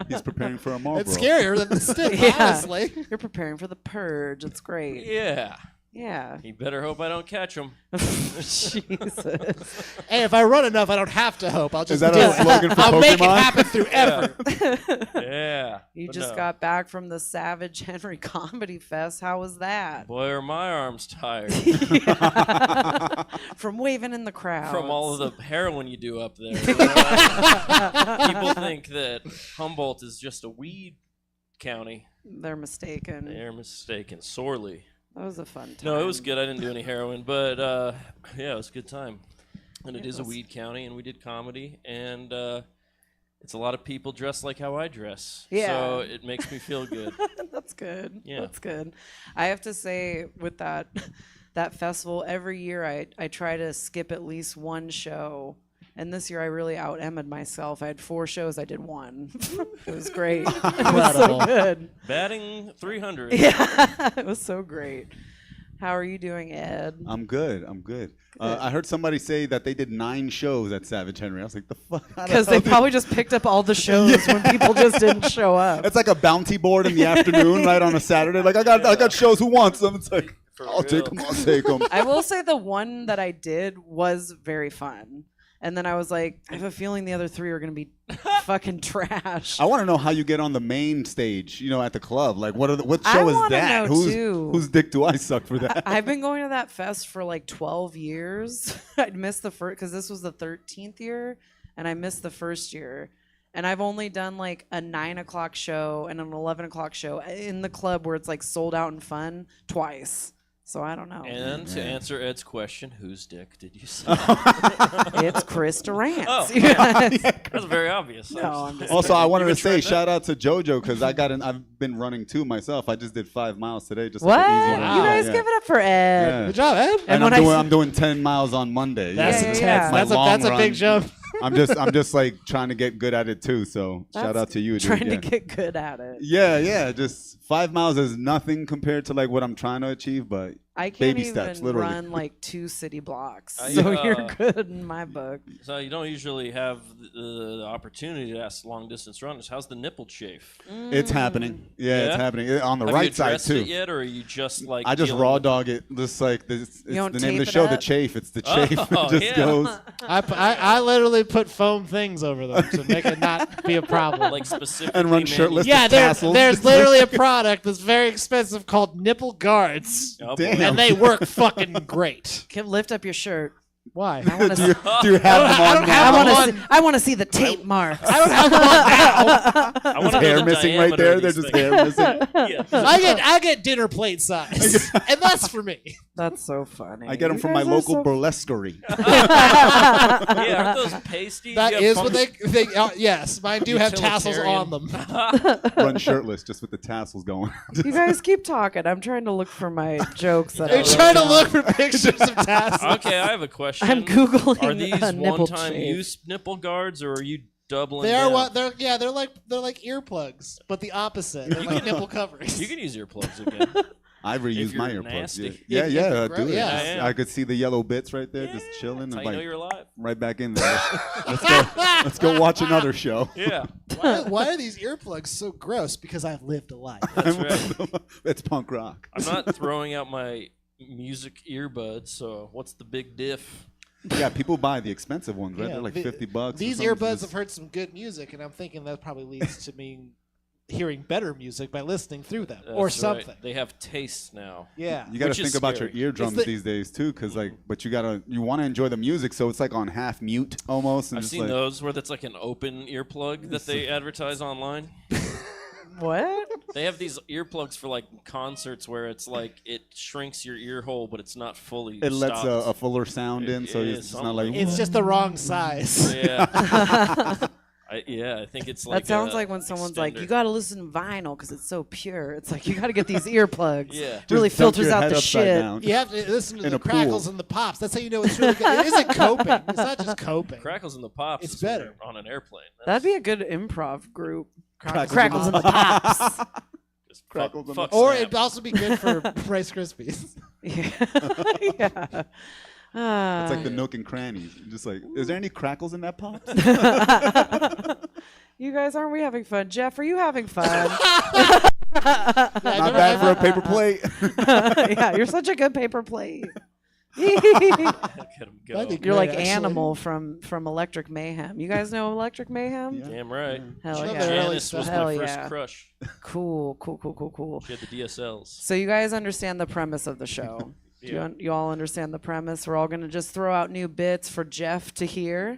He's preparing for a Marlboro. It's scarier than the stick, Yeah. honestly. You're preparing for the purge. It's great. Yeah. Yeah. You better hope I don't catch him. Jesus. Hey, if I run enough, I don't have to hope. I'll just Is that do a it. slogan for I'll make it Pokemon? happen through effort. Yeah. You but just no. got back from the Savage Henry Comedy Fest. How was that? Boy, are my arms tired. From waving in the crowd. From all of the heroin you do up there. People think that Humboldt is just a weed county. They're mistaken. They're mistaken sorely. That was a fun time. No, it was good. I didn't do any heroin, but yeah, it was a good time. And it It is a was. weed county, and we did comedy, and it's a lot of people dressed like how I dress. Yeah. So it makes me feel good. That's good. Yeah. That's good. I have to say, with that that festival, every year I try to skip at least one show. And this year I really out-Emma'd myself. I had 4 shows. I did 1. It was great. It was so Incredible. good. Batting 300. Yeah. It was so great. How are you doing, Ed? I'm good. I'm good. I heard somebody say that they did 9 shows at Savage Henry. I was like, the fuck? Because they probably just picked up all the shows when people just didn't show up. It's like a bounty board in the afternoon, right on a Saturday. Like I got shows. Who wants them? It's like I'll take them. I'll take them. I will say the one that I did was very fun. And then I was like, I have a feeling the other 3 are going to be fucking trash. I want to know how you get on the main stage. You know, at the club. Like what I show is wanna that? know, too. Whose dick do I suck for that? I've been going to that fest for like 12 years. I'd missed the first, because this was the 13th year, and I missed the first year. And I've only done like a 9 o'clock show and an 11 o'clock show in the club where it's like sold out and fun twice. So I don't know. And to answer Ed's question, whose dick did you suck? It's Chris Durant's. Oh, You guys- that's very obvious. No, I'm just Also, I wanted You to say tried that? shout out to JoJo because I've been running too myself. I just did 5 miles today. Just What? like an easy run. You guys Yeah. give it up for Ed. Yeah. Good job, Ed. And when I'm doing 10 miles on Monday. That's Yeah, intense. yeah. My That's long a big run. jump. I'm just like trying to get good at it too. So shout That's out to you, dude. Trying yeah. to get good at it. Yeah. Just 5 miles is nothing compared to like what I'm trying to achieve, but I can't Baby even steps, literally. run like 2 city blocks, I, so you're good in my book. So you don't usually have the opportunity to ask long distance runners. How's the nipple chafe? It's happening. Yeah, it's happening. On the Have right you side addressed too. it yet, or are you just like? I just dealing raw with dog it. Just like this. It's don't the name of tape the it show, The up? Chafe. It's the Chafe. Oh, It just yeah. goes. I literally put foam things over them to make it not be a problem. Like specifically. And run shirtless Yeah, with tassels. there's literally a product that's very expensive called nipple guards, Oh, Damn. boy. and they work fucking great. Can lift up your shirt. Why? I want do, you, to. do you have them on now? I want to see the tape marks. I don't have them on now. I wanna know hair the missing right diameter there. of There's these just hair missing. Yeah. I get dinner plate size, and that's for me. That's so funny. I get them You from my guys are local so- burlesquerie. Yeah, aren't those pasties? That You is have what they yes, mine do have tassels on them. Run shirtless, just with the tassels going. You guys keep talking. I'm trying to look for my jokes. That They're I trying to wrote look down. for pictures of tassels. Okay, I have a question. I'm Googling Are these a nipple one-time chafe. use nipple guards, or are you doubling? They are down? what they're like earplugs, but the opposite. They're like nipple coverings. You can use earplugs again. I've reused If my you're earplugs. nasty. Yeah, If yeah, you're I gross, do. yeah. I could see the yellow bits right there, just chilling. That's how and you know like, you're alive. right back in there. Let's go watch another show. Yeah, Why are these earplugs so gross? Because I've lived a life. that's right. It's punk rock. I'm not throwing out my music earbuds, so what's the big diff? Yeah, people buy the expensive ones, right? Yeah, They're like the- $50. These or something. earbuds Just- have heard some good music, and I'm thinking that probably leads to me hearing better music by listening through them, or That's right. something. They have tastes now. Yeah. You got to Which is think about your scary. eardrums It's the- these days too, because like, but you want to enjoy the music, so it's like on half mute almost. And I've just seen like, those where that's like an open earplug that they advertise online. What? They have these earplugs for like concerts where it's like it shrinks your ear hole, but it's not fully. It lets stopped. a fuller sound in, so Yeah, it's not like. It's just the wrong size. Yeah. I think it's like That sounds a like when someone's like, extender. "You got to listen to vinyl because it's so pure." It's like you got to get these earplugs. Yeah. Really Just dunk filters your out head the upside shit. down. You have to listen to In the a pool. crackles and the pops. That's how you know it's really good. It isn't coping. It's not just coping. Crackles in the pops. It's is when better. you're on an airplane. That'd be a good improv group. Crackles Crackles in the pops. Just Crackles in the fuck Or snap. it'd also be good for Rice Krispies. Yeah. It's like the nook and crannies. Just like, is there any crackles in that pot? You guys, aren't we having fun? Jeff, are you having fun? Not bad for a paper plate. Yeah, you're such a good paper plate. Look at 'em go. That'd be You're like great, actually. Animal from Electric Mayhem. You guys know Electric Mayhem? Damn right. Hell Love yeah. their early Janice stuff. was Hell my first yeah. crush. Cool. She had the DSLs. So you guys understand the premise of the show. Yeah. You all understand the premise? We're all going to just throw out new bits for Jeff to hear,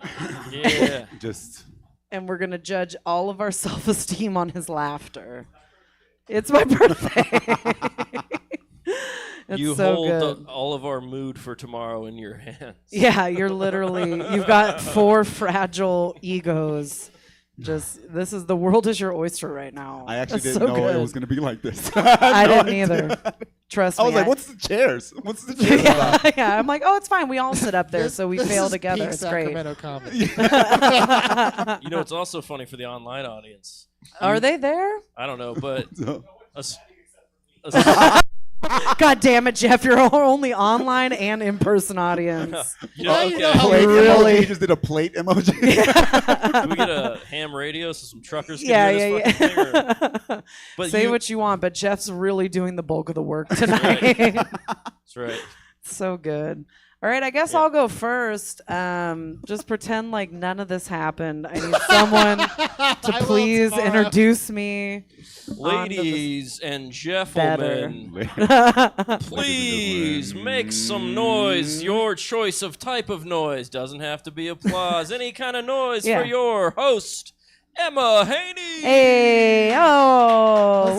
Yeah. Just and we're going to judge all of our self-esteem on his laughter. It's my birthday. It's You so hold good. all of our mood for tomorrow in your hands. Yeah, you've got 4 fragile egos. Just, the world is your oyster right now. I actually That's didn't so know it good. was gonna be like this. I No didn't idea. either. Trust me. I was like, what's the chairs? What's the chairs about? Yeah, I'm like, oh, it's fine. We all sit up there, so we This fail is together. peak It's great. Sacramento comedy. You know, it's also funny for the online audience. Are they there? I don't know, but So- God damn it, Jeff! You're only online and in-person audience. you know, you okay. know how Plate Really? emoji. You just did a plate emoji. Do we get a ham radio so some truckers can Yeah, hear this fucking thing? Or? But Say you- what you want, but Jeff's really doing the bulk of the work tonight. That's right. So good. All right, I guess I'll go first. Just pretend like none of this happened. I need someone to will please tomorrow. introduce me. Ladies and Better. gentlemen, please make some noise. Your choice of type of noise doesn't have to be applause. Any kind of noise Yeah. for your host, Emma Haney. Hey, oh,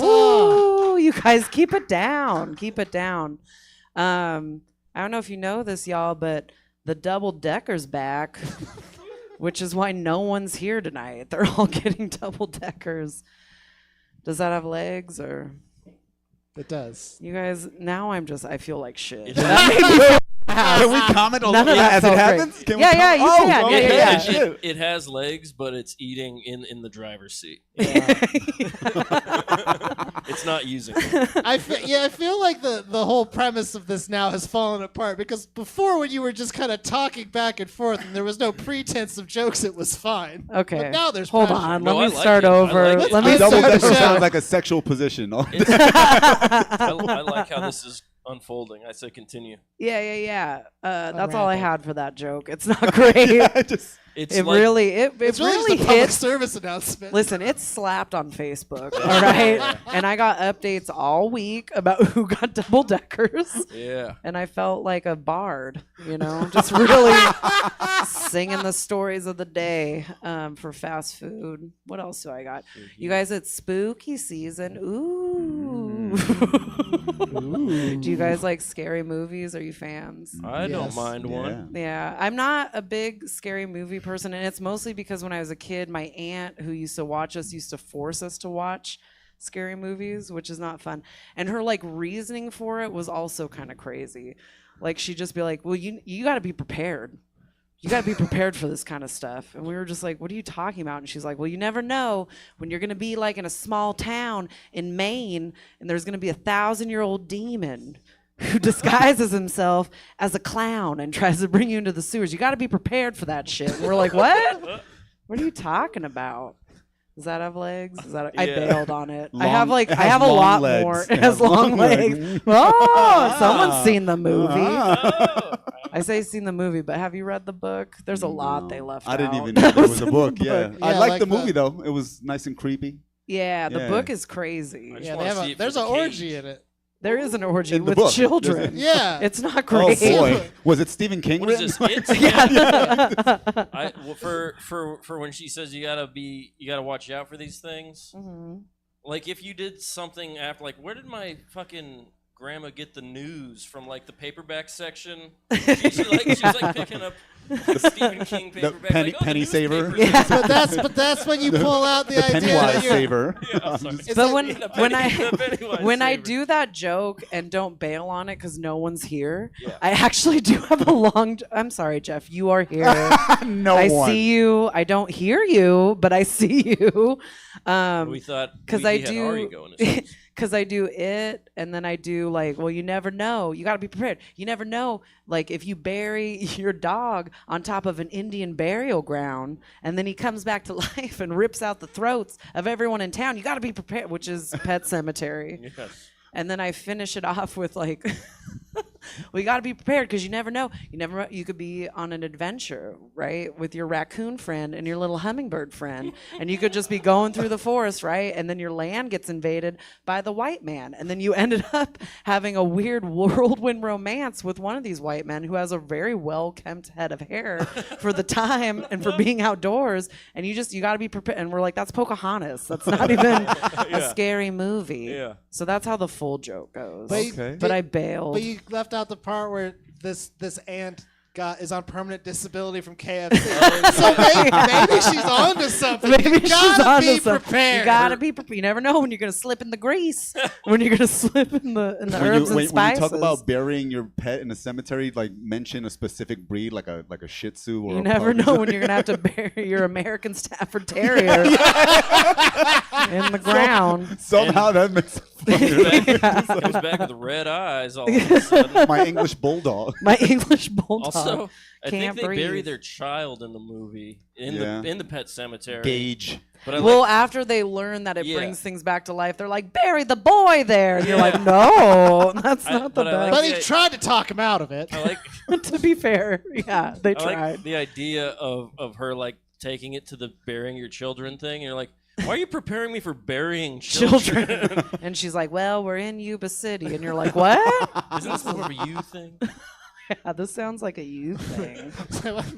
woo, you guys keep it down. Keep it down. I don't know if you know this, y'all, but the double decker's back, which is why no one's here tonight. They're all getting double deckers. Does that have legs or? It does. You guys, now I feel like shit. It That made me feel Can we comment None of that as it felt great. happens? Can we Yeah, yeah, comment? you Oh, can. okay. Yeah, yeah, Shit. yeah. It has legs, but it's eating in the driver's seat. It's not using it. I feel like the whole premise of this now has fallen apart because before when you were just kind of talking back and forth and there was no pretense of jokes, it was fine. Okay. But now there's Hold pressure. on. No, Let I me like start it. I over. like it. Let me Double start decker over. sounds like a sexual position. I like how this is unfolding. I say continue. Yeah. That's all wrap I it. had for that joke. It's not great. It's it like- really It's really really just a public hit. service announcement. Listen, it's slapped on Facebook, all right? And I got updates all week about who got double deckers. Yeah. And I felt like a bard, just really singing the stories of the day for fast food. What else do I got? You guys, it's spooky season. Ooh. Do you guys like scary movies? Are you fans? I don't mind one. Yeah, I'm not a big scary movie person, and it's mostly because when I was a kid, my aunt who used to watch us used to force us to watch scary movies, which is not fun. And her reasoning for it was also kind of crazy. Like she'd just be like, "Well, you got to be prepared. You got to be prepared for this kind of stuff." And we were just like, "What are you talking about?" And she's like, "Well, you never know when you're going to be in a small town in Maine and there's going to be a 1,000-year-old demon who disguises himself as a clown and tries to bring you into the sewers. You got to be prepared for that shit." And we're like, "What? What are you talking about? Does that have legs? I bailed on it. I have It has I have a long lot legs. more. It has long legs. Oh, someone's seen the movie. I say seen the movie, but have you read the book? There's a lot they left out. I didn't even know there was a in the book. Yeah, I liked the movie the- though. It was nice and creepy. Yeah, the Yeah. book is crazy. Yeah, there's an orgy in it. There is an orgy In the with book. children. Yeah. It's not Oh great. boy, was it Stephen King? What is written? this? Yeah. For when she says you gotta watch out for these things. Like if you did something after, where did my fucking grandma get the news from? The paperback section. She was picking up Stephen King The paperback. penny saver. Yeah. But that's when you pull out the idea Pennywise that you're- saver. But when I do that joke and don't bail on it because no one's here, I actually do have a long. I'm sorry, Jeff. You are here. No I one. see you. I don't hear you, but I see you. We thought Because we I had do. Ari going as well. Because I do it, and then I do well, you never know. You got to be prepared. You never know, if you bury your dog on top of an Indian burial ground, and then he comes back to life and rips out the throats of everyone in town. You got to be prepared, which is Pet Cemetery. Yes. And then I finish it off with well, you got to be prepared because you never know. You could be on an adventure, right, with your raccoon friend and your little hummingbird friend, and you could just be going through the forest, right, and then your land gets invaded by the white man, and then you ended up having a weird whirlwind romance with one of these white men who has a very well-kempt head of hair for the time and for being outdoors, and you got to be prepared. And we're like, that's Pocahontas. That's not even a scary movie. Yeah. So that's how the full joke goes. But But I bailed. But you left out the part where this aunt is on permanent disability from KFC. So maybe she's on to something. Maybe You she's gotta on be to something. prepared. You gotta be prepared. You never know when you're gonna slip in the grease. When you're gonna slip in the When herbs and when you spices. talk about burying your pet in a cemetery, mention a specific breed, like a Shih Tzu or You a never pug. know when you're gonna have to bury your American Stafford Terrier in the ground. Somehow that makes it funny. Comes back with red eyes all of a sudden. My English bulldog. My English bulldog. Also, I think can't they bury breathe. their child in the movie in Yeah. the Pet Cemetery. Gage. But I Well, after they learn that it Yeah. brings things back to life, they're like, bury the boy there. And you're like, no, that's not the but I best. But he tried to talk him out of it. I like To be fair, yeah, they I tried. like the idea of her taking it to the burying your children thing. You're like, why are you preparing me for burying children? And she's like, well, we're in Yuba City. And you're like, what? Isn't this more of a you thing? Yeah, this sounds like a you thing.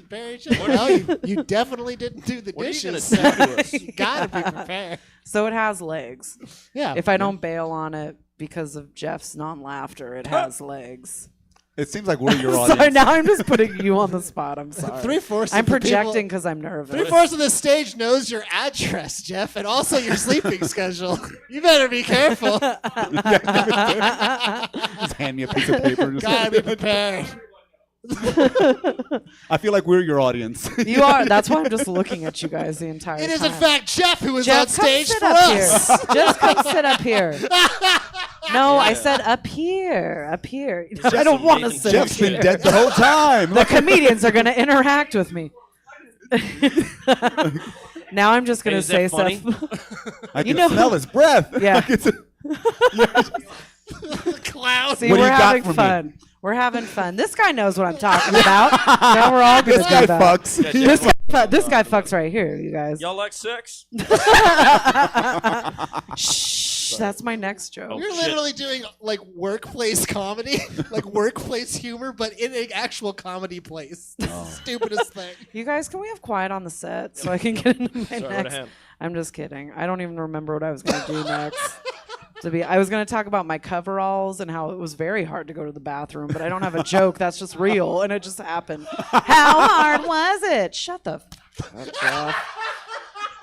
Very chill. Well, you definitely didn't do the What are you dishes. gonna do to us? You gotta be prepared. So it has legs. Yeah. If I don't bail on it because of Jeff's non-laughter, it has legs. It seems like we're your audience. Sorry, now I'm just putting you on the spot. I'm sorry. 3/4 I'm of the projecting people- because I'm nervous. 3/4 of the stage knows your address, Jeff, and also your sleeping schedule. You better be careful. Just hand me a piece of paper. Gotta be prepared. I feel like we're your audience. You are. That's why I'm just looking at you guys the entire time. It is in fact Jeff who is Jeff, on stage come sit for up us. Here. Just come sit up here. No, I said up here. Up here. I don't want to sit Jeff's up been here. dead the whole time. The comedians are going to interact with me. Now I'm just going to say funny? stuff. I can smell his breath. Yeah. Clown. See, What do we're you got having for me? fun. We're having fun. This guy knows what I'm talking about. Now we're all going to This guy do that. fucks. This guy fucks right here, you guys. Y'all like sex? Shh, that's my next joke. You're literally doing like workplace comedy, like workplace humor, but in an actual comedy place. Stupidest thing. You guys, can we have quiet on the set so I can get into my Sorry, what next? happened? I'm just kidding. I don't even remember what I was going to do next. I was going to talk about my coveralls and how it was very hard to go to the bathroom, but I don't have a joke. That's just real, and it just happened. How hard was it? Shut the fuck up.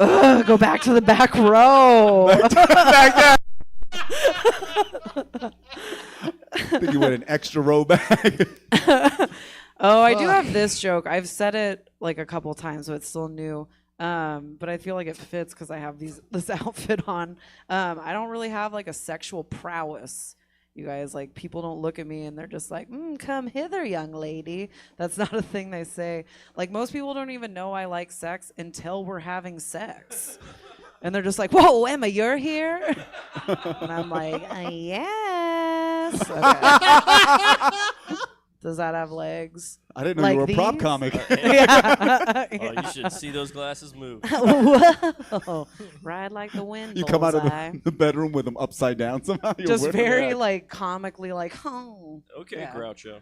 Ugh, go back to the back row. I think you went an extra row back. Oh, I do have this joke. I've said it like a couple times, so it's still new. But I feel like it fits because I have this outfit on. I don't really have like a sexual prowess. You guys, like, people don't look at me and they're just like, come hither, young lady. That's not a thing they say. Like, most people don't even know I like sex until we're having sex. And they're just like, whoa, Emma, you're here? And I'm like, yes. Okay. Does that have legs? I didn't know like you were a prop these? comic. Yeah. Oh, you should see those glasses move. Whoa. Ride like the wind. You come out of bullseye. the bedroom with them upside down somehow. You're Just whipping very it out. like comically like, oh. Okay, Yeah. Groucho.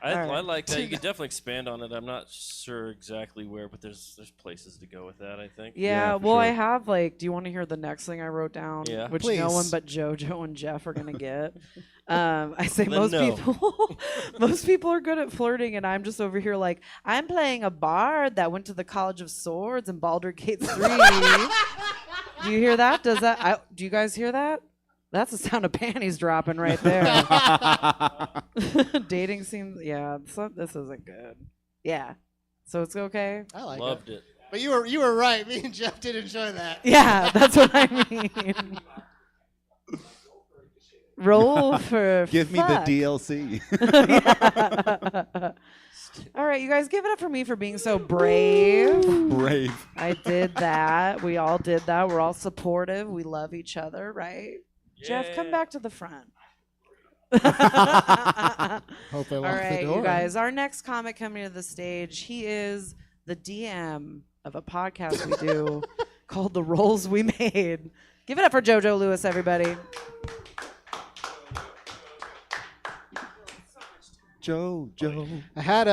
All I right. like that. You could definitely expand on it. I'm not sure exactly where, but there's places to go with that, I think. Yeah, well, I have like. Do you want to hear the next thing I wrote down? Yeah. Which Please. no one but JoJo and Jeff are gonna get. I say Let 'em most people are good at flirting, and I'm just over here like I'm playing a bard that went to the College of Swords in Baldur's Gate 3. Do you hear that? Do you guys hear that? That's the sound of panties dropping right there. Dating seems, this isn't good. Yeah. So it's okay? I like Loved it. But you were right. Me and Jeff did enjoy that. Yeah, that's what I mean. Roll for Give me the fuck. DLC. Yeah. All right, you guys, give it up for me for being so brave. Brave. I did that. We all did that. We're all supportive. We love each other, right? Jeff, come back to the front. Hope I All lock the right, door. you guys. Our next comic coming to the stage, he is the DM of a podcast we do called The Rolls We Made. Give it up for JoJo Lewis, everybody. Joe. I had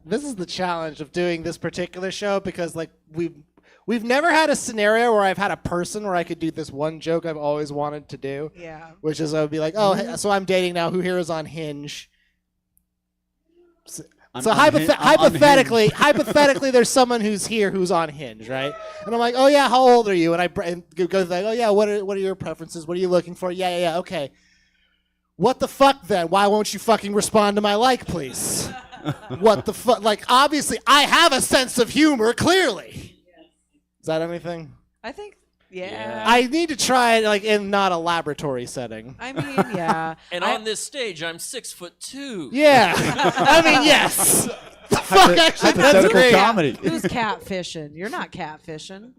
this is the challenge of doing this particular show because like we've never had a scenario where I've had a person where I could do this one joke I've always wanted to do. Yeah. Which is I would be like, oh, hey, so I'm dating now. Who here is on Hinge? So hypothetically, there's someone who's here who's on Hinge, right? And I'm like, oh yeah, how old are you? And I go like, oh yeah, what are your preferences? What are you looking for? Yeah, okay. What the fuck then? Why won't you fucking respond to my like, please? What the fuck? Like, obviously, I have a sense of humor, clearly. Is that anything? I think, yeah. I need to try it, like, in not a laboratory setting. I mean, yeah. And on this stage, I'm 6'2". Yeah. I mean, yes. The fuck, actually, that's great. comedy. Who's catfishing? You're not catfishing.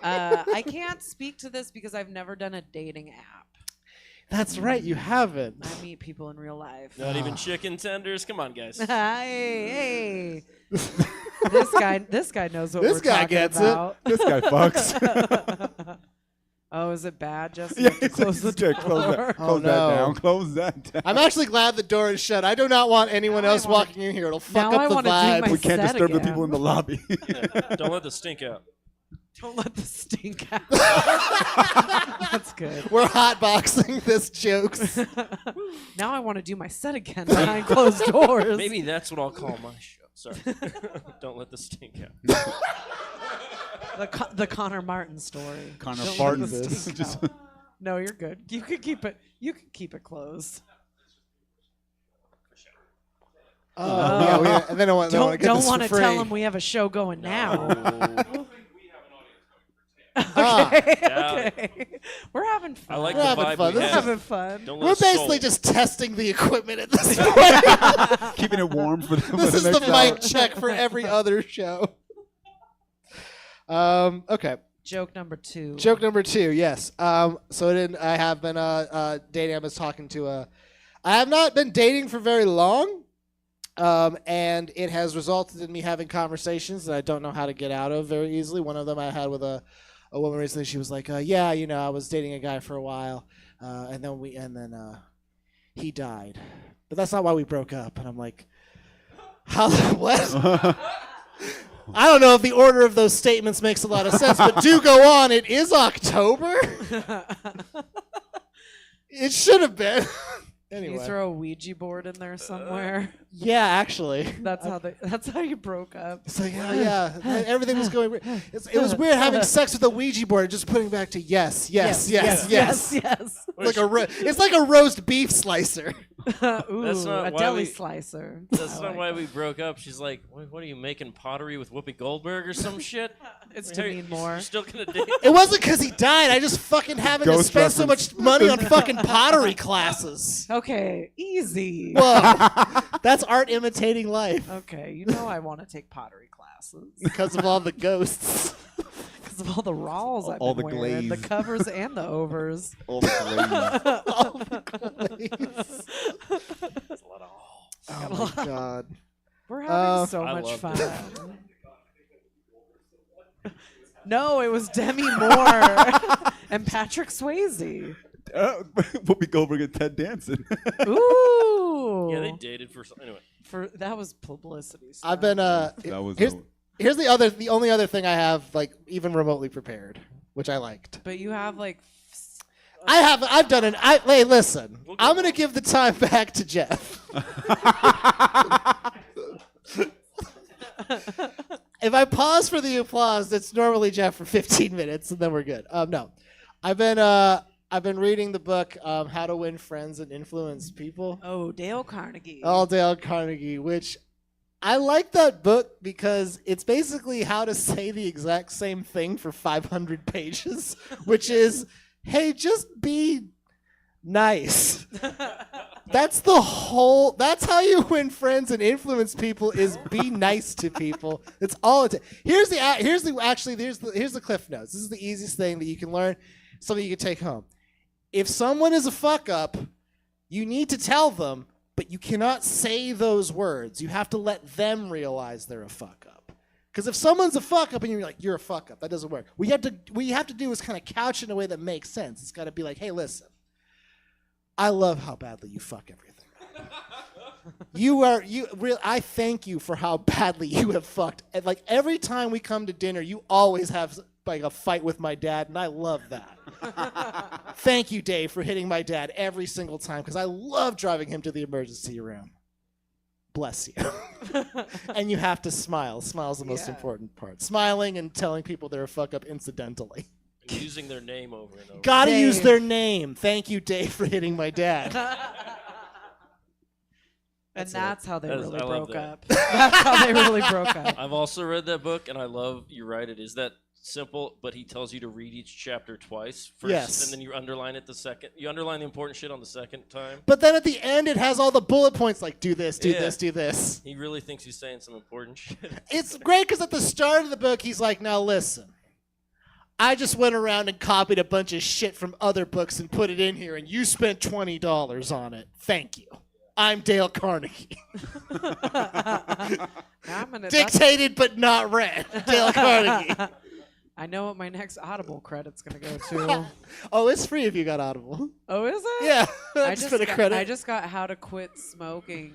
I can't speak to this because I've never done a dating app. That's right, you haven't. I meet people in real life. Not even chicken tenders. Come on, guys. Hey. This guy knows what This we're guy talking gets about. it. This guy fucks. Oh, is it bad, Jesse? Yeah, You have to close the door. Close that Oh, no. down. Close that down. I'm actually glad the door is shut. I do not want anyone else walking in here. It'll fuck now I up the wanna do vibe. my We can't set disturb the again. people in the lobby. Don't let the stink out. Don't let the stink out. That's good. We're hotboxing this jokes. Now I want to do my set again behind closed doors. Maybe that's what I'll call my show. Sorry. Don't let the stink out. The Connor Martin story. Connor Don't farting let the this. stink Just- out. No, you're good. You can keep it. You can keep it closed. Yeah, and then I want to don't want to tell them we have a show going now. Okay. We're having fun. I like We're the having vibe fun. we This is have. having fun. Don't let We're us basically soul. just testing the equipment at this point. Keeping it warm for the This is the next hour. mic check for every other show. Okay. Joke number 2. Joke number 2, yes. So I have been dating. I was talking to I have not been dating for very long, and it has resulted in me having conversations that I don't know how to get out of very easily. One of them I had with a woman recently. She was like, "Yeah, I was dating a guy for a while, and then he died, but that's not why we broke up." And I'm like, "How? What?" I don't know if the order of those statements makes a lot of sense, but do go on. It is October. It should have been. Anyway. You throw a Ouija board in there somewhere. Yeah, actually. That's how you broke up. It's like, yeah, everything was going weird. It was weird having sex with a Ouija board and just putting back to yes. It's like a roast beef slicer. Ooh, That's not a why deli we- slicer. That's not why we broke up. She's like, what are you making pottery with Whoopi Goldberg or some shit? It's to mean more. You're still gonna date? It wasn't because he died. I just fucking haven't to Ghost spend so reference. much money on fucking pottery classes. Okay, easy. Whoa, that's art imitating life. Okay, I want to take pottery classes. Because of all the ghosts. Because of all the rolls I've All been the wearing. The glaze. covers and the overs. All the glaze. All the glaze. Oh my god. We're having so I much loved fun. it. No, it was Demi Moore and Patrick Swayze. Whoopi Goldberg and Ted Danson. Ooh. Yeah, they dated for some. Anyway. That was publicity stuff. I've been here's the only other thing I have like even remotely prepared, which I liked. But you have like I've done hey, listen. I'm gonna give the time back to Jeff. If I pause for the applause, it's normally Jeff for 15 minutes, and then we're good. No, I've been reading the book How to Win Friends and Influence People. Oh, Dale Carnegie. Dale Carnegie, which I like that book because it's basically how to say the exact same thing for 500 pages, which is, hey, just be nice. That's how you win friends and influence people is be nice to people. That's all it takes. Here's the cliff notes. This is the easiest thing that you can learn, something you can take home. If someone is a fuck up, you need to tell them, but you cannot say those words. You have to let them realize they're a fuck up. Because if someone's a fuck up and you're like, you're a fuck up, that doesn't work. What you have to do is kind of couch it in a way that makes sense. It's got to be like, hey, listen, I love how badly you fuck everything. I thank you for how badly you have fucked. And like every time we come to dinner, you always have like a fight with my dad, and I love that. Thank you, Dave, for hitting my dad every single time because I love driving him to the emergency room. Bless you. And you have to smile. Smile's the most important part. Smiling and telling people they're a fuck up incidentally. And using their name over and over. Gotta use their name. Thank you, Dave, for hitting my dad. And that's how they really I love broke that. up. That's how they really broke up. I've also read that book, and I love, you're right, it is that simple, but he tells you to read each chapter twice first, Yes. and then you underline it the second. You underline the important shit on the second time. But then at the end, it has all the bullet points like do this, do Yeah. this, do this. He really thinks he's saying some important shit. It's great because at the start of the book, he's like, now listen. I just went around and copied a bunch of shit from other books and put it in here, and you spent $20 on it. Thank you. I'm Dale Carnegie. Dictated but not read. Dale Carnegie. I know what my next Audible credit's going to go to. Oh, it's free if you got Audible. Oh, is it? Yeah. I Just just for the credit. I just got How to Quit Smoking,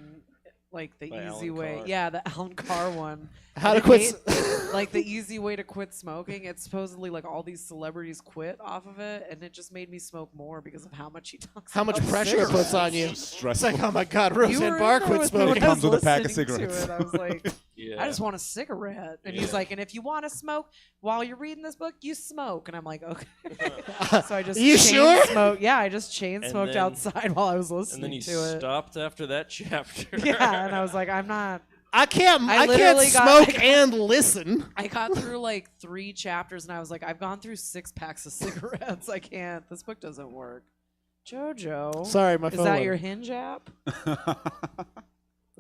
like the By easy Alan way. Carr. Yeah, the Alan Carr one. How And to it quit made, like the easy way to quit smoking. It's supposedly like all these celebrities quit off of it, and it just made me smoke more because of how much he talks. How much about pressure it puts on you. Stressful. It's like, oh my God, You Roseanne were Barr in there quit with me smoking. when I Comes was with a pack of listening to cigarettes. it. I was like, Yeah. I just want a cigarette. And he's Yeah. like, and if you want to smoke while you're reading this book, you smoke. And I'm like, okay. So I just You chain sure? smoked. Yeah, I just chain And smoked then- outside while I was And listening then you to it. stopped after that chapter. Yeah, and I was like, I'm not. I can't literally got- smoke and listen. I got through like 3 chapters, and I was like, I've gone through 6 packs of cigarettes. I can't. This book doesn't work. Jojo. Sorry, my Is phone that went. your Hinge app?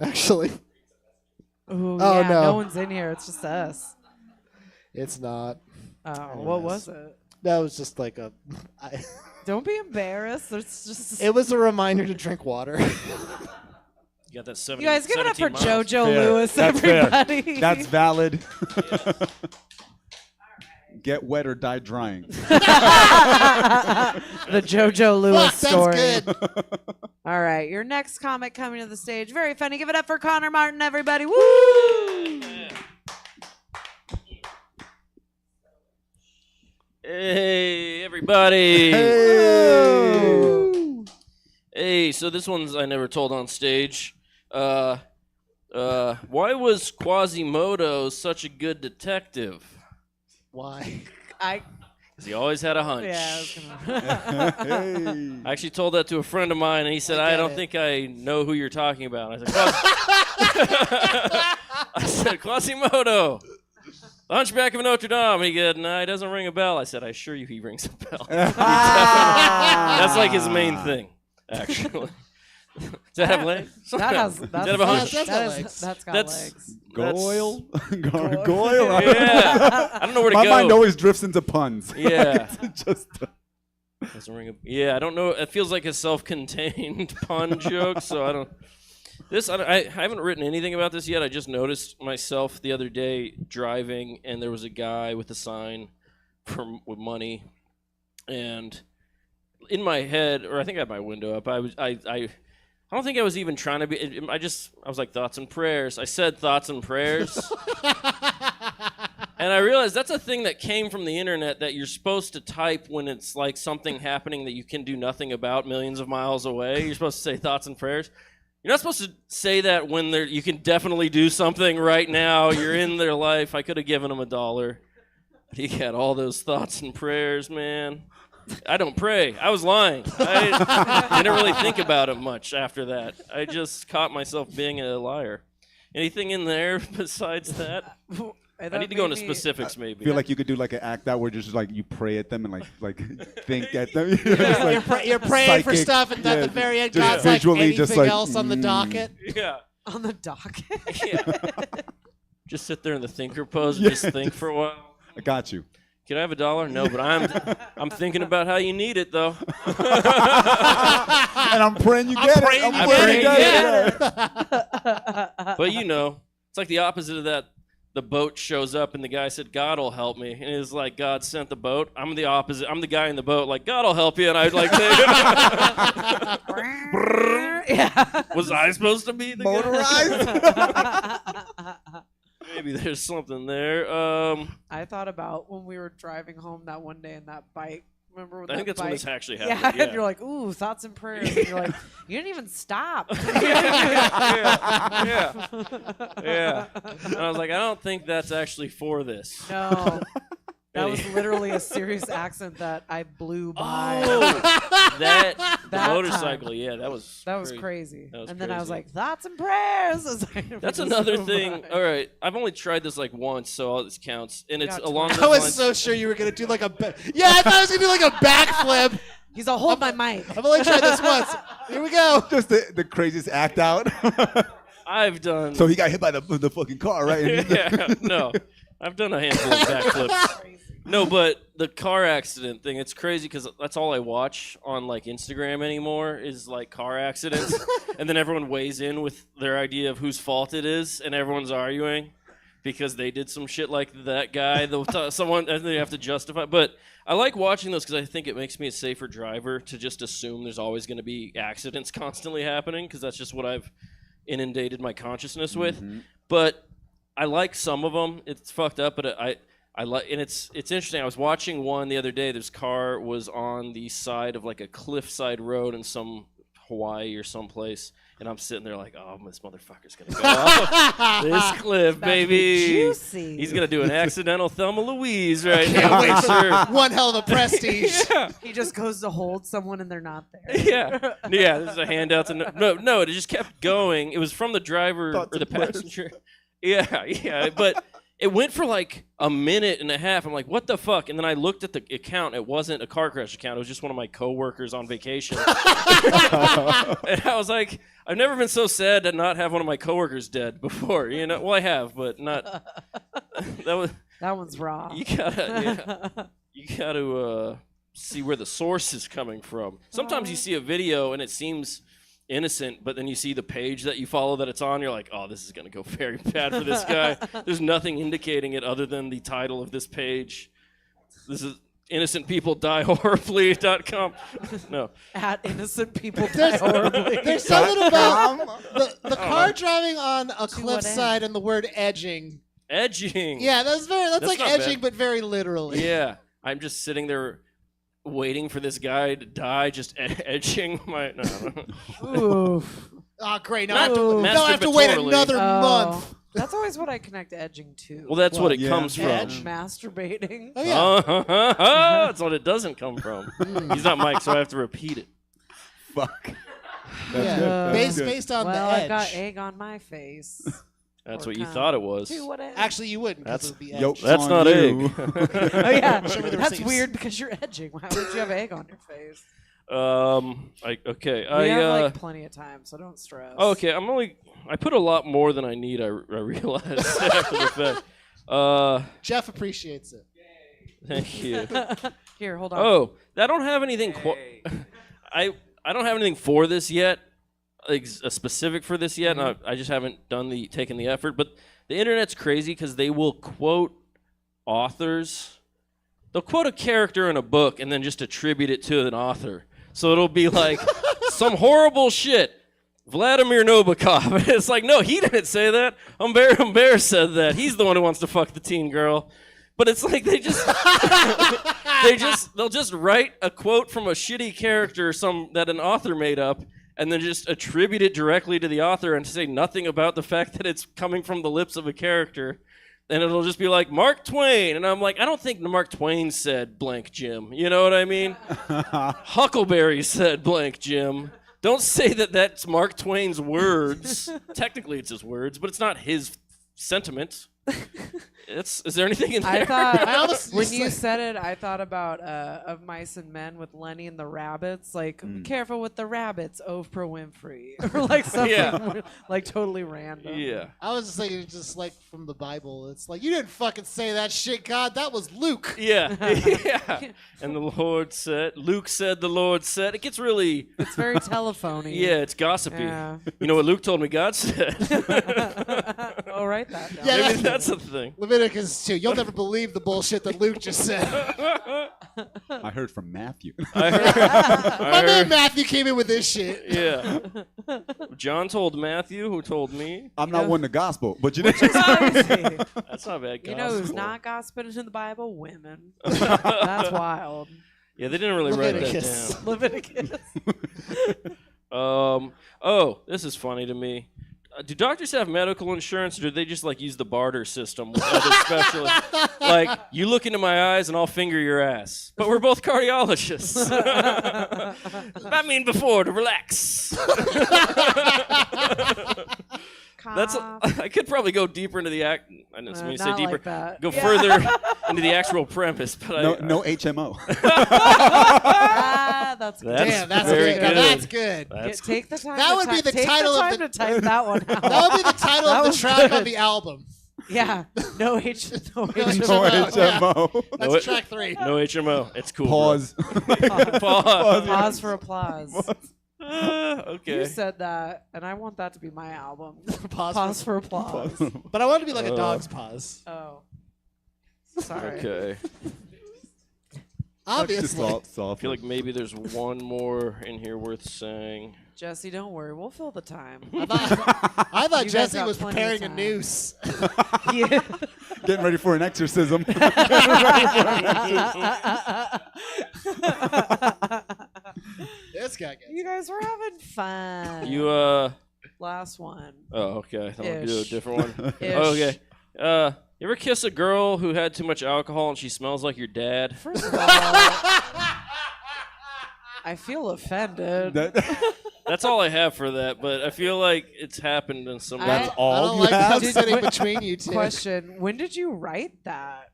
Actually, Ooh, Oh, yeah, no. no one's in here. It's just us. it's not. Oh, Anyways. what was it? That was just like a. Don't be embarrassed. There's just. It was a reminder to drink water. You got that 70, You guys give it up for 17 miles. JoJo Fair. Lewis, That's fair. everybody. That's valid. Get wet or die drying. The JoJo Lewis Fuck, that's story. good. All right, your next comic coming to the stage. Very funny. Give it up for Connor Martin, everybody. Woo! Hey, everybody. Hey. Hey, so this one's I never told on stage. Why was Quasimodo such a good detective? Why? Because he always had a hunch. Yeah, I was gonna. I actually told that to a friend of mine, and he said, "I don't think I know who you're talking about." I said, I said, Quasimodo, the Hunchback of Notre Dame. And he said, "No, he doesn't ring a bell." I said, "I assure you, he rings a bell." That's like his main thing, actually. Does that have legs? That has. Does That's, that have a hunch? that's got That's- legs. Goyle? Gargoyle? Yeah. I don't know where to My go. mind always drifts into puns. Yeah. It's just Doesn't ring a. Yeah, I don't know. It feels like a self-contained pun joke, so I don't. I haven't written anything about this yet. I just noticed myself the other day driving, and there was a guy with a sign with money, and in my head, or I think I had my window up. I don't think I was even trying to be. I was like thoughts and prayers. I said thoughts and prayers. And I realized that's a thing that came from the internet that you're supposed to type when it's like something happening that you can do nothing about millions of miles away. You're supposed to say thoughts and prayers. You're not supposed to say that when you can definitely do something right now. You're in their life. I could have given him $1. But he had all those thoughts and prayers, man. I don't pray. I was lying. I didn't really think about it much after that. I just caught myself being a liar. Anything in there besides that? I need to go into specifics, I maybe. feel like you could do like an act out where just like you pray at them and like think at them. Just, like, You're praying for psychic, stuff, and at yeah, the very end, just God's like visually, anything just like, else on the docket. Yeah. On the docket. Just sit there in the thinker pose and just think for a while. I got you. Can I have $1? No, but I'm thinking about how you need it though. And I'm praying you get it. I'm praying you get it. But you know, it's like the opposite of that. The boat shows up and the guy said, "God will help me," and it's like God sent the boat. I'm the opposite. I'm the guy in the boat, like God will help you, and I'd like say, "Was I supposed to be the guy?" Maybe there's something there. I thought about when we were driving home that one day in that bike. Remember when I think that that's when bike? this actually Yeah, happened, and yeah. you're like, ooh, thoughts and prayers. And you're like, you didn't even stop. Yeah. And I was like, I don't think that's actually for this. No. That was literally a serious accent that I blew by. Oh, that That motorcycle, time. yeah, that was crazy. That was And then I was crazy. like, thoughts and prayers. I was like, That's just another so thing. much. All right, I've only tried this like once, so all this counts, and it's got along those I was lines. so sure you were gonna do like a. Yeah, I thought I was gonna do like a backflip. He's all, hold my mic. I've only tried this once. Here we go. Just the craziest act out. I've done. So he got hit by the fucking car, right? Yeah, no, I've done a handful of backflips. No, but the car accident thing, it's crazy because that's all I watch on like Instagram anymore is like car accidents. And then everyone weighs in with their idea of whose fault it is, and everyone's arguing because they did some shit like that guy, someone, and they have to justify. But I like watching those because I think it makes me a safer driver to just assume there's always going to be accidents constantly happening because that's just what I've inundated my consciousness with. But I like some of them. It's fucked up, but I like, and it's interesting. I was watching one the other day. This car was on the side of like a cliffside road in some Hawaii or someplace, and I'm sitting there like, oh, this motherfucker's gonna go off this cliff, About to be baby. juicy. He's gonna do an accidental Thelma Louise right Can't now. wait. for sure. One hell of a prestige. Yeah. He just goes to hold someone and they're not there. Yeah, yeah. There's a handout to no. It just kept going. It was from the driver or the passenger. Yeah. But it went for like a minute and a half. I'm like, what the fuck? And then I looked at the account. It wasn't a car crash account. It was just one of my coworkers on vacation. And I was like, I've never been so sad to not have one of my coworkers dead before. You know, well, I have, but not. That one's raw. You gotta see where the source is coming from. Sometimes you see a video and it seems innocent, but then you see the page that you follow that it's on, you're like, oh, this is gonna go very bad for this guy. There's nothing indicating it other than the title of this page. This is innocentpeopledie.horribly.com. No. At innocent people die horribly. There's something about the car driving on a cliffside and the word edging. Edging. Yeah, that's like not edging, bad. but very literally. Yeah, I'm just sitting there waiting for this guy to die, just edging my. No. Oof. Oh, great. Now Not I have to wait masturbatorily. another month. That's always what I connect edging to. Well, that's what it comes from. Edge masturbating. Oh, yeah. That's what it doesn't come from. He's not Mike, so I have to repeat it. Fuck. Yeah. good. Based on well, the edge. I got egg on my face. That's Or what you cum. thought it was. Two, what egg? Actually, you wouldn't. That's Of the edge. Yolk's That's on not you. egg. Oh yeah, Show me the that's receipts. weird because you're edging. Why would you have egg on your face? Okay. We have like plenty of time, so don't stress. Okay, I put a lot more than I need. I realized after the fact. Jeff appreciates it. Thank you. Here, hold on. Oh, I don't have anything. I don't have anything for this yet, like specific for this yet. And I just haven't taken the effort. But the internet's crazy because they will quote authors. They'll quote a character in a book and then just attribute it to an author. So it'll be like some horrible shit. Vladimir Nabokov. It's like, no, he didn't say that. Humbert said that. He's the one who wants to fuck the teen girl. But it's like they'll just write a quote from a shitty character that an author made up and then just attribute it directly to the author and say nothing about the fact that it's coming from the lips of a character. And it'll just be like, Mark Twain. And I'm like, I don't think Mark Twain said blank Jim. You know what I mean? Huckleberry said blank Jim. Don't say that that's Mark Twain's words. Technically, it's his words, but it's not his sentiment. Is there anything in there? I thought when you said it, I thought about Of Mice and Men with Lenny and the rabbits. Like, careful with the rabbits, Oprah Winfrey, or like something like totally random. Yeah. I was just thinking, just like from the Bible. It's like, you didn't fucking say that shit, God. That was Luke. Yeah. And the Lord said, Luke said, the Lord said. It gets really. It's very telephony. Yeah, it's gossipy. Yeah. You know what Luke told me God said? Oh, write that down. Yeah, Maybe that's the thing. Leviticus 2. You'll never believe the bullshit that Luke just said. I heard from Matthew. My man Matthew came in with this shit. Yeah. John told Matthew, who told me. I'm not one to gospel, but you know. That's not bad. You know who's not gossiping in the Bible? Women. That's wild. Yeah, they didn't really write that down. Leviticus. Oh, this is funny to me. Do doctors have medical insurance, or do they just like use the barter system with other specialists? Like, you look into my eyes and I'll finger your ass. But we're both cardiologists. I mean, before to relax. That's. I could probably go deeper into the act. I didn't mean to say not deeper. like that. Go further into the actual premise. But No HMO. That's good. Damn, that's very good. Now that's good. Take the time. That would be the title of to type that one out. That would be the title of the track on the album. Yeah. No HMO. No HMO. That's track 3. No HMO. It's cool. Pause. Pause. Pause for applause. Okay. You said that, and I want that to be my album. Pause for applause. But I want it to be like a dog's pause. Oh. Sorry. Okay. Obviously. I feel like maybe there's one more in here worth saying. Jesse, don't worry. We'll fill the time. I thought You guys Jesse got was plenty of preparing a time. noose. Yeah. Getting ready for an exorcism. This guy gets You guys were having fun. You Last one. Oh, okay. I thought we'd do a Ish. different one. Ish. Okay. You ever kiss a girl who had too much alcohol and she smells like your dad? First of all, I feel offended. That's all I have for that, but I feel like it's happened in some. I don't like how I'm sitting between you two. Question: when did you write that?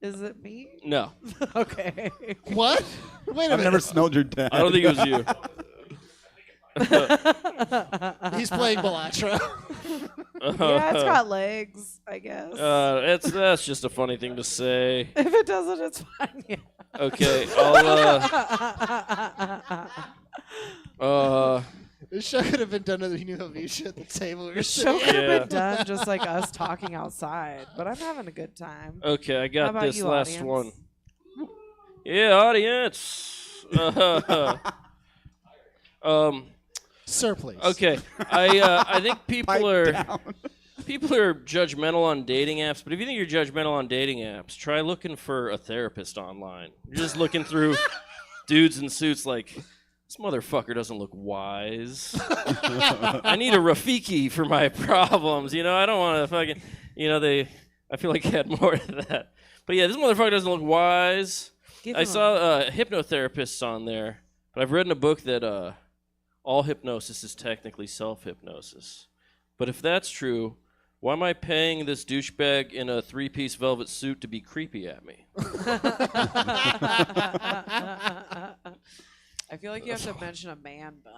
Is it me? No. Okay. What? Wait a I've minute. never smelled your dad. I don't think it was you. He's playing Belatra. Yeah, it's got legs, I guess. That's just a funny thing to say. If it doesn't, it's fine. Yeah. Okay, I'll This show could have been done with the new Avisha at the table. The show could have been done just like us talking outside, but I'm having a good time. Okay, I How got about this you, last audience? one. Yeah, audience. Sir, please. Okay, I think people are judgmental on dating apps, but if you think you're judgmental on dating apps, try looking for a therapist online. You're just looking through dudes in suits like, this motherfucker doesn't look wise. I need a Rafiki for my problems. You know, I don't want to fucking, I feel like I had more of that. But yeah, this motherfucker doesn't look wise. I saw hypnotherapists on there, but I've read in a book that all hypnosis is technically self-hypnosis. But if that's true, why am I paying this douchebag in a 3-piece velvet suit to be creepy at me? I feel like you have to mention a man bun.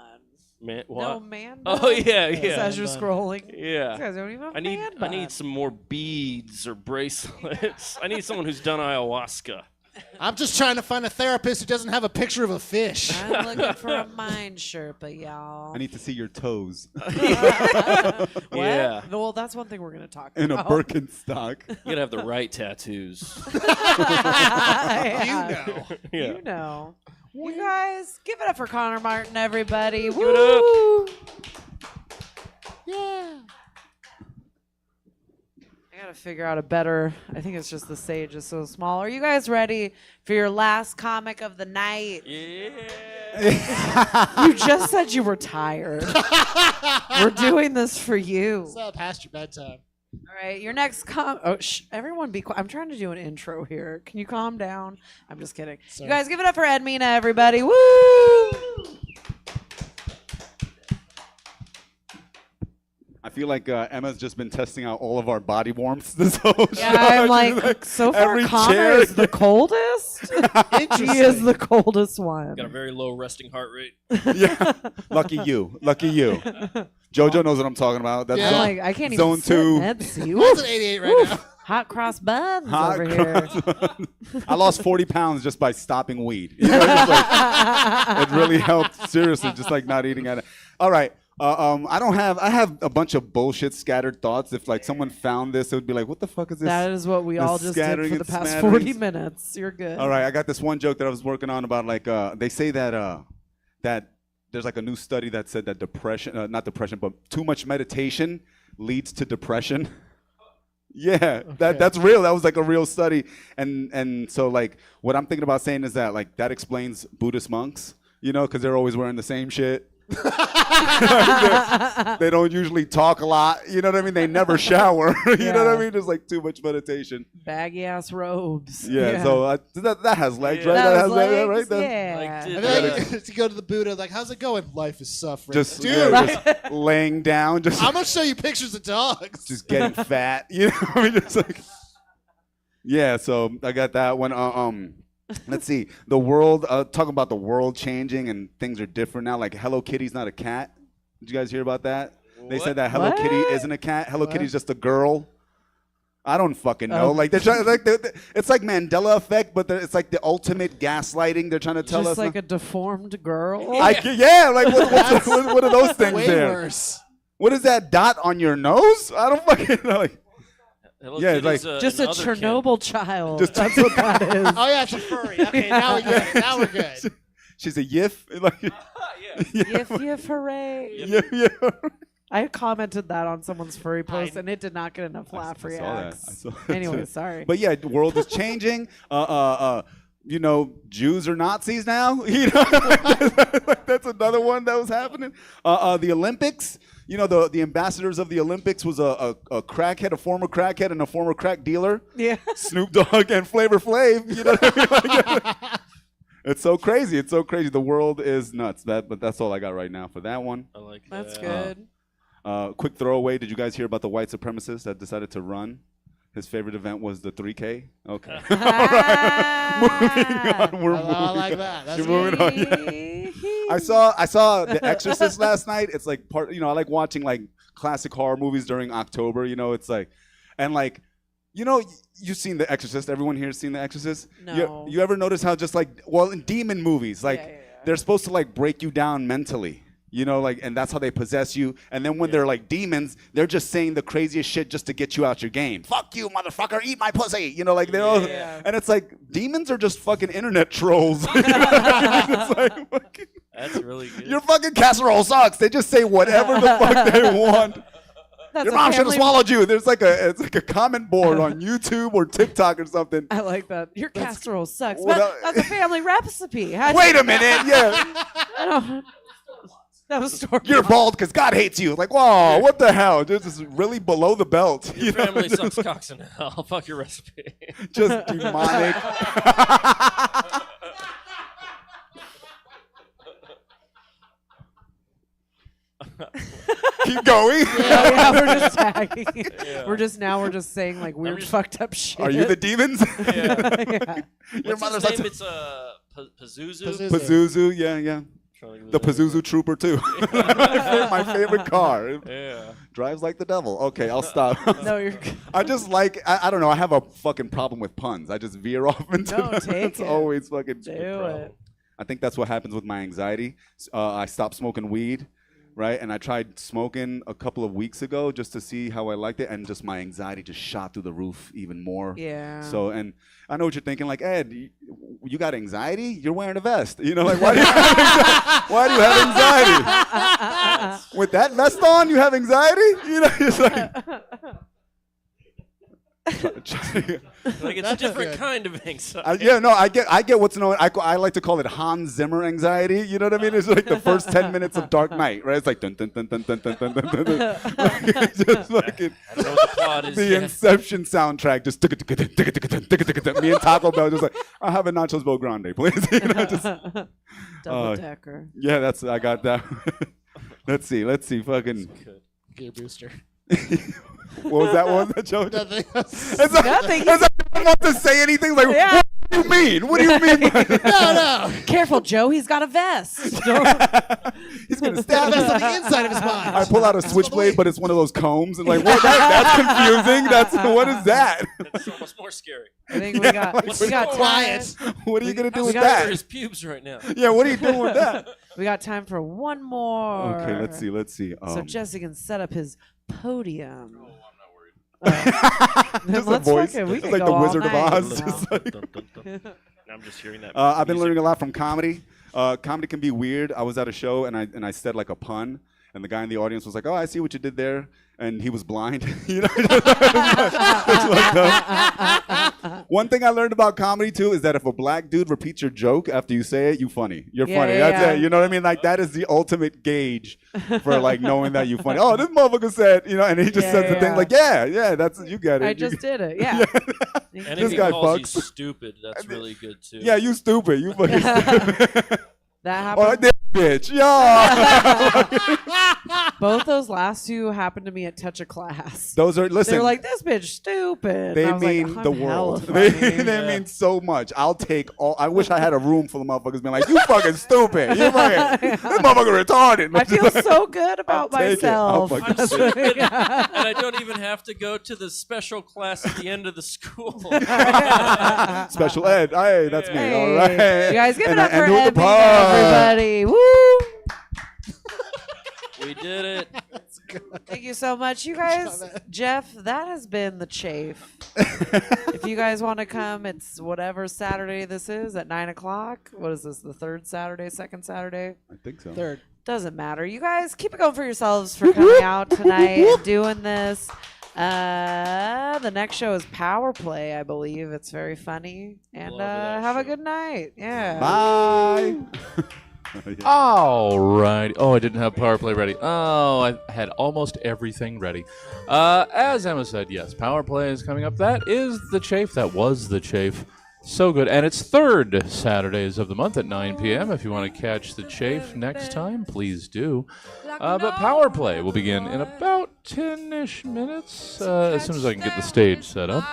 Man, what? No, man bun. Oh, yeah, yeah. As you're scrolling. Yeah. These guys don't even have I need man I need buns. some more beads or bracelets. I need someone who's done ayahuasca. I'm just trying to find a therapist who doesn't have a picture of a fish. I'm looking for a mind Sherpa, y'all. I need to see your toes. What? Yeah. Well, that's one thing we're going to talk In a about. Birkenstock. You gotta have the right tattoos. Yeah. Yeah. You know. You guys, give it up for Connor Martin, everybody. Give Woo! it up. Yeah. I gotta figure out a better. I think it's just the stage is so small. Are you guys ready for your last comic of the night? Yeah. You just said you were tired. We're doing this for you. It's past your bedtime. All right, your next everyone be quiet. I'm trying to do an intro here. Can you calm down? I'm just kidding. Sorry. You guys give it up for Edmina, everybody. Woo! I feel like Emma's just been testing out all of our body warmths this whole show. Yeah, I'm She's like, so far every Connor chair- is the coldest. He is the coldest one. Got a very low resting heart rate. Yeah. Lucky you. Lucky you. JoJo knows what I'm talking about. That's I'm zone, like, I can't even zone sit in 2. that seat. That's an 88 right now. Hot cross buns Hot over here. cross. I lost 40 pounds just by stopping weed. You know, just like, it really helped. Seriously, just like not eating at it. All right. I have a bunch of bullshit scattered thoughts. If like someone found this, it would be like, what the fuck is this? That is what we This all just did scattering for the and past smatterings? 40 minutes. You're good. All right, I got this one joke that I was working on about like they say that that there's like a new study that said that depression, not depression, but too much meditation leads to depression. Yeah, that's real. That was like a real study, and so like what I'm thinking about saying is that like that explains Buddhist monks, you know, because they're always wearing the same shit. They don't usually talk a lot. You know what I mean? They never shower. You know what I mean? There's like too much meditation. Baggy ass robes. Yeah. So that has legs, right? That That has has legs, legs, right? That- yeah. I feel like to go to the Buddha, like, how's it going? Life is suffering. Just, dude. yeah, just laying down, just I'm gonna show you pictures of dogs. just getting fat. You know, I mean, just like, yeah. So I got that one. Let's see. The world. Talking about the world changing and things are different now. Like Hello Kitty's not a cat. Did you guys hear about that? They said that Hello Kitty isn't a cat. Hello Kitty's just a girl. I don't fucking know. Oh. Like they're trying, like it's like Mandela effect, but it's like the ultimate gaslighting. They're trying to tell Just us. like a deformed girl. Like what are those things Way there? worse. What is that dot on your nose? I don't fucking know. Like, Hello yeah, it's Kitty's, like Just a another kid. Chernobyl child. Just- That's what that is. Oh yeah, it's a furry. Okay, now we get it. Now we're good. she's a yif. Like, Yif, yif, hooray. yif. I commented that on someone's furry post, and it did not get enough laugh I saw that. reacts. I saw Anyway, sorry. But yeah, the world is changing. You know, Jews are Nazis now. You know, that's another one that was happening. The Olympics. You know, the ambassadors of the Olympics was a crackhead, a former crackhead, and a former crack dealer. Yeah. Snoop Dogg and Flavor Flav. You know what I mean? Like, it's so crazy. It's so crazy. The world is nuts. But that's all I got right now for that one. I like that. That's good. Quick throwaway. Did you guys hear about the white supremacist that decided to run? His favorite event was the 3K. Okay. Moving on. We're moving I like on. that. That's You're moving on. I saw The Exorcist last night. It's like part. You know, I like watching like classic horror movies during October. You know, it's like, and like, you know, you've seen The Exorcist. Everyone here has seen The Exorcist. No. You ever notice how just like, well, in demon movies, like they're supposed to like break you down mentally. You know, like, and that's how they possess you. And then when they're like demons, they're just saying the craziest shit just to get you out your game. Fuck you, motherfucker, eat my pussy. You know, like they're all, and it's like demons are just fucking internet trolls. It's like, fucking, That's really good. your fucking casserole sucks. They just say whatever the fuck they want. Your mom should have swallowed you. There's like it's like a comment board on YouTube or TikTok or something. I like that. Your casserole sucks. Well, But that's a family recipe. Wait a minute, yeah. That was story. You're bald because God hates you. Like, whoa, what the hell? This is really below the belt. Your family sucks cocks in hell. Fuck your recipe. Just demonic. Keep going. Yeah, we're just tagging. Yeah. We're just saying like weird fucked up shit. Are you the demons? Yeah. Your What's mother's his like name? It's Pazuzu. Pazuzu, yeah. The Pazuzu Trooper too. my favorite car. Yeah. Drives like the devil. Okay, I'll stop. No, you're good. I just like I don't know. I have a fucking problem with puns. I just veer off into No, them. take It's it. always fucking Do it. I think that's what happens with my anxiety. I stopped smoking weed, right? And I tried smoking a couple of weeks ago just to see how I liked it, and just my anxiety just shot through the roof even more. Yeah. So, and I know what you're thinking, like, Ed, you got anxiety? You're wearing a vest. You know, like, why do you have anxiety? Why do you have anxiety? With that vest on, you have anxiety? You know, it's like... Like it's a different kind of anxiety. Yeah, no, I get what's known. I like to call it Hans Zimmer anxiety. You know what I mean? It's like the first 10 minutes of Dark Knight, right? It's like dun dun dun dun dun dun dun dun dun. Like, just fucking the Inception soundtrack. Just me and Taco Bell just like, I'll have a nachos Bo Grande, please. You know, just Double decker. Yeah, I got that. Let's see. Fucking Gear booster. What was that one? That joke? Nothing. It's like, Nothing. It's like I don't want to say anything. Like, Yeah. what do you mean? What do you mean by that? No. Careful, Joe. He's got a vest. He's gonna stab That's me. on the inside of his mind. I pull out a switchwblade, but it's one of those combs, and like, what? That's confusing. What is that? It's almost more scary. I think we got quiet. What are you gonna do with Over that? his pubes right now. Yeah, what are you doing with that? We got time for one more. Okay, let's see. So Jesse can set up his podium. Oh, I'm not worried. Just a Let's voice. fucking- we It's can like go the all Wizard of night. Oz. No. Just like- I'm just hearing that. I've been music. learning a lot from comedy. Comedy can be weird. I was at a show and I said like a pun, and the guy in the audience was like, "Oh, I see what you did there," and he was blind. You know. One thing I learned about comedy too is that if a black dude repeats your joke after you say it, you funny. You're funny. That's it. You know what I mean? Like that is the ultimate gauge for like knowing that you funny. Oh, this motherfucker said, you know, and he just says the thing like, yeah, that's you get it. I just did it. Yeah. And This if he guy calls fucks. you stupid, that's really good too. Yeah, you stupid. You fucking stupid. That Oh, happened. this bitch. Yeah. Both those last two happened to me at Touch of Class. Those are listen. They're like, this bitch stupid. They And I was mean like, the I'm hella world. funny. They mean so much. I'll take all. I wish I had a room full of motherfuckers being like, "You fucking stupid. You fucking this motherfucker retarded." I feel so good about I'll take it. I'll myself. fucking I'm take it. stupid, and I don't even have to go to the special class at the end of the school. Special ed. Hey, that's me. Hey, All right. you guys give it And up I for end with Ed, the pun. everybody. Woo! We did it. Thank you so much, you guys. Jeff, that has been the Chafe. If you guys want to come, it's whatever Saturday this is at 9 o'clock. What is this? The third Saturday, second Saturday? I think so. Third. Doesn't matter. You guys keep it going for yourselves for coming out tonight and doing this. The next show is PowerPlay, I believe. It's very funny. And have a good night. Yeah. Bye. All right. Oh, I didn't have PowerPlay ready. Oh, I had almost everything ready. As Emma said, yes, PowerPlay is coming up. That is the Chafe. That was the Chafe. So good. And it's third Saturdays of the month at 9 p.m. If you want to catch the Chafe next time, please do. But PowerPlay will begin in about 10-ish minutes, as soon as I can get the stage set up.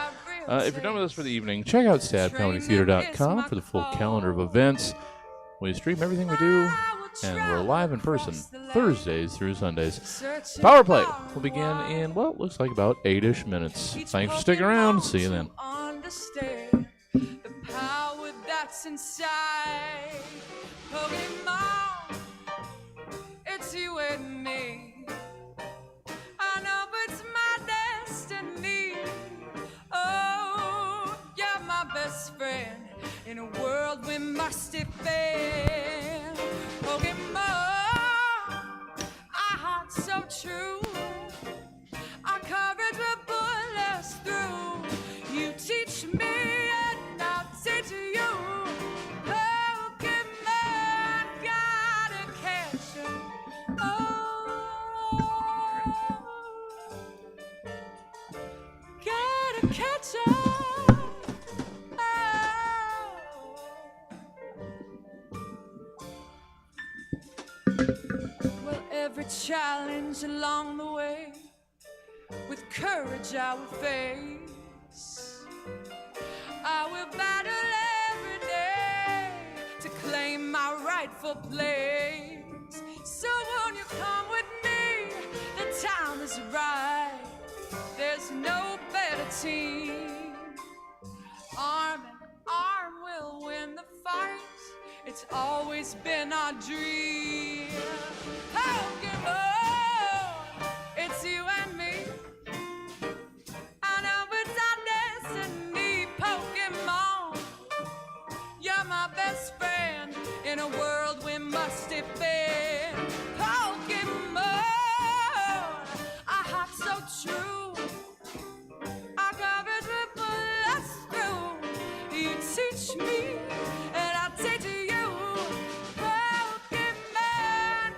If you're done with us for the evening, check out stabcomedytheater.com for the full calendar of events. We stream everything we do, and we're live in person Thursdays through Sundays. PowerPlay will begin in, well, it looks like about 8-ish minutes. Thanks for sticking around. See you then. Understand the power that's inside. Pokemon, it's you and me. I know it's my destiny. Oh, you're my best friend. In a world we must defend. Pokemon, our heart's so true. Our courage will pull us through. You teach me and I'll teach you. Pokemon, gotta catch 'em. Oh, gotta catch 'em. Well, every challenge along the way, with courage I will face. I will battle every day to claim my rightful place. So won't you come with me? The time is right. There's no better team. Arm in arm we'll win the fight. It's always been our dream. Pokemon, it's you and me. I know it's our destiny. Pokemon, you're my best friend. In a world we must defend. Pokemon, our heart's so true. Our courage will pull us through. You teach me and I'll teach you. Pokemon,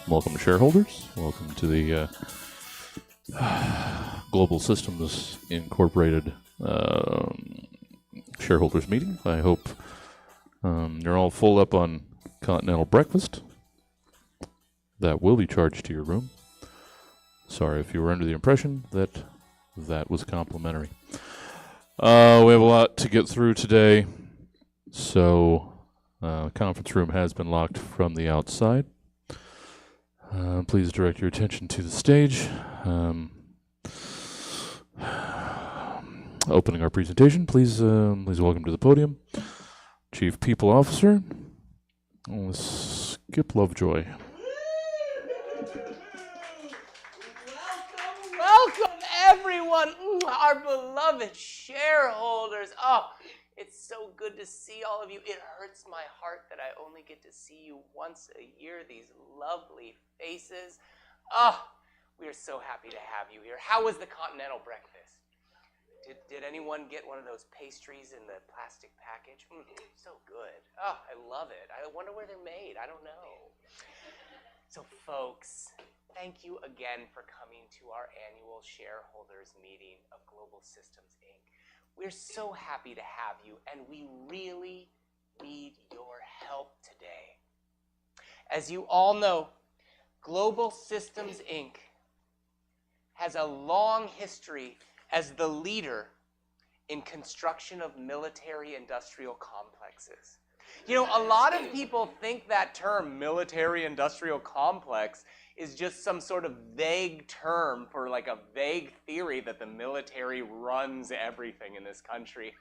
Welcome shareholders. Welcome to the Global Systems Incorporated shareholders meeting. I hope you're all full up on continental breakfast. that will be charged to your room. Sorry if you were under the impression that that was complimentary. We have a lot to get through today, so conference room has been locked from the outside. Please direct your attention to the stage. Opening our presentation, please welcome to the podium Chief People Officer Skip Lovejoy. Welcome, everyone, our beloved shareholders. Oh, it's so good to see all of you. It hurts my heart that I only get to see you once a year, these lovely faces. Oh, we are so happy to have you here. How was the continental breakfast? Did anyone get one of those pastries in the plastic package? So good. Oh, I love it. I wonder where they're made. I don't know. So, folks, thank you again for coming to our annual shareholders meeting of Global Systems, Inc. We're so happy to have you, and we really need your help today. As you all know, Global Systems, Inc. has a long history as the leader in construction of military-industrial complexes. You know, a lot of people think that term, military-industrial complex, is just some sort of vague term for like a vague theory that the military runs everything in this country.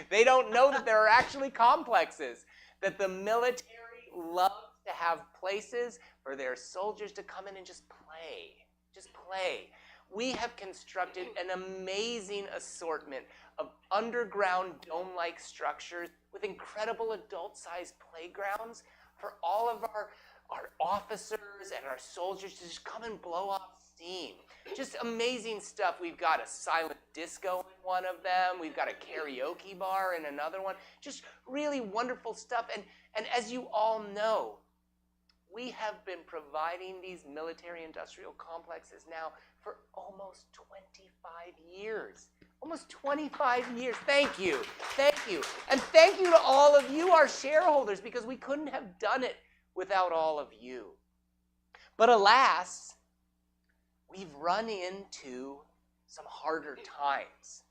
They don't know that there are actually complexes, that the military loves to have places for their soldiers to come in and just play. Just play. We have constructed an amazing assortment of underground dome-like structures with incredible adult-sized playgrounds for all of our officers and our soldiers to just come and blow off steam. Just amazing stuff. We've got a silent disco in one of them. We've got a karaoke bar in another one. Just really wonderful stuff. And as you all know, we have been providing these military-industrial complexes now for almost 25 years. Almost 25 years. Thank you. Thank you. And thank you to all of you, our shareholders, because we couldn't have done it without all of you. But alas, we've run into some harder times.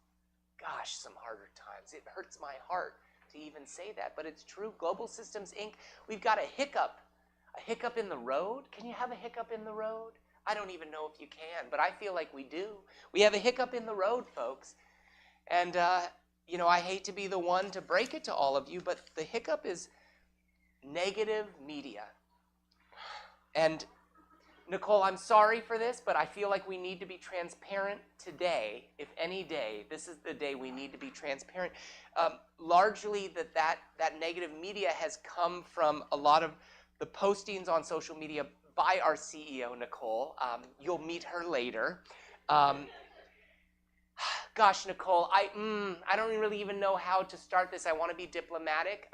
Gosh, some harder times. It hurts my heart to even say that, but it's true. Global Systems, Inc., we've got a hiccup. A hiccup in the road? Can you have a hiccup in the road? I don't even know if you can, but I feel like we do. We have a hiccup in the road, folks. And, you know, I hate to be the one to break it to all of you, but the hiccup is negative media. And, Nicole, I'm sorry for this, but I feel like we need to be transparent today. If any day, this is the day we need to be transparent. Largely, that negative media has come from a lot of the postings on social media by our CEO, Nicole. You'll meet her later. Gosh, Nicole, I don't really even know how to start this. I want to be diplomatic.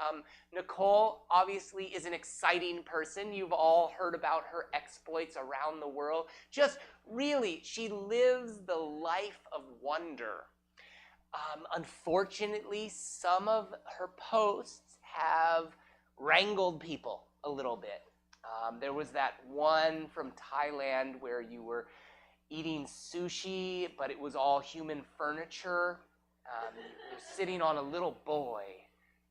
Nicole obviously is an exciting person. You've all heard about her exploits around the world. Just really, she lives the life of wonder. Unfortunately, some of her posts have wrangled people a little bit. There was that one from Thailand where you were eating sushi, but it was all human furniture. You were sitting on a little boy,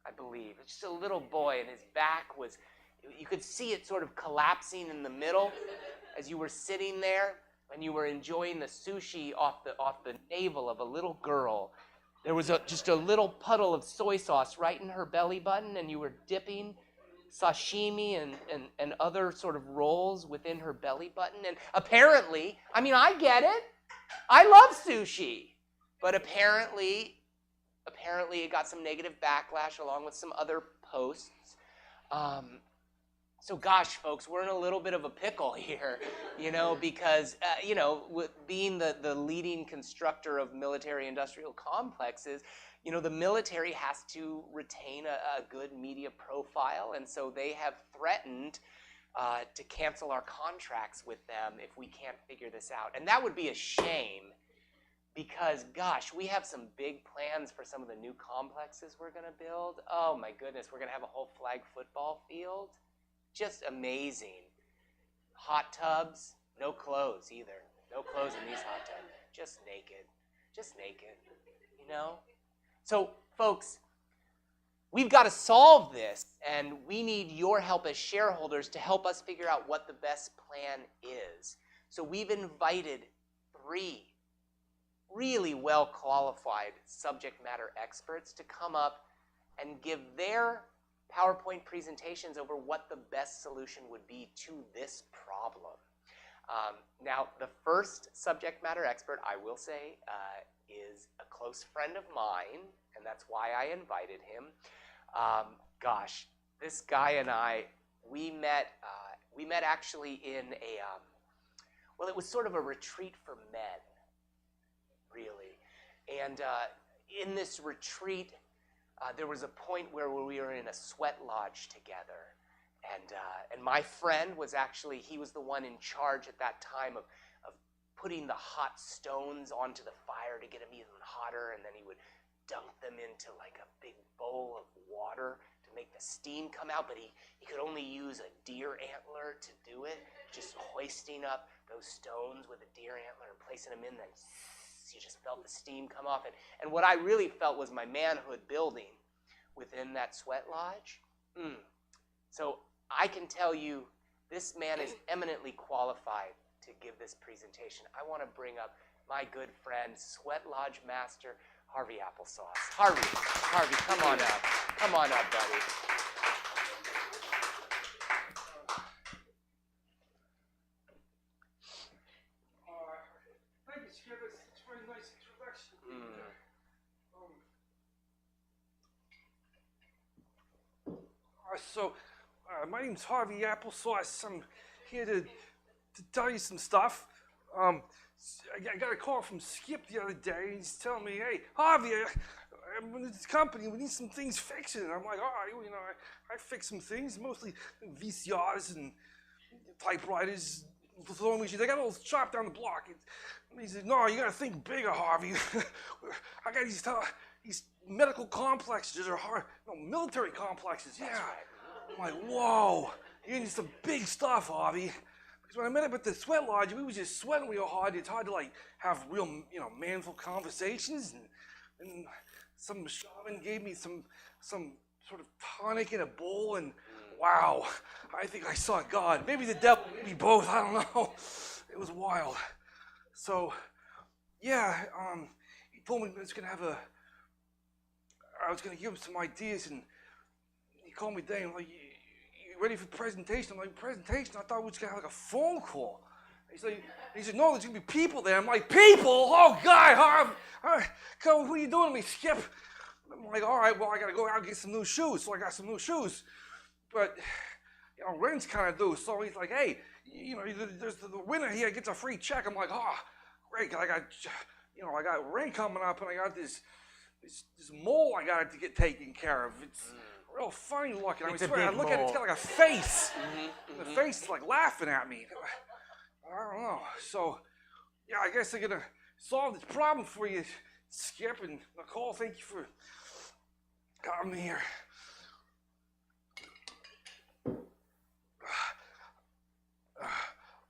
I believe. It's just a little boy, and his back was, you could see it sort of collapsing in the middle as you were sitting there, and you were enjoying the sushi off the navel of a little girl. There was just a little puddle of soy sauce right in her belly button, and you were dipping sashimi and other sort of rolls within her belly button. And apparently, I mean, I get it. I love sushi. But apparently it got some negative backlash along with some other posts. So gosh, folks, we're in a little bit of a pickle here, you know, because, you know, with being the leading constructor of military-industrial complexes, you know, the military has to retain a good media profile, and so they have threatened to cancel our contracts with them if we can't figure this out. And that would be a shame because, gosh, we have some big plans for some of the new complexes we're going to build. Oh, my goodness, we're going to have a whole flag football field. Just amazing. hot tubs, no clothes either. No clothes in these hot tubs. Just naked. Just naked. You know? So, folks, we've got to solve this, and we need your help as shareholders to help us figure out what the best plan is. So we've invited 3 really well-qualified subject matter experts to come up and give their PowerPoint presentations over what the best solution would be to this problem. Now, the first subject matter expert, I will say, is a close friend of mine, and that's why I invited him. Gosh, this guy and I, we met actually in a, well, it was sort of a retreat for men, really. And in this retreat, there was a point where we were in a sweat lodge together. And my friend was actually, he was the one in charge at that time of putting the hot stones onto the fire to get them even hotter, and then he would dunk them into like a big bowl of water to make the steam come out, but he could only use a deer antler to do it, just hoisting up those stones with a deer antler and placing them in, then you just felt the steam come off. And what I really felt was my manhood building within that sweat lodge. So I can tell you, this man is eminently qualified to give this presentation. I want to bring up my good friend, Sweat Lodge Master, Harvey Applesauce. Harvey, come on up. Come on up, buddy. Thank you, Skip. It's a very nice introduction. My name's Harvey Applesauce. I'm here to tell you some stuff. I got a call from Skip the other day. He's telling me, "Hey, Harvey, I'm in this company. We need some things fixing." And I'm like, "All right, you know, I fix some things, mostly VCRs and typewriters, throwing machines. I got all chopped down the block." And he said, "No, you got to think bigger, Harvey. I got these medical complexes or military complexes. Yeah." I'm like, "Whoa, you need some big stuff, Harvey." Because when I met up at the sweat lodge, we was just sweating real hard. It's hard to like have real, manful conversations. And some shaman gave me some sort of tonic in a bowl, and wow, I think I saw God. Maybe the devil, maybe both. I don't know. It was wild. So, yeah, he told me I was gonna give him some ideas, and he called me today and like, "You ready for the presentation?" I'm like, "Presentation? I thought we was gonna have like a phone call." He said, "No, there's gonna be people there." I'm like, "People? Oh God, Harv! What are you doing to me, Skip?" I'm like, "All right, well, I gotta go out and get some new shoes." So I got some new shoes, but rent's kind of due. So he's like, "Hey, there's the winner here gets a free check." I'm like, "Oh, great! I got rent coming up, and I got this mole I got to get taken care of. It's real funny looking. I swear, I look at it, it's got like a face. The face is like laughing at me. I don't know. So, yeah, I guess I'm gonna solve this problem for you, Skip and Nicole. Thank you for coming here.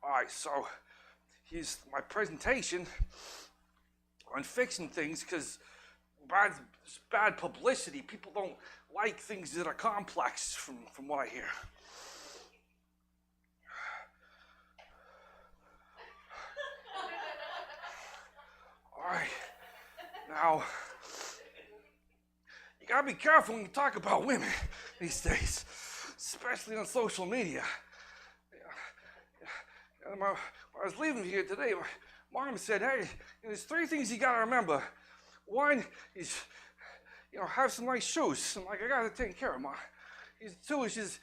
All right, so here's my presentation on fixing things, because bad publicity. People don't like things that are complex, from what I hear. All right, now you gotta be careful when you talk about women these days, especially on social media. When I was leaving here today, my mom said, "Hey, there's 3 things you gotta remember. One is, have some nice shoes." I'm like, "I got to take care of, Ma." 2 is just,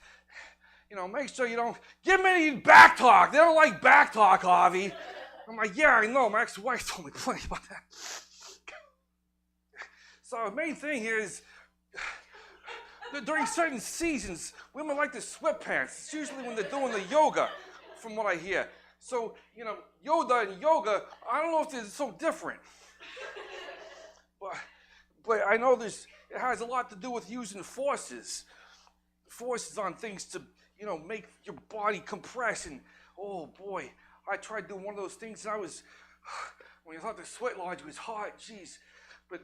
make sure you don't give me any back talk. They don't like back talk, Harvey. I'm like, "Yeah, I know. My ex-wife told me plenty about that." So the main thing here is, during certain seasons, women like to sweatpants. It's usually when they're doing the yoga, from what I hear. So, Yoda and yoga, I don't know if they're so different. But I know it has a lot to do with using forces on things to, make your body compress and oh boy, I tried doing one of those things and I was, when you thought the sweat lodge was hot, jeez. But,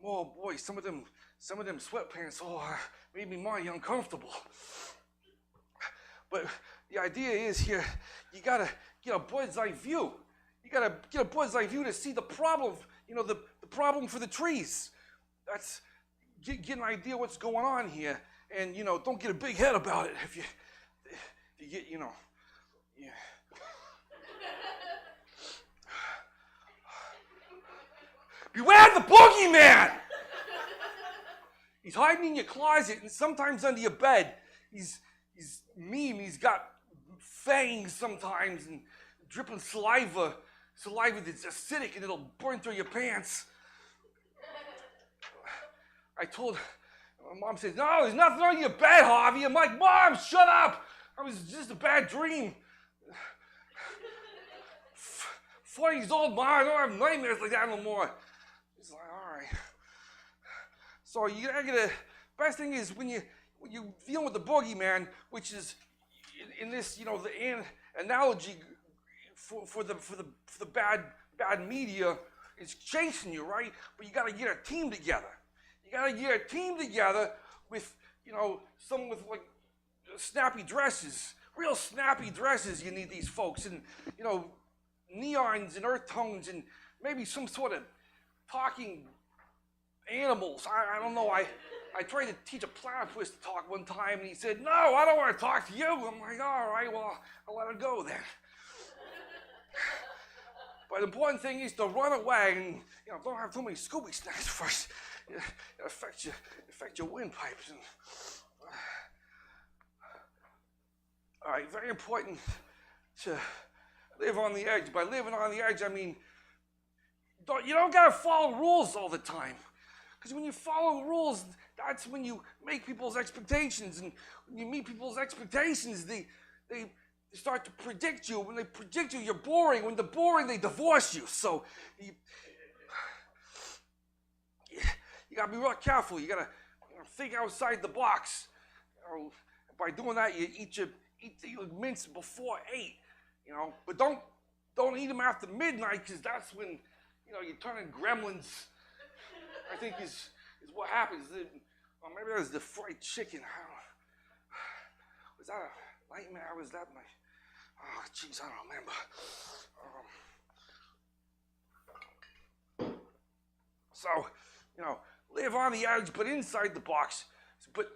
oh boy, some of them sweatpants, made me mighty uncomfortable. But the idea is here, you gotta get a bird's eye view. You gotta get a bird's eye view to see the problem, the problem for the trees. That's, get an idea what's going on here, and, don't get a big head about it if you get, yeah. Beware the boogeyman! He's hiding in your closet and sometimes under your bed. He's mean. He's got fangs sometimes and dripping saliva that's acidic and it'll burn through your pants. My mom says, no, there's nothing under your bed, Harvey. I'm like, Mom, shut up. It was just a bad dream. 40 years old, Mom, I don't have nightmares like that no more. He's like, all right. So you gotta get best thing is when you deal with the boogeyman, which is in this, the analogy for the bad media is chasing you, right? But you gotta get a team together. You gotta get a team together with, some with like snappy dresses, real snappy dresses. You need these folks, and neons and earth tones, and maybe some sort of talking animals. I don't know. I tried to teach a platypus to talk one time, and he said, "No, I don't want to talk to you." I'm like, "All right, well, I'll let it go then." But the important thing is to run away and don't have too many Scooby snacks first. It affects your windpipes. And, all right, very important to live on the edge. By living on the edge, I mean you don't gotta follow rules all the time. Because when you follow rules, that's when you make people's expectations. And when you meet people's expectations, they start to predict you. When they predict you, you're boring. When they're boring, they divorce you. So you gotta be real careful. You gotta think outside the box. By doing that, you eat your mints before 8. But don't eat them after midnight, because that's when you turn in gremlins. I think is what happens. Or maybe that was the fried chicken. I don't know. Was that a nightmare? Was that my... Oh, jeez, I don't remember. So, live on the edge, but inside the box. But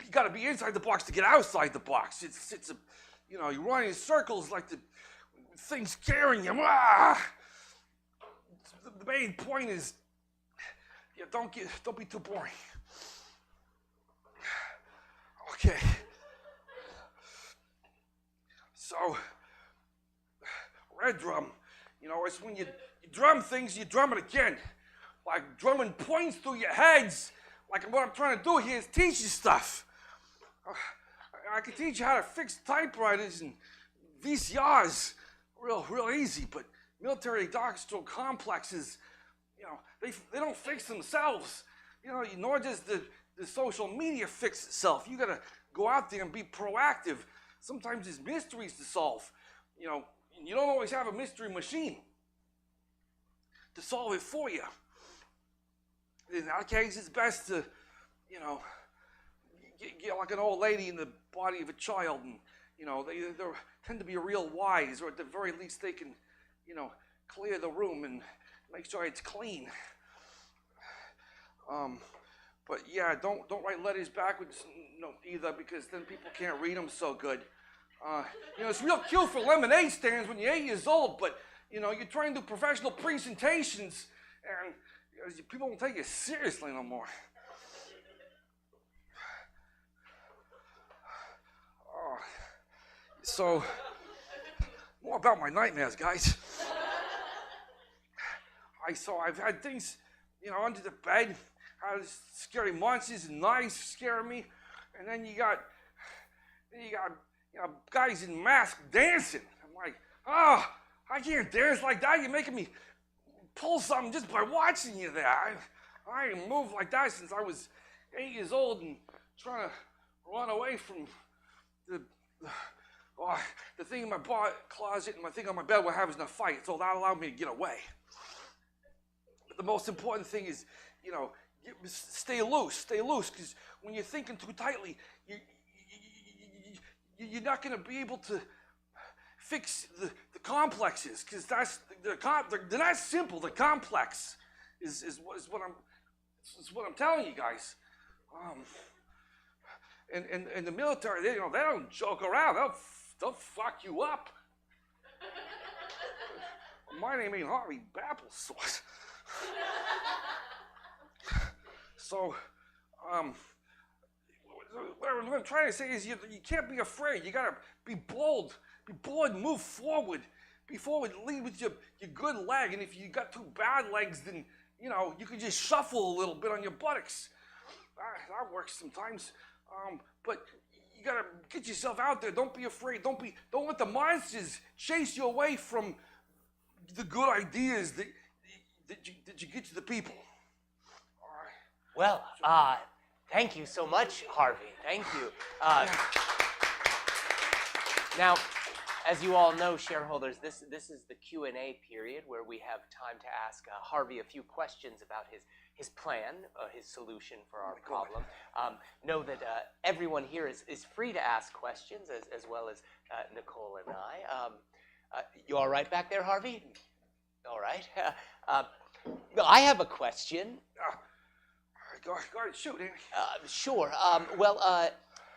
you got to be inside the box to get outside the box. It's a, you run in circles like the thing's scaring you. The main point is, don't be too boring. Okay. So, red drum, it's when you drum things, you drum it again. Like drumming points through your heads. Like what I'm trying to do here is teach you stuff. I can teach you how to fix typewriters and VCRs real easy, but military industrial complexes, they don't fix themselves. Nor does the social media fix itself. You gotta go out there and be proactive. Sometimes there's mysteries to solve. You don't always have a mystery machine to solve it for you. In that case, it's best to, get like an old lady in the body of a child, and they tend to be real wise, or at the very least they can, clear the room and make sure it's clean. But yeah, don't write letters backwards either, because then people can't read them so good. It's real cute for lemonade stands when you're 8 years old, but you're trying to do professional presentations, and people don't take you seriously no more. So, more about my nightmares, guys. I've had things, under the bed, how scary monsters and knives scaring me, and then you got guys in masks dancing. I'm like, I can't dance like that. You're making me pull something just by watching you there. I ain't moved like that since I was 8 years old and trying to run away from the Oh, the thing in my closet and my thing on my bed were having a fight, so that allowed me to get away. But the most important thing is, you know, stay loose, because when you're thinking too tightly, you're not going to be able to fix the complexes, because they're not simple. The complex is what I'm telling you guys. And the military, they don't joke around. They'll fuck you up. My name ain't Harvey Applesauce. So, what I'm trying to say is you can't be afraid. You gotta be bold. Be bold, move forward. Be forward, lead with your good leg. And if you got two bad legs, then, you know, you can just shuffle a little bit on your buttocks. That works sometimes. But you gotta get yourself out there. Don't be afraid. Don't let the monsters chase you away from the good ideas that you get to the people. Well, thank you so much, Harvey. Thank you. Now, as you all know, shareholders, this is the Q&A period where we have time to ask Harvey a few questions about his plan, his solution for our problem. Know that everyone here is free to ask questions, as well as Nicole and I. You all right back there, Harvey? All right. I have a question. Go ahead, shoot, Andy. Sure.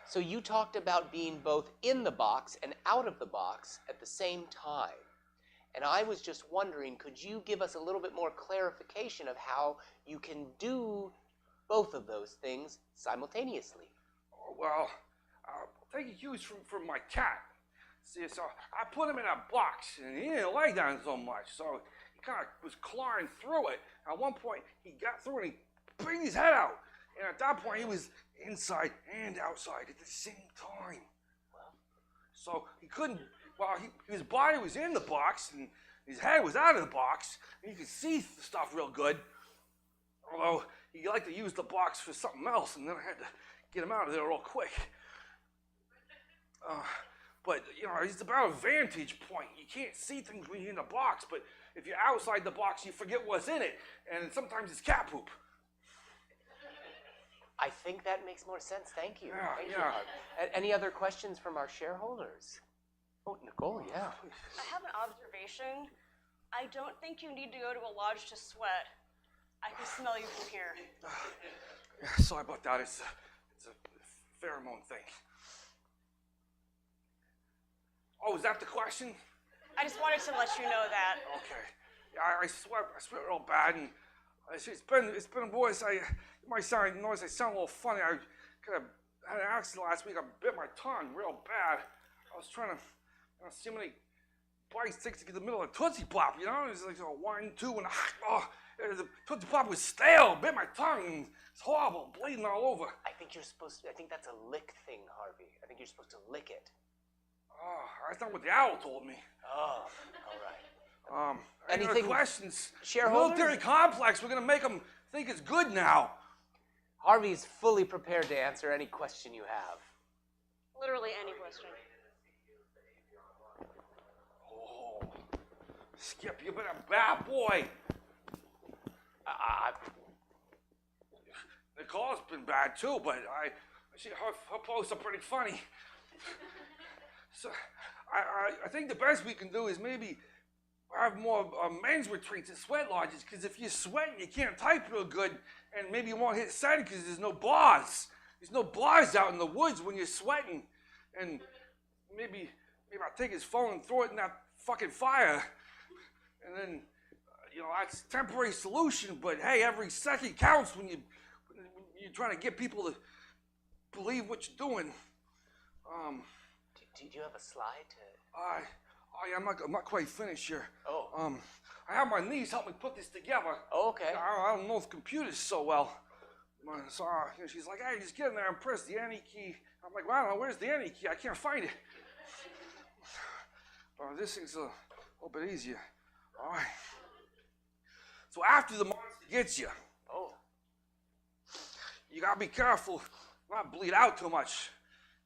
So you talked about being both in the box and out of the box at the same time. And I was just wondering, could you give us a little bit more clarification of how you can do both of those things simultaneously? Well, take a cue from my cat. See, so I put him in a box, and he didn't lay down so much, so he kind of was clawing through it. At one point, he got through and he bring his head out. And at that point, he was inside and outside at the same time. So he couldn't, his body was in the box and his head was out of the box. And you could see the stuff real good. Although he liked to use the box for something else, and then I had to get him out of there real quick. But, you know, it's about a vantage point. You can't see things when you're in the box, but if you're outside the box, you forget what's in it. And sometimes it's cat poop. I think that makes more sense. Thank you. Yeah, Thank you, yeah. Harvey. Any other questions from our shareholders? Oh, Nicole, yeah. I have an observation. I don't think you need to go to a lodge to sweat. I can smell you from here. Yeah, sorry about that. It's a pheromone thing. Oh, is that the question? I just wanted to let you know that. Okay. Yeah, I sweat real bad, and it's been boys. You might notice I sound a little funny. I kind of had an accident last week. I bit my tongue real bad. I was trying to see how many bites it takes to get the middle of a Tootsie Pop, you know? It's like 1, 2, and the Tootsie Pop was stale. Bit my tongue. And it's horrible, bleeding all over. I think that's a lick thing, Harvey. I think you're supposed to lick it. Oh, that's not what the owl told me. Oh, all right. Any other questions? Shareholders? The military complex, we're going to make them think it's good now. Harvey's fully prepared to answer any question you have. Literally any question. Oh, Skip, you've been a bad boy. Nicole's been bad too, but her posts are pretty funny. So I think the best we can do is maybe have more men's retreats at sweat lodges, because if you're sweating, you can't type real good, and maybe you won't hit send because there's no bars. There's no bars out in the woods when you're sweating, and maybe I'll take his phone and throw it in that fucking fire, and then that's a temporary solution. But hey, every second counts when you're trying to get people to believe what you're doing. Do you have a slide to? I'm not quite finished here. Oh. I have my niece help me put this together. Oh, okay. I don't know the computers so well. So she's like, hey, just get in there and press the any key. I'm like, well, I don't know, where's the any key? I can't find it. This thing's a little bit easier. All right. So after the monster gets you, you gotta be careful not bleed out too much.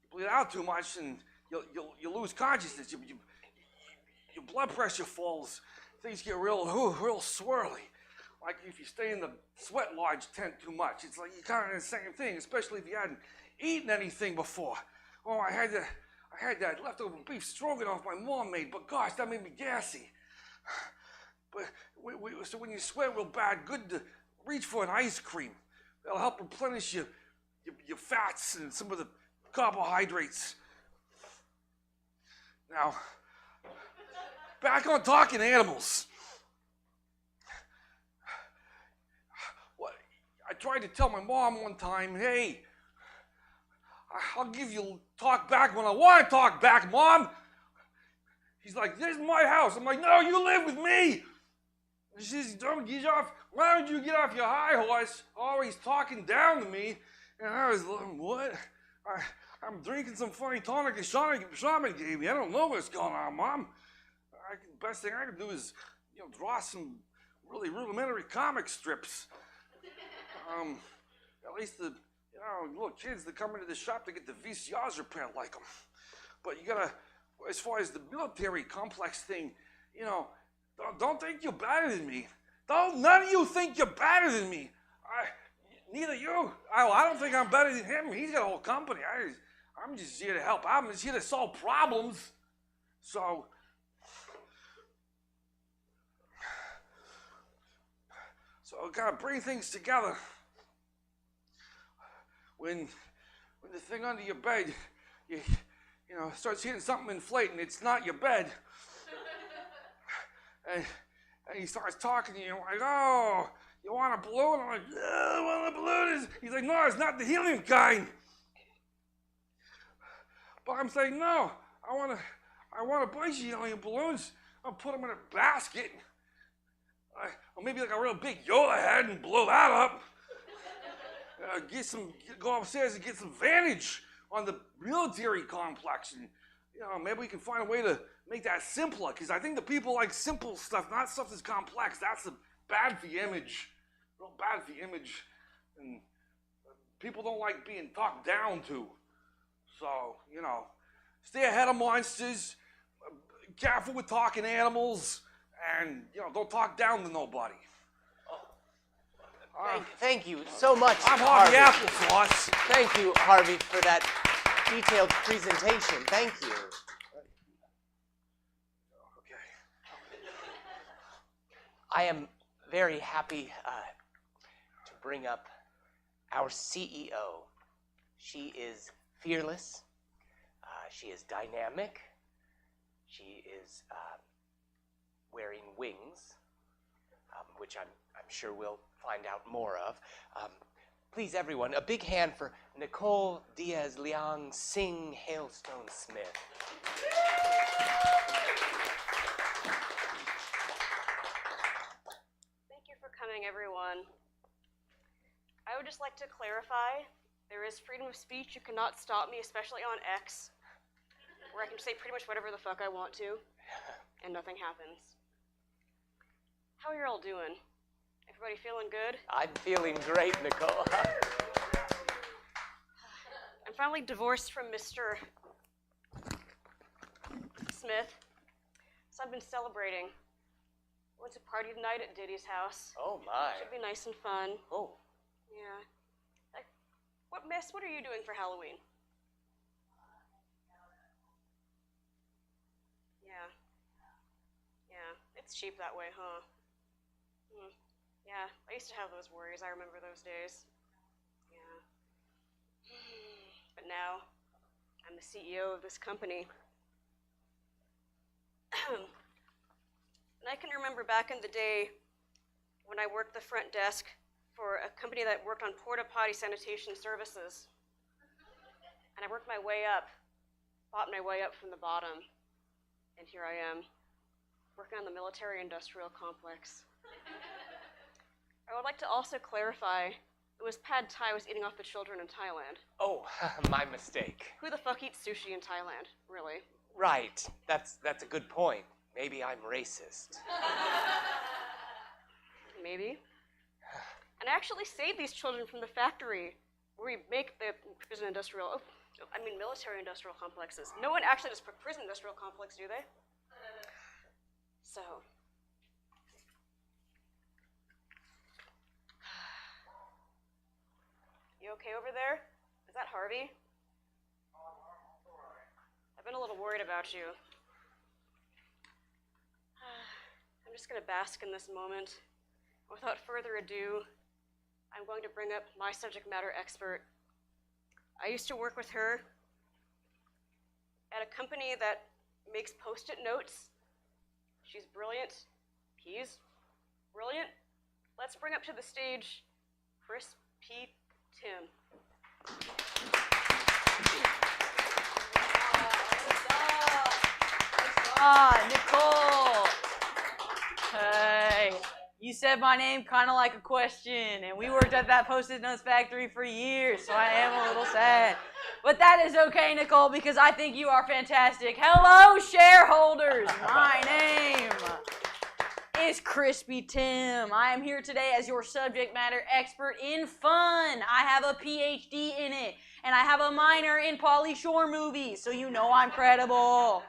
You bleed out too much, and you lose consciousness. Your blood pressure falls. Things get real swirly. Like if you stay in the sweat lodge tent too much, it's like you're kind of the same thing, especially if you hadn't eaten anything before. Oh, I had that leftover beef stroganoff my mom made, but gosh, that made me gassy. But so when you sweat real bad, good to reach for an ice cream. That'll help replenish your fats and some of the carbohydrates. Now, back on talking animals. I tried to tell my mom one time, hey, I'll give you talk back when I want to talk back, Mom. She's like, this is my house. I'm like, no, you live with me. She says, don't get off. Why don't you get off your high horse? Always talking down to me. And I was like, what? I'm drinking some funny tonic that Shaman gave me. I don't know what's going on, Mom. The best thing I can do is, draw some really rudimentary comic strips. At least the little kids that come into the shop to get the VCRs repaired like them. But you gotta, as far as the military complex thing, don't think you're better than me. None of you think you're better than me. Neither you. I don't think I'm better than him. He's got a whole company. I'm just here to help out. I'm just here to solve problems. So gotta bring things together. When the thing under your bed, starts hitting something inflating, it's not your bed. and he starts talking to you, like, oh, you want a balloon? I'm like, yeah, I want a balloon. He's like, no, it's not the helium kind. But I'm saying, no, I want a bunch of helium balloons. I'll put them in a basket. Or maybe like a real big Yoda head and blow that up. Go upstairs and get some vantage on the military complex, and maybe we can find a way to make that simpler. Because I think the people like simple stuff, not stuff that's complex. That's bad for the image, real bad for the image, and people don't like being talked down to. So stay ahead of monsters. Careful with talking animals, and don't talk down to nobody. Thank you so much, I'm Harvey Harvey. Applesauce. Thank you, Harvey, for that detailed presentation. Thank you. I am very happy to bring up our CEO. She is fearless. She is dynamic. She is wearing wings, which I'm sure we'll find out more of. Please, everyone, a big hand for Nicole Diaz-Liang Singh Hailstone Smith. Thank you for coming, everyone. I would just like to clarify, there is freedom of speech. You cannot stop me, especially on X, where I can say pretty much whatever the fuck I want to, and nothing happens. How are you all doing? Everybody feeling good? I'm feeling great, Nicole. I'm finally divorced from Mr. Smith, so I've been celebrating. Went to party tonight at Diddy's house. Oh, my. Should be nice and fun. Oh. Yeah. What are you doing for Halloween? Yeah. Yeah, it's cheap that way, huh? Yeah, I used to have those worries. I remember those days. Yeah. But now, I'm the CEO of this company. And I can remember back in the day when I worked the front desk for a company that worked on porta potty sanitation services. And I worked my way up, fought my way up from the bottom. And here I am, working on the military-industrial complex. I would like to also clarify, it was Pad Thai was eating off the children in Thailand. Oh, my mistake. Who the fuck eats sushi in Thailand, really? Right. That's a good point. Maybe I'm racist. Maybe. And I actually saved these children from the factory where we make the prison industrial. Oh, I mean, military-industrial complexes. No one actually does prison-industrial complex, do they? So. You okay over there? Is that Harvey? I've been a little worried about you. I'm just going to bask in this moment. Without further ado, I'm going to bring up my subject matter expert. I used to work with her at a company that makes Post-it notes. She's brilliant. He's brilliant. Let's bring up to the stage Chris P. Tim. Nicole. Hey, you said my name kind of like a question, and we worked at that Post-it Notes factory for years, so I am a little sad. But that is okay, Nicole, because I think you are fantastic. Hello, shareholders. My name is Crispy Tim. I am here today as your subject matter expert in fun. I have a PhD in it, and I have a minor in Pauly Shore movies, so you know I'm credible.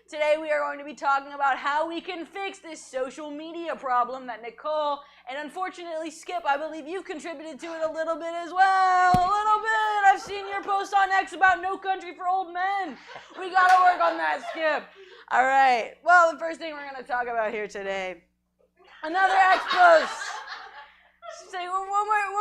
Today we are going to be talking about how we can fix this social media problem that Nicole and unfortunately Skip, I believe you've contributed to it a little bit as well. A little bit. I've seen your post on X about No Country for Old Men. We gotta work on that, Skip. All right. Well, the first thing we're going to talk about here today, another X post. Say, when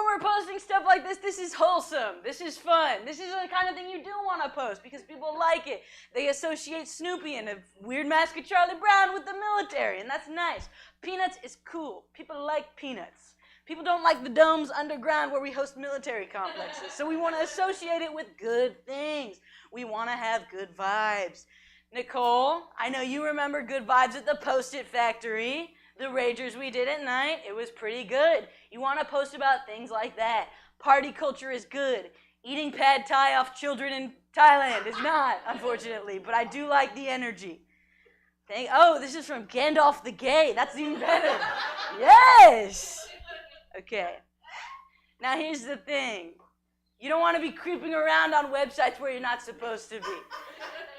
we're posting stuff like this is wholesome. This is fun. This is the kind of thing you do want to post because people like it. They associate Snoopy and a weird mask of Charlie Brown with the military, and that's nice. Peanuts is cool. People like Peanuts. People don't like the domes underground where we host military complexes, so we want to associate it with good things. We want to have good vibes. Nicole, I know you remember good vibes at the Post-it Factory. The Ragers we did at night, it was pretty good. You want to post about things like that. Party culture is good. Eating pad thai off children in Thailand is not, unfortunately, but I do like the energy. Oh, this is from Gandalf the Gay. That's even better. Yes! Okay. Now here's the thing. You don't want to be creeping around on websites where you're not supposed to be.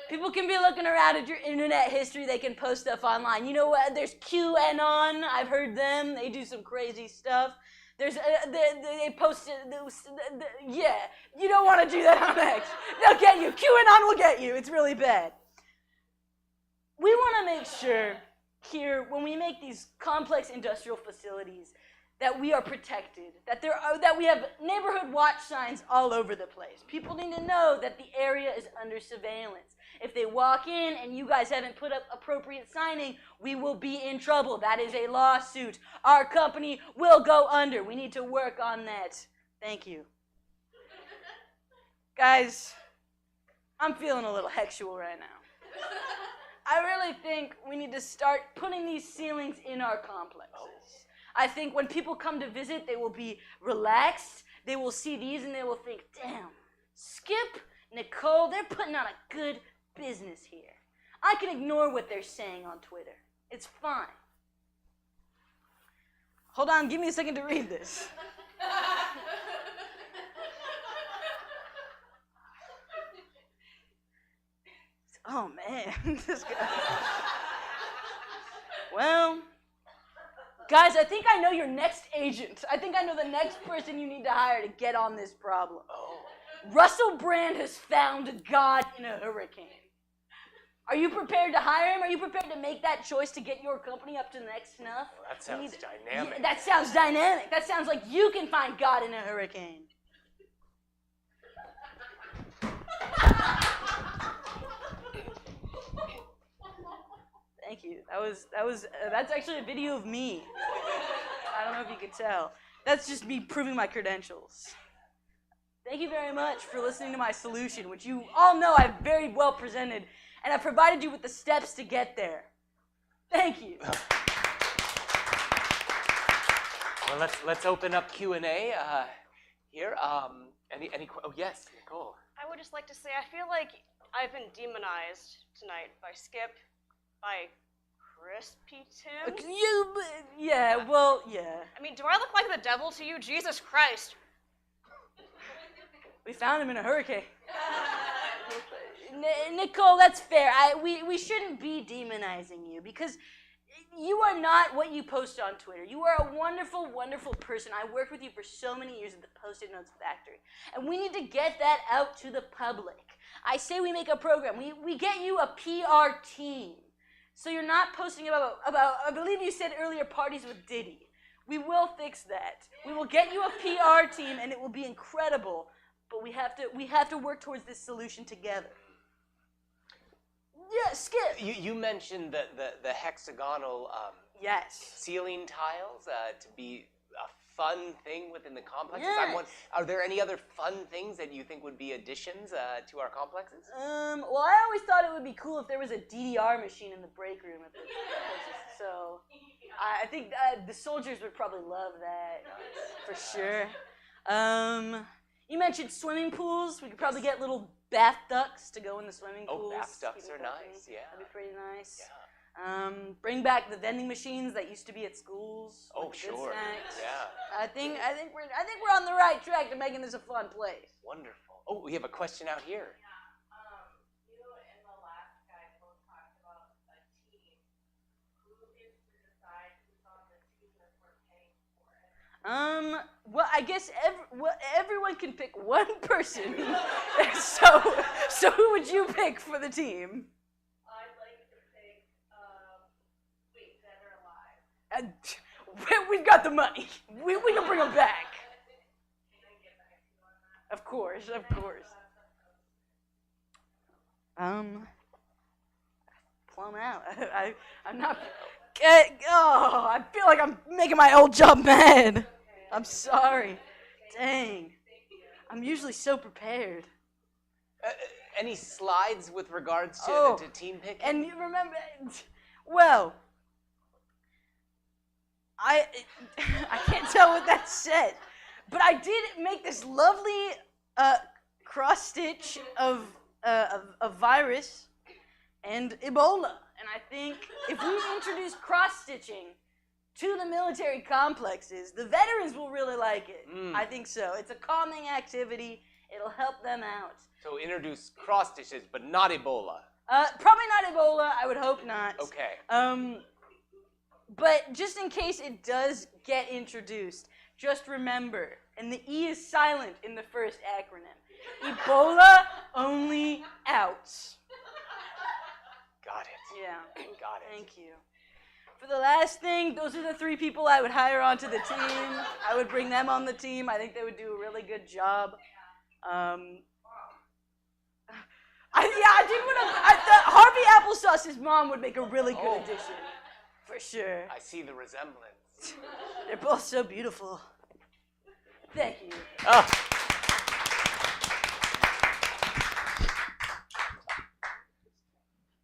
People can be looking around at your internet history. They can post stuff online. You know what? There's QAnon. I've heard them. They do some crazy stuff. There's they post yeah. You don't want to do that on X. They'll get you. QAnon will get you. It's really bad. We want to make sure here when we make these complex industrial facilities that we are protected, that we have neighborhood watch signs all over the place. People need to know that the area is under surveillance. If they walk in and you guys haven't put up appropriate signing, we will be in trouble. That is a lawsuit. Our company will go under. We need to work on that. Thank you. Guys, I'm feeling a little sexual right now. I really think we need to start putting these ceilings in our complexes. I think when people come to visit, they will be relaxed. They will see these and they will think, damn, Skip, Nicole, they're putting on a good business here. I can ignore what they're saying on Twitter. It's fine. Hold on, give me a second to read this. Oh man, this guy. Well, guys, I think I know your next agent. I think I know the next person you need to hire to get on this problem. Russell Brand has found God in a hurricane. Are you prepared to hire him? Are you prepared to make that choice to get your company up to the next snuff? Well, that sounds dynamic. Yeah, that sounds dynamic. That sounds like you can find God in a hurricane. Thank you. That's actually a video of me. I don't know if you could tell. That's just me proving my credentials. Thank you very much for listening to my solution, which you all know I've very well presented, and I've provided you with the steps to get there. Thank you. Well, let's open up Q&A here. Oh yes, Nicole. I would just like to say I feel like I've been demonized tonight by Skip, by Crispy Tim. Yeah. I mean, do I look like the devil to you? Jesus Christ. We found him in a hurricane. Nicole, that's fair. We shouldn't be demonizing you because you are not what you post on Twitter. You are a wonderful, wonderful person. I worked with you for so many years at the Post-it Notes Factory, and we need to get that out to the public. I say we make a program. We get you a PR team, so you're not posting about I believe you said earlier parties with Diddy. We will fix that. We will get you a PR team, and it will be incredible. But we have to work towards this solution together. Yeah, Skip. You mentioned the hexagonal yes ceiling tiles to be a fun thing within the complexes. Yes. Are there any other fun things that you think would be additions to our complexes? Well, I always thought it would be cool if there was a DDR machine in the break room at the places. So I think the soldiers would probably love that for sure. You mentioned swimming pools. We could probably get little bath ducks to go in the swimming pools. Oh, bath ducks are nice. Yeah. That'd be pretty nice. Yeah. Bring back the vending machines that used to be at schools. Oh, with the good sure. snacks. Yeah. I think we're on the right track to making this a fun place. Wonderful. Oh, we have a question out here. Well, I guess everyone can pick one person. so who would you pick for the team? I'd like to pick, wait, dead or alive. We've got the money. We can bring them back. Of course. Plum out. I'm not. I feel like I'm making my old job mad. I'm sorry. Dang. I'm usually so prepared. Any slides with regards to team picking? And you remember, well, I can't tell what that said, but I did make this lovely cross stitch of virus and Ebola. And I think if we introduce cross-stitching to the military complexes, the veterans will really like it. I think so. It's a calming activity. It'll help them out. So introduce cross stitches, but not Ebola. Probably not Ebola. I would hope not. Okay. But just in case it does get introduced, just remember, and the E is silent in the first acronym, Ebola only out. Got it. Yeah. Got it. Thank you. For the last thing, those are the 3 people I would hire onto the team. I would bring them on the team. I think they would do a really good job. I did want to. Harvey Applesauce's mom would make a really good addition, for sure. I see the resemblance. They're both so beautiful. Thank you.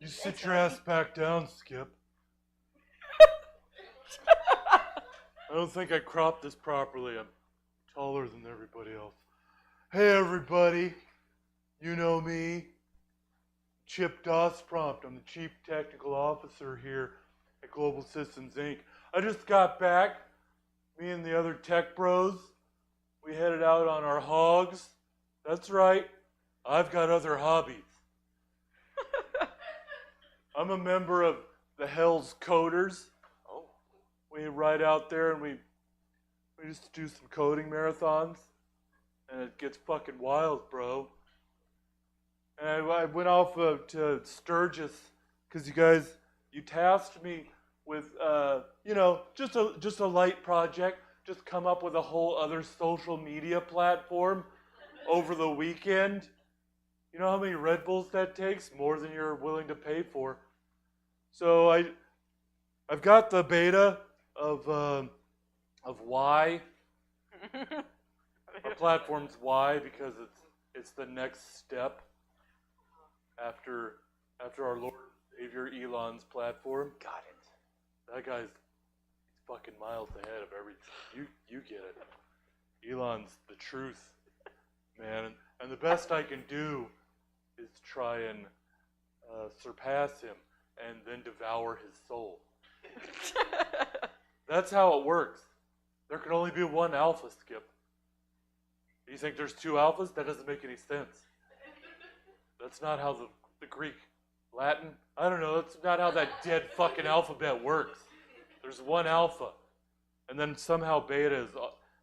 You sit your ass back down, Skip. I don't think I cropped this properly. I'm taller than everybody else. Hey, everybody. You know me. Chip Dossprompt. I'm the Chief Technical Officer here at Global Systems, Inc. I just got back. Me and the other tech bros, we headed out on our hogs. That's right. I've got other hobbies. I'm a member of the Hell's Coders. Oh. We ride out there and we just do some coding marathons. And it gets fucking wild, bro. And I went off to Sturgis because you tasked me with, just a light project. Just come up with a whole other social media platform over the weekend. You know how many Red Bulls that takes? More than you're willing to pay for. So I've got the beta of Y. Our platform's Y because it's the next step after our Lord and Savior Elon's platform. Got it. That guy's fucking miles ahead of everything. You get it. Elon's the truth, man. And the best I can do is try and surpass him and then devour his soul. That's how it works. There can only be one alpha, Skip. You think there's 2 alphas? That doesn't make any sense. That's not how the Greek, Latin, I don't know, that's not how that dead fucking alphabet works. There's one alpha, and then somehow beta is,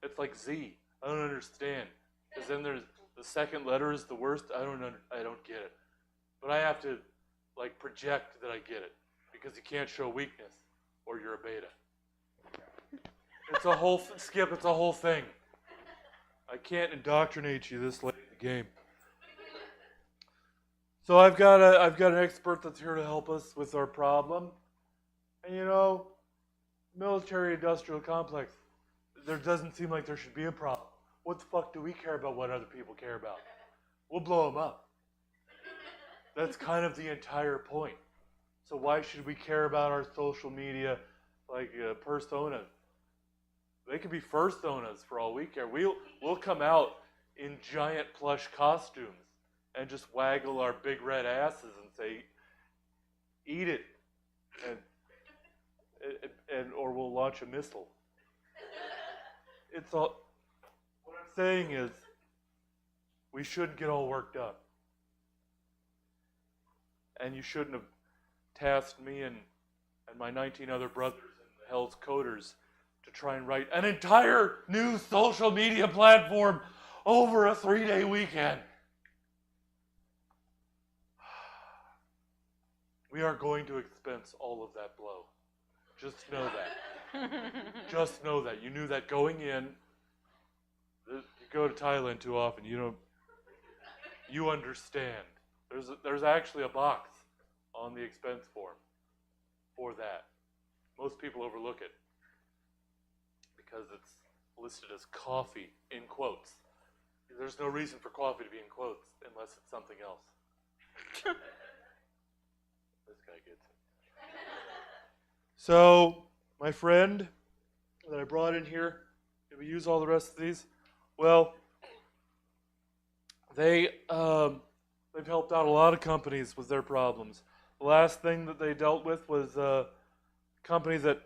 it's like Z. I don't understand. Because then there's, the second letter is the worst. I don't get it. But I have to, like, project that I get it. Because you can't show weakness, or you're a beta. It's a whole, Skip, it's a whole thing. I can't indoctrinate you this late in the game. So I've got an expert that's here to help us with our problem. And you know, military-industrial complex, there doesn't seem like there should be a problem. What the fuck do we care about what other people care about? We'll blow them up. That's kind of the entire point. So why should we care about our social media like personas? They could be firstonas for all we care. We'll come out in giant plush costumes and just waggle our big red asses and say, "Eat it," and or we'll launch a missile. It's all. What I'm saying is, we shouldn't get all worked up, and you shouldn't have tasked me and my 19 other brothers in the Hell's Coders to try and write an entire new social media platform over a 3-day weekend. We are going to expense all of that blow. Just know that. Just know that. You knew that going in. You go to Thailand too often. You understand. There's actually a box on the expense form for that. Most people overlook it because it's listed as coffee in quotes. There's no reason for coffee to be in quotes unless it's something else. This guy gets it. So, my friend that I brought in here, did we use all the rest of these? Well, they've helped out a lot of companies with their problems. The last thing that they dealt with was a company that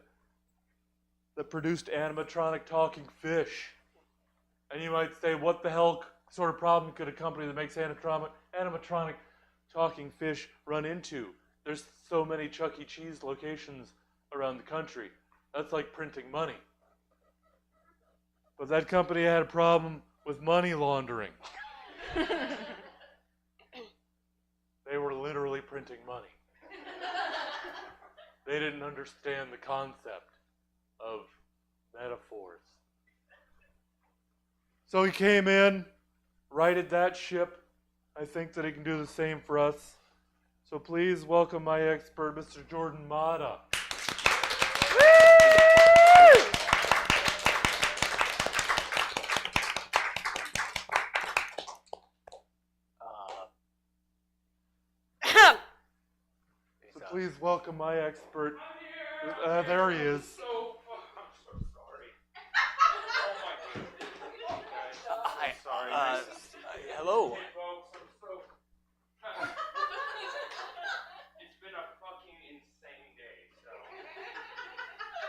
produced animatronic talking fish. And you might say, what the hell sort of problem could a company that makes animatronic talking fish run into? There's so many Chuck E. Cheese locations around the country. That's like printing money. But that company had a problem with money laundering. They were literally printing money. They didn't understand the concept of metaphors. So he came in, righted that ship. I think that he can do the same for us. So please welcome my expert, Mr. Jordan Mata. So please welcome my expert. There he is. I'm so sorry. Oh my goodness. Sorry. Hello. It's been a fucking insane day, so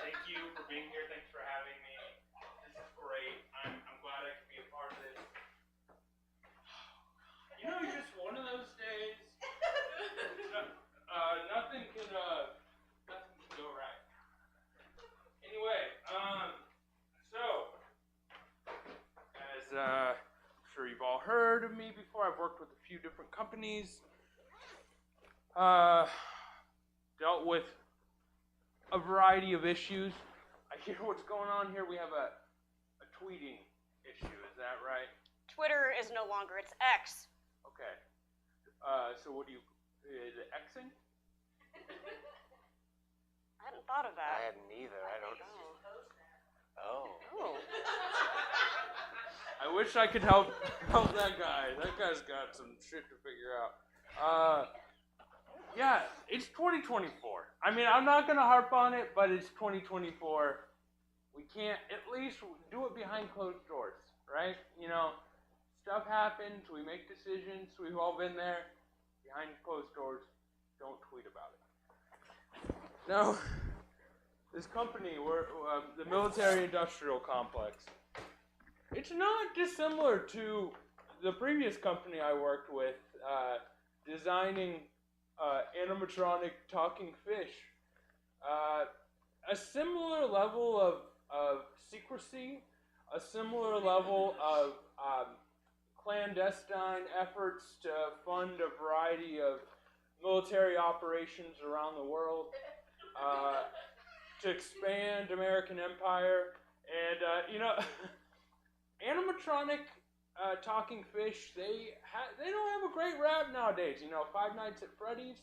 thank you for being here. Thanks for having me. This is great. I'm glad I could be a part of this. You know, just one of those days. Nothing can go right. Anyway, so as I'm sure you've all heard of me before, I've worked with a few different companies. Dealt with a variety of issues. I hear what's going on here. We have a tweeting issue. Is that right? Twitter is no longer, it's X. Okay. So what do you, is it Xing? I hadn't thought of that. I hadn't either. I don't know. Oh. I wish I could help that guy. That guy's got some shit to figure out. Yeah, it's 2024. I mean, I'm not going to harp on it, but it's 2024. We can't at least do it behind closed doors, right? You know, stuff happens. We make decisions. We've all been there. Behind closed doors, don't tweet about it. Now, this company, the military-industrial complex, it's not dissimilar to the previous company I worked with. designing animatronic talking fish. A similar level of secrecy, a similar level of clandestine efforts to fund a variety of military operations around the world, to expand American empire, and animatronic talking fish, they don't have a great rap nowadays. Five Nights at Freddy's.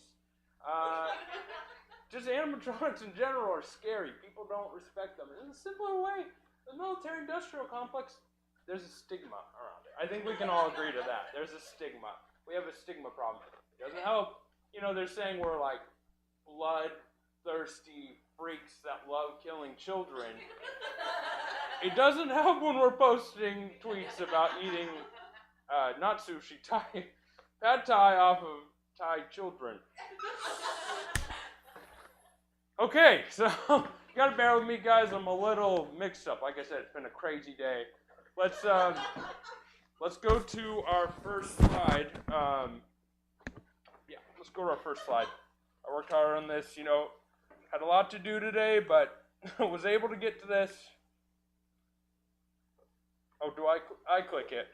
Just animatronics in general are scary. People don't respect them. In a similar way, the military-industrial complex, there's a stigma around it. I think we can all agree to that. There's a stigma. We have a stigma problem. It doesn't help. They're saying we're like bloodthirsty freaks that love killing children. It doesn't help when we're posting tweets about eating, not sushi, pad thai off of Thai children. Okay, so you gotta bear with me, guys. I'm a little mixed up. Like I said, it's been a crazy day. Let's go to our first slide. Let's go to our first slide. I worked hard on this. Had a lot to do today, but was able to get to this. Oh, do I click it?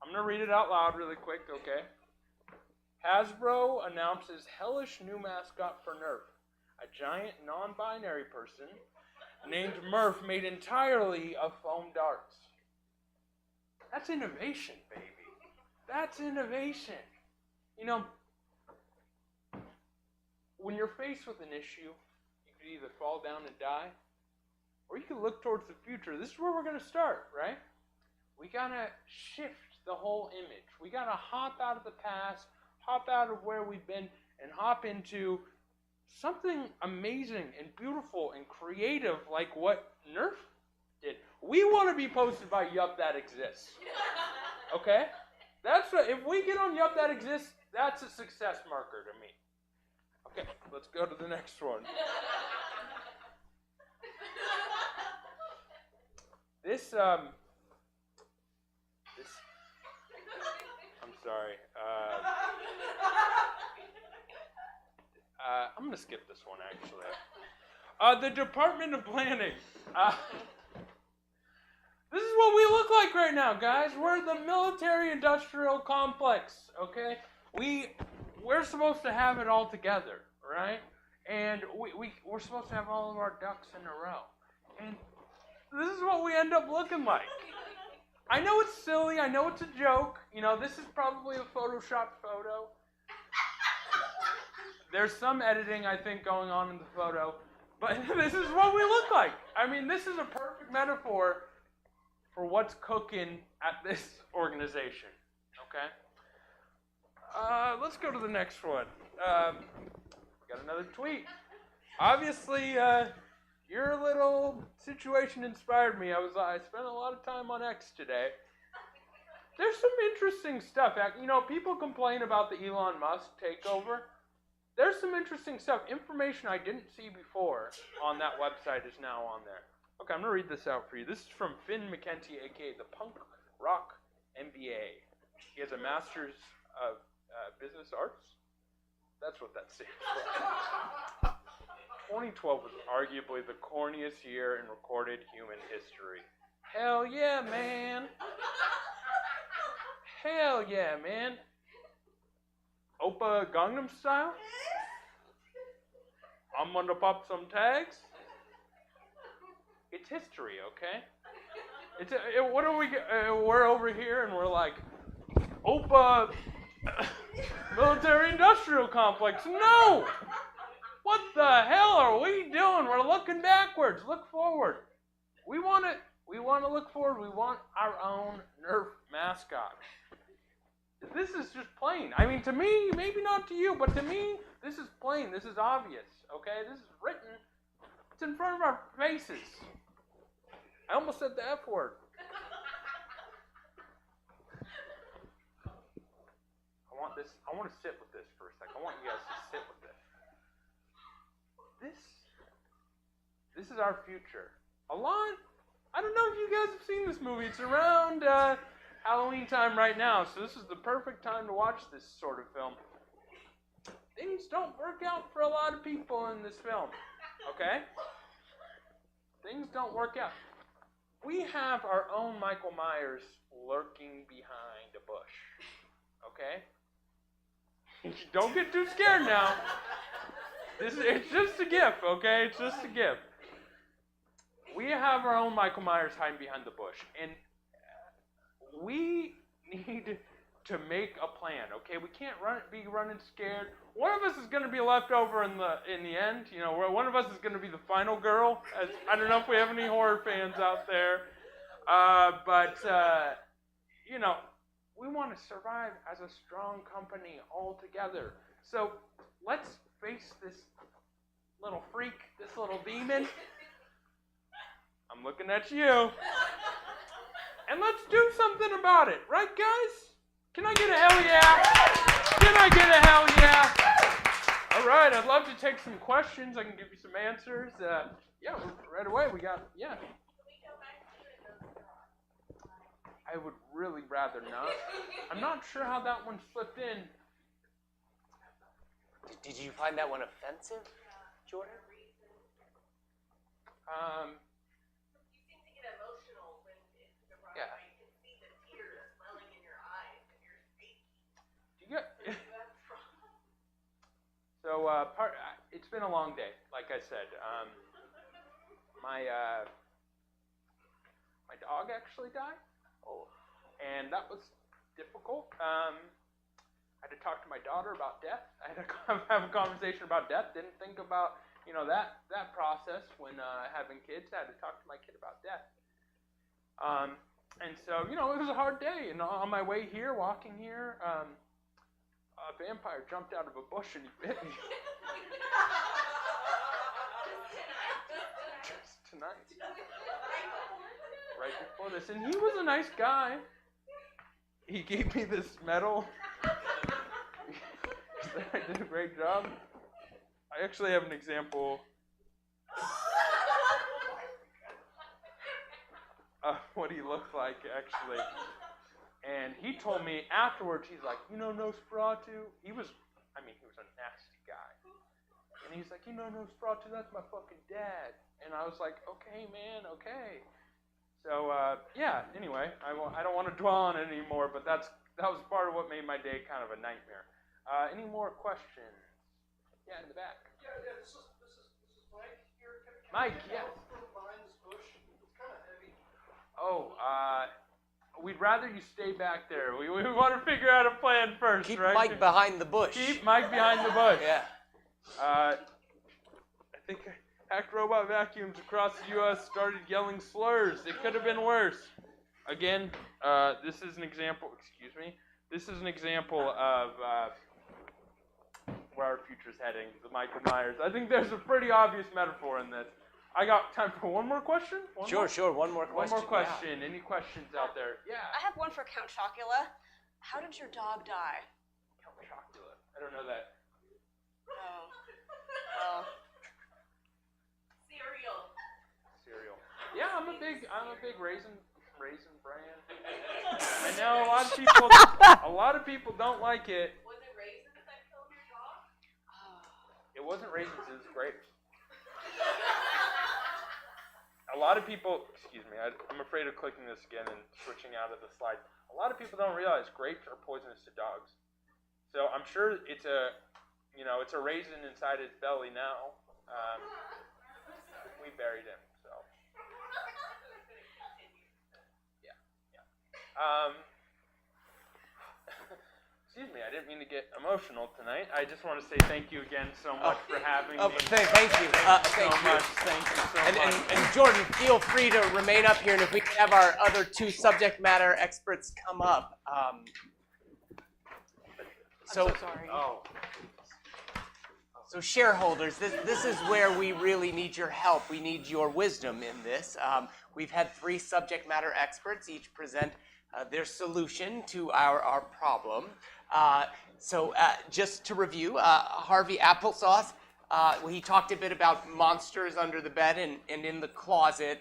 I'm going to read it out loud really quick, okay? Hasbro announces hellish new mascot for Nerf. A giant non-binary person named Murph made entirely of foam darts. That's innovation, baby. That's innovation. When you're faced with an issue, you could either fall down and die, or you can look towards the future. This is where we're going to start, right? We got to shift the whole image. We got to hop out of the past, hop out of where we've been, and hop into something amazing and beautiful and creative like what Nerf did. We want to be posted by Yup That Exists. Okay? That's what, if we get on Yup That Exists, that's a success marker to me. Okay, let's go to the next one. This, I'm sorry. I'm going to skip this one, actually. The Department of Planning. This is what we look like right now, guys. We're the military-industrial complex, okay? We're supposed to have it all together, right? And we're supposed to have all of our ducks in a row. And this is what we end up looking like. I know it's silly. I know it's a joke. This is probably a Photoshopped photo. There's some editing, I think, going on in the photo. But this is what we look like. I mean, this is a perfect metaphor for what's cooking at this organization, okay? Let's go to the next one. Got another tweet. Obviously, your little situation inspired me. I spent a lot of time on X today. There's some interesting stuff. People complain about the Elon Musk takeover. There's some interesting stuff. Information I didn't see before on that website is now on there. Okay, I'm going to read this out for you. This is from Finn McKenty, a.k.a. the Punk Rock MBA. He has a Master's of Business Arts. That's what that stands for. 2012 was arguably the corniest year in recorded human history. Hell yeah, man. Hell yeah, man. Oppa Gangnam Style? I'm gonna pop some tags. It's history, okay? What are we? We're over here and we're like, Oppa military-industrial complex. No! What the hell are we doing? We're looking backwards. Look forward. We want to look forward. We want our own Nerf mascot. This is just plain. I mean, to me, maybe not to you, but to me, this is plain. This is obvious, okay? This is written. It's in front of our faces. I almost said the F word. I want to sit with this for a second. I want you guys to sit with this. This is our future. I I don't know if you guys have seen this movie. It's around Halloween time right now, so this is the perfect time to watch this sort of film. Things don't work out for a lot of people in this film, okay? Things don't work out. We have our own Michael Myers lurking behind a bush, okay? Don't get too scared now. It's just a gif, okay? It's just a gif. We have our own Michael Myers hiding behind the bush, and we need to make a plan, okay? We can't be running scared. One of us is going to be left over in the end. You know, one of us is going to be the final girl. I don't know if we have any horror fans out there, but you know, we want to survive as a strong company all together. So let's face this little freak, this little demon. I'm looking at you. And let's do something about it, right, guys? Can I get a hell yeah? Can I get a hell yeah? All right, I'd love to take some questions. I can give you some answers. Yeah, right away we got, yeah. I would really rather not. I'm not sure how that one slipped in. Did you find that one offensive, Jordan? So it's been a long day, like I said. My dog actually died. Oh. And that was difficult. I had to talk to my daughter about death. I had to have a conversation about death. Didn't think about, you know, that process when having kids. I had to talk to my kid about death. And so, you know, it was a hard day. And on my way here, walking here, a vampire jumped out of a bush and he bit me. Just tonight. Right before this. And he was a nice guy. He gave me this medal. He said I did a great job. I actually have an example of what he looked like, actually. And he told me afterwards, he's like, you know Nosferatu? He was a nasty guy. And he's like, you know Nosferatu, that's my fucking dad. And I was like, okay, man, okay. So, yeah, anyway, I don't want to dwell on it anymore, but that was part of what made my day kind of a nightmare. Any more questions? Yeah, in the back. Yeah, this is Mike here. Mike, yes. Behind this bush. It's kind of heavy. Oh, we'd rather you stay back there. We want to figure out a plan first, Keep right? Mike behind the bush. Keep Mike behind the bush. Yeah. I think hacked robot vacuums across the U.S. started yelling slurs. It could have been worse. Again, this is an example. Excuse me. This is an example of where our future's heading. The Michael Myers. I think there's a pretty obvious metaphor in this. I got time for one more question? Sure. One more question. One more question. Yeah. Any questions out there? Yeah. I have one for Count Chocula. How did your dog die? Count Chocula. I don't know that. Oh. Well. Cereal. Yeah, I'm a big raisin brand. I know a lot of people don't like it. Was it raisins that killed your dog? It wasn't raisins, it was grapes. A lot of people, excuse me, I'm afraid of clicking this again and switching out of the slide. A lot of people don't realize grapes are poisonous to dogs. So I'm sure it's a raisin inside his belly now. We buried him, so. Yeah. Excuse me, I didn't mean to get emotional tonight. I just want to say thank you again so much for having me. Thank you. Thank you so much. And Jordan, feel free to remain up here, and if we can have our other two subject matter experts come up. So sorry. So shareholders, this is where we really need your help. We need your wisdom in this. We've had 3 subject matter experts each present their solution to our problem. So just to review, Harvey Applesauce, he talked a bit about monsters under the bed and in the closet.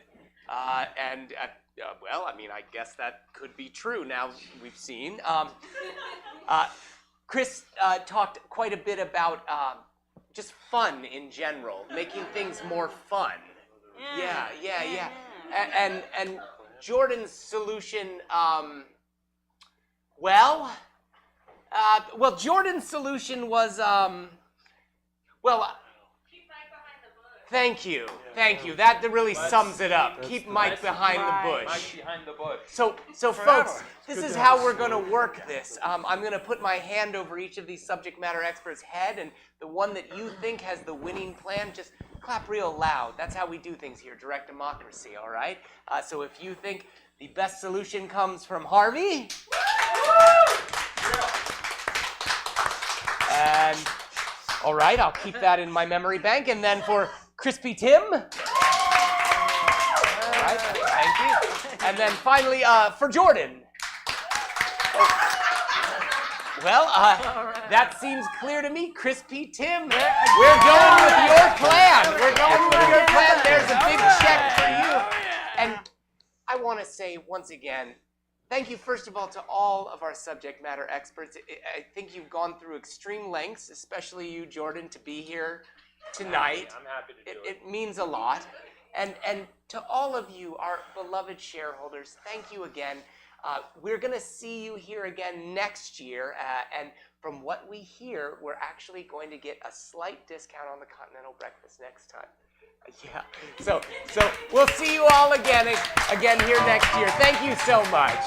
Well, I mean, I guess that could be true now we've seen. Chris talked quite a bit about just fun in general, making things more fun. Yeah. And Jordan's solution, Jordan's solution was, thank you. That really sums it up. Keep Mike behind the bush. Mike behind the bush. So folks, this is how we're going to work this. I'm going to put my hand over each of these subject matter experts' head, and the one that you think has the winning plan, just clap real loud. That's how we do things here, direct democracy, all right? So if you think the best solution comes from Harvey, and all right, I'll keep that in my memory bank, and then for Crispy Tim. All right, thank you. And then finally, for Jordan. That seems clear to me. Crispy Tim, we're going with your plan. There's a big check for you. And I want to say once again, thank you, first of all, to all of our subject matter experts. I think you've gone through extreme lengths, especially you, Jordan, to be here tonight. I'm happy to do it. It means a lot. And to all of you, our beloved shareholders, thank you again. We're going to see you here again next year. And from what we hear, we're actually going to get a slight discount on the Continental Breakfast next time. Yeah. So we'll see you all again here next year. Thank you so much.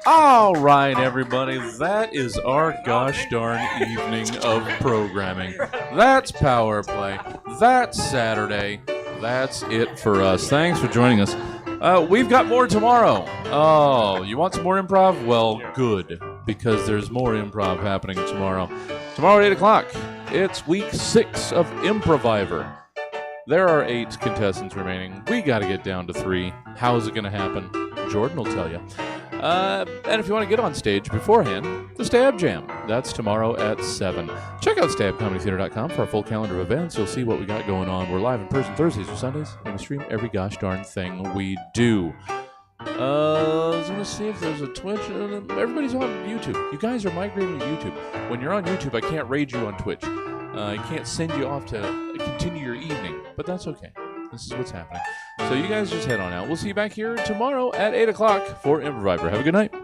All right, everybody, that is our gosh darn evening of programming. That's PowerPlay. That's Saturday. That's it for us. Thanks for joining us. We've got more tomorrow. Oh, you want some more improv? Well, good, because there's more improv happening tomorrow. Tomorrow at 8 o'clock, it's week 6 of Improviver. There are 8 contestants remaining. We got to get down to 3. How is it going to happen? Jordan will tell you. And if you want to get on stage beforehand, the Stab Jam. That's tomorrow at 7. Check out stabcomedytheater.com for our full calendar of events. You'll see what we got going on. We're live in person Thursdays or Sundays, and we stream every gosh darn thing we do. I was going to see if there's a Twitch. Everybody's on YouTube. You guys are migrating to YouTube. When you're on YouTube, I can't raid you on Twitch. I can't send you off to continue your evening, but that's okay. This is what's happening. So you guys just head on out. We'll see you back here tomorrow at 8 o'clock for Improviver. Have a good night.